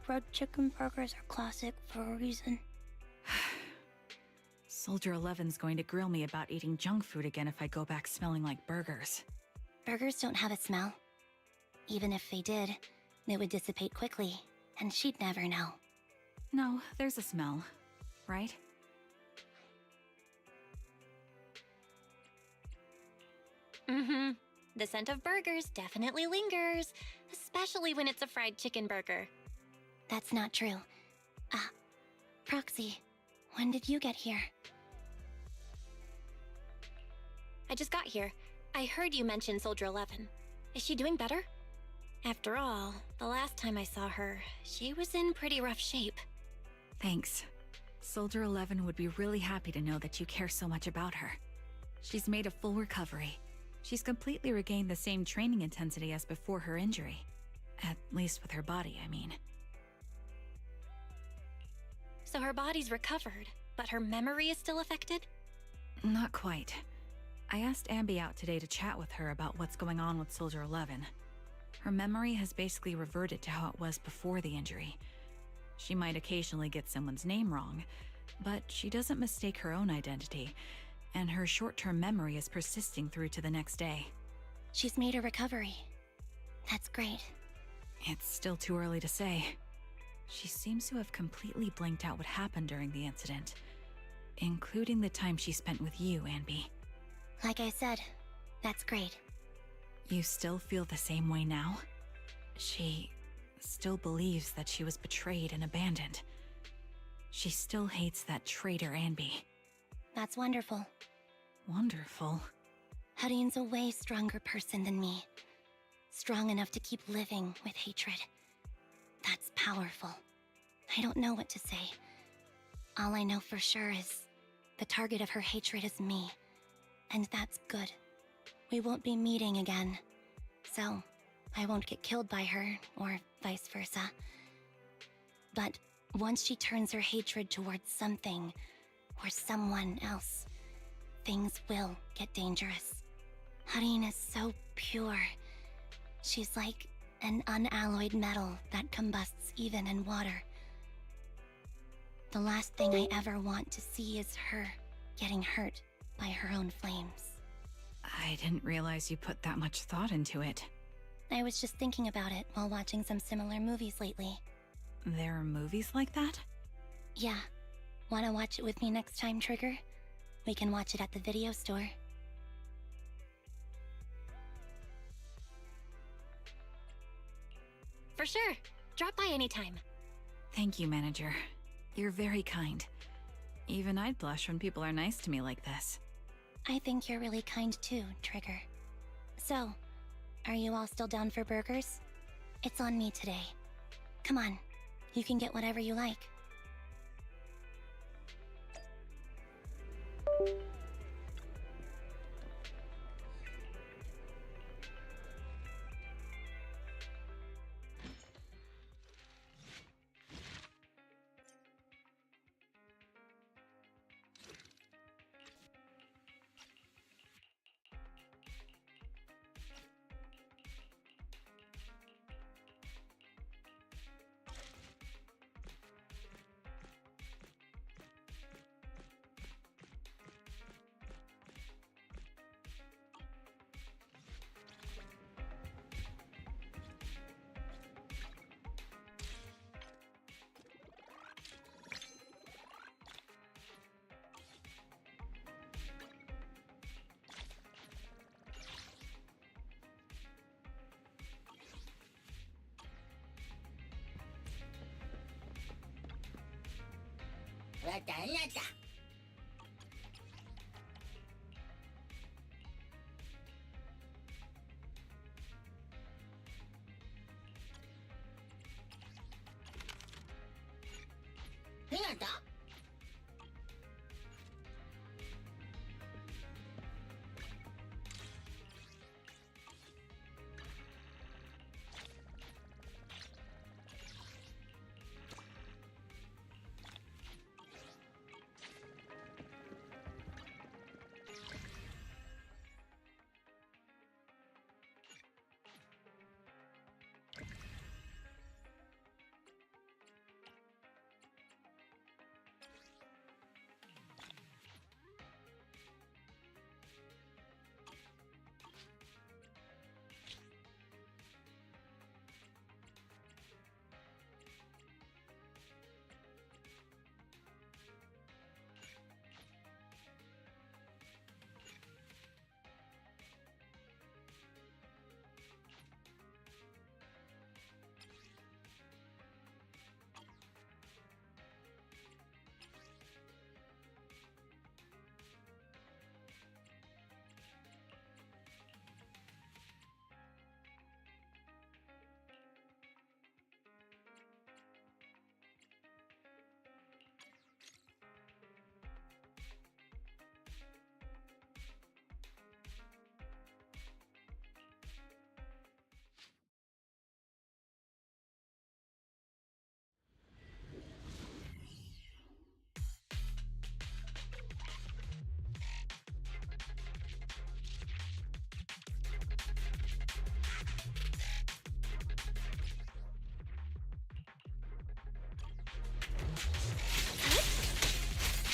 Speaker 3: Fried chicken burgers are classic for a reason.
Speaker 14: Soldier 11's going to grill me about eating junk food again if I go back smelling like burgers.
Speaker 3: Burgers don't have a smell. Even if they did, it would dissipate quickly, and she'd never know.
Speaker 14: No, there's a smell, right?
Speaker 18: Mm-hmm. The scent of burgers definitely lingers, especially when it's a fried chicken burger.
Speaker 3: That's not true. Proxy, when did you get here?
Speaker 18: I just got here. I heard you mention Soldier 11. Is she doing better? After all, the last time I saw her, she was in pretty rough shape.
Speaker 14: Thanks. Soldier 11 would be really happy to know that you care so much about her. She's made a full recovery. She's completely regained the same training intensity as before her injury. At least with her body, I mean.
Speaker 18: So her body's recovered, but her memory is still affected?
Speaker 14: Not quite. I asked Anby out today to chat with her about what's going on with Soldier 11. Her memory has basically reverted to how it was before the injury. She might occasionally get someone's name wrong, but she doesn't mistake her own identity, and her short-term memory is persisting through to the next day.
Speaker 3: She's made a recovery. That's great.
Speaker 14: It's still too early to say. She seems to have completely blanked out what happened during the incident, including the time she spent with you, Anby.
Speaker 3: Like I said, that's great.
Speaker 14: You still feel the same way now? She still believes that she was betrayed and abandoned. She still hates that traitor Anby.
Speaker 3: That's wonderful.
Speaker 14: Wonderful?
Speaker 3: Hudion's a way stronger person than me. Strong enough to keep living with hatred. That's powerful. I don't know what to say. All I know for sure is the target of her hatred is me. And that's good. We won't be meeting again. So, I won't get killed by her, or vice versa. But once she turns her hatred towards something, or someone else, things will get dangerous. Hudion is so pure. She's like an unalloyed metal that combusts even in water. The last thing I ever want to see is her getting hurt by her own flames.
Speaker 14: I didn't realize you put that much thought into it.
Speaker 3: I was just thinking about it while watching some similar movies lately.
Speaker 14: There are movies like that?
Speaker 3: Yeah. Wanna watch it with me next time, Trigger? We can watch it at the video store.
Speaker 18: For sure. Drop by anytime.
Speaker 14: Thank you, Manager. You're very kind. Even I'd blush when people are nice to me like this.
Speaker 3: I think you're really kind too, Trigger. So, are you all still down for burgers? It's on me today. Come on, you can get whatever you like.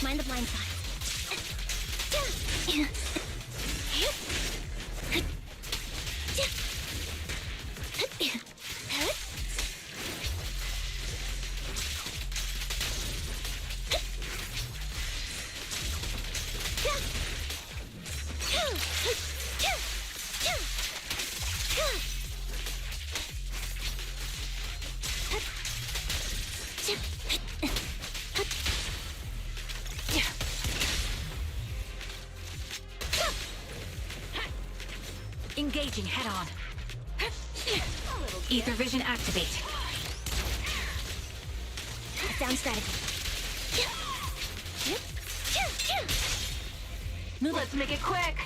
Speaker 3: Mind the blind side.
Speaker 16: Engaging head-on. Ether vision activate.
Speaker 3: Down strategy.
Speaker 16: Let's make it quick.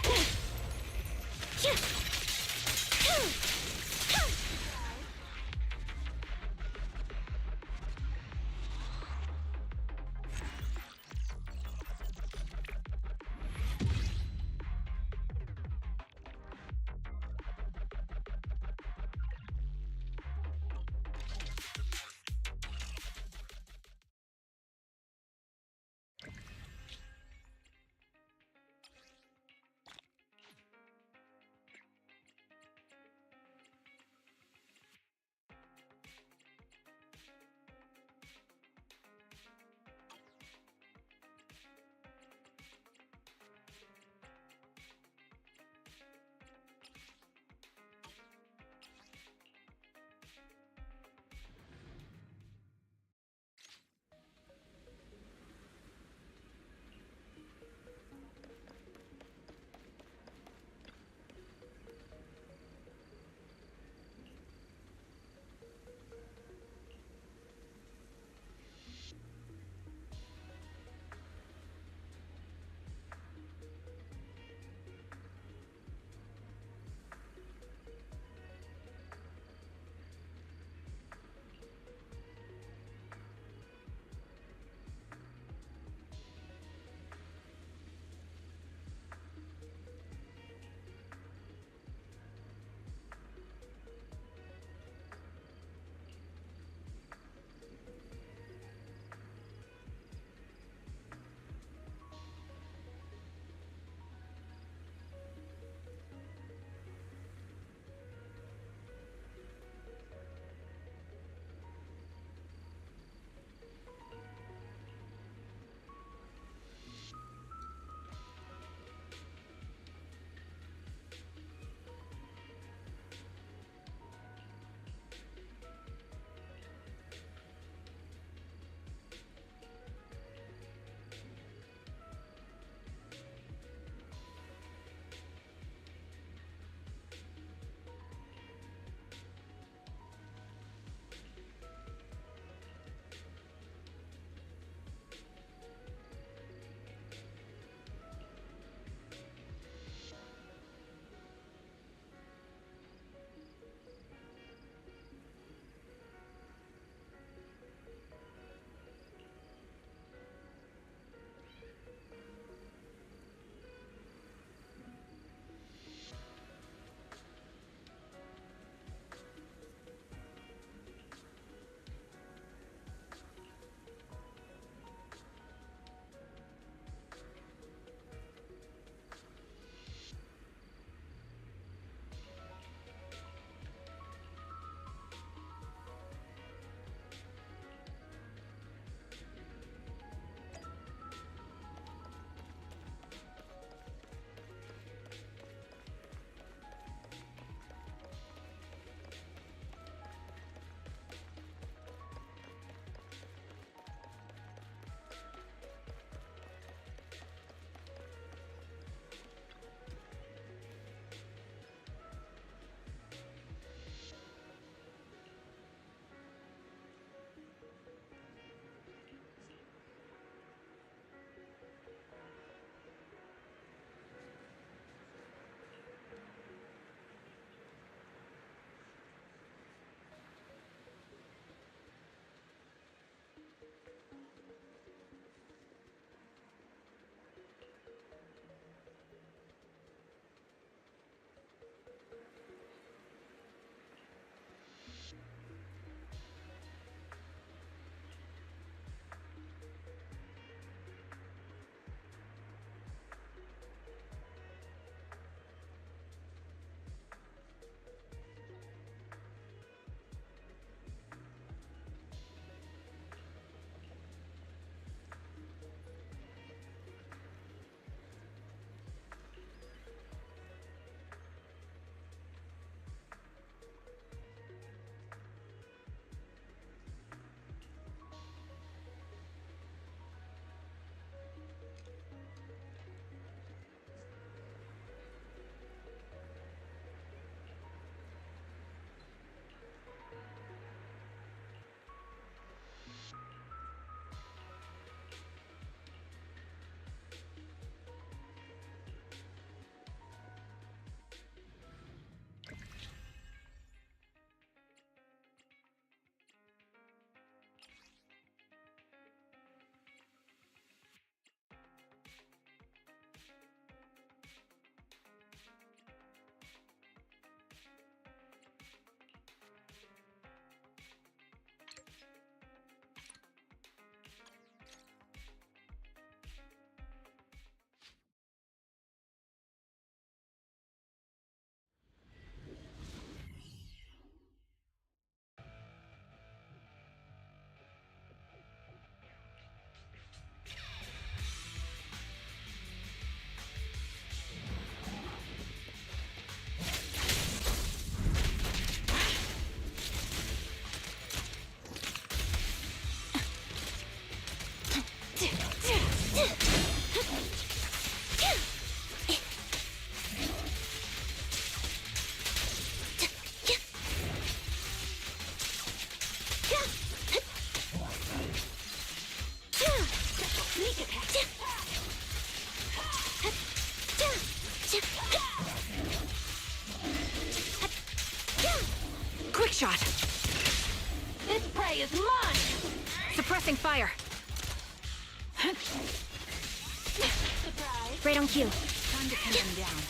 Speaker 14: Trick shot!
Speaker 16: This prey is mine!
Speaker 14: Suppressing fire!
Speaker 16: Surprise!
Speaker 14: Right on cue. Time to pin them down.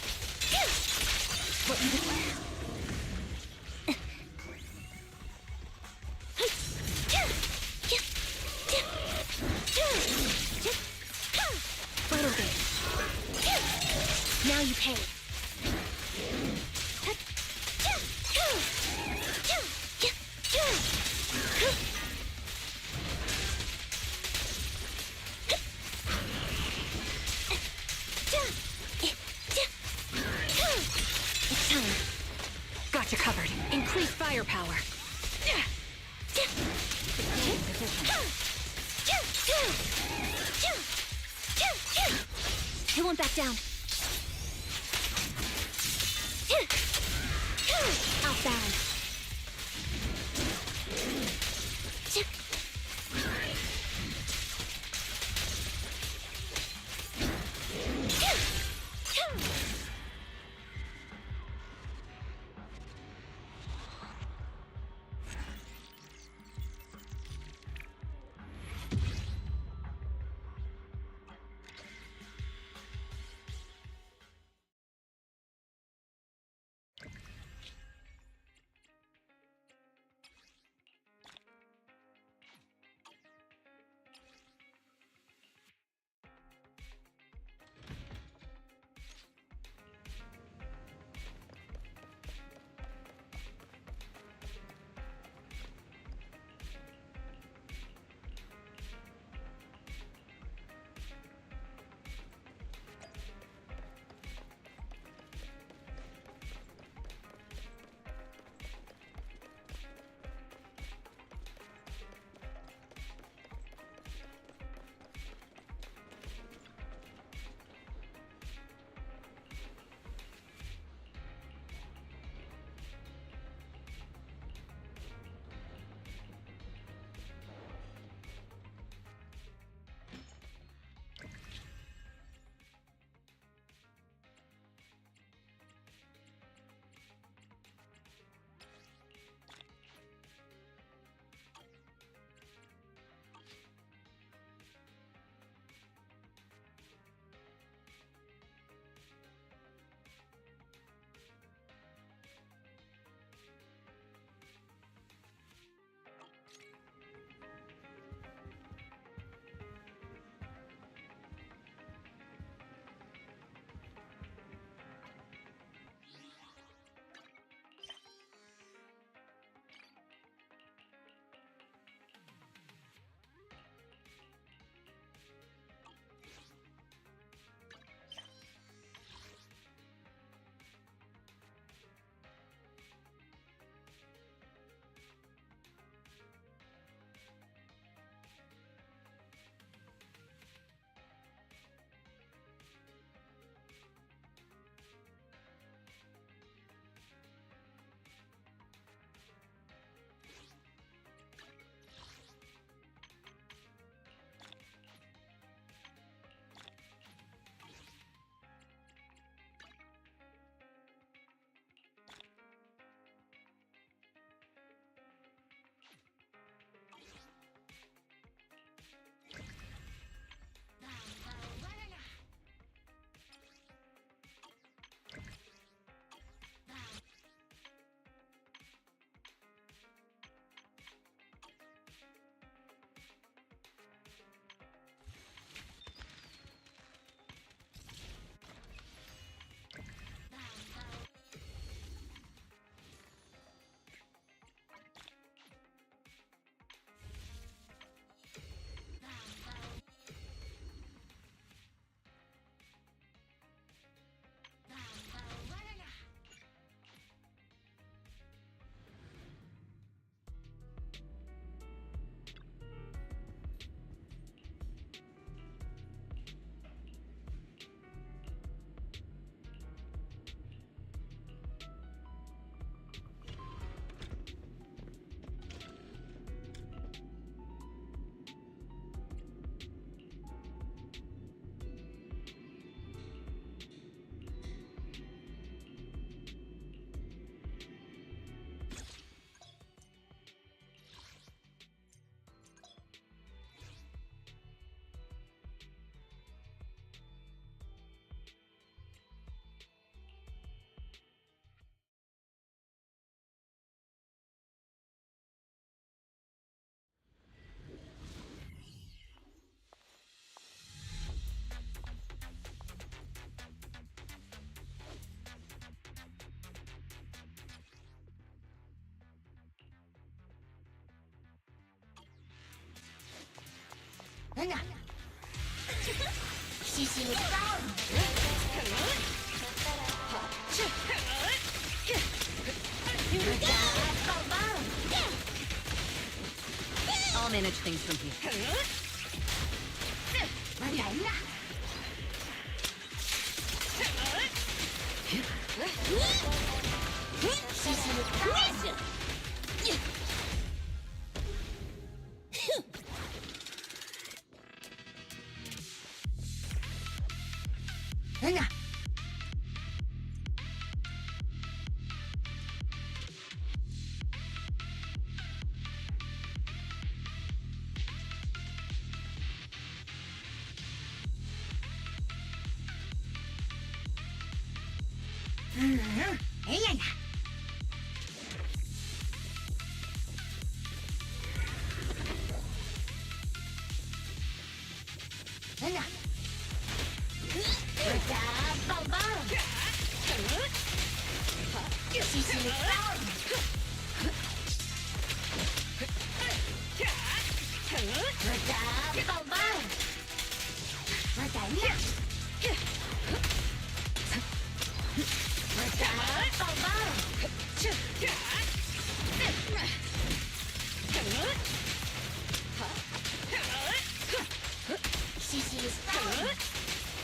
Speaker 3: Final game. Now you pay. It's time.
Speaker 14: Gotcha covered. Increase firepower.
Speaker 3: He won't back down. Outbound.
Speaker 9: I'll manage things from here.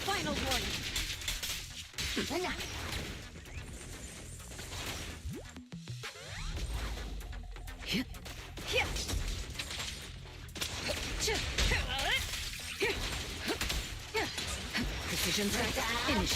Speaker 16: Final warning.
Speaker 9: Precision strike. Finish.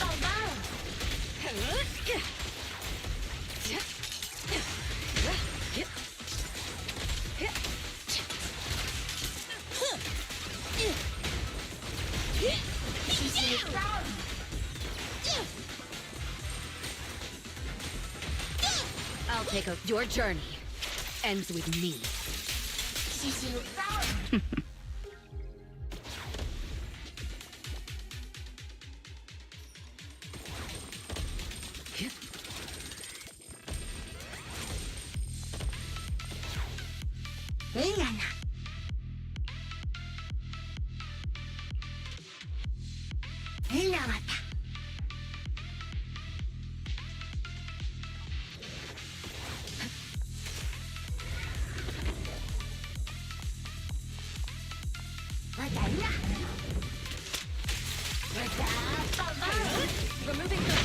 Speaker 9: I'll take over. Your journey ends with me. Removing good.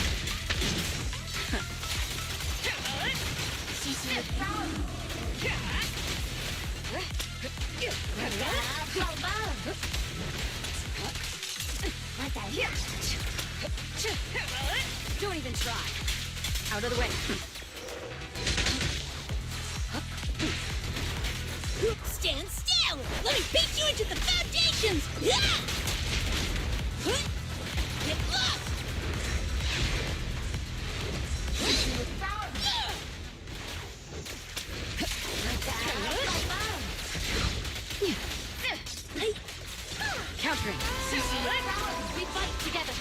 Speaker 9: Don't even try. Out of the way.
Speaker 16: Stand still! Let me beat you into the foundations! Get lost!
Speaker 9: Countering. We fight together.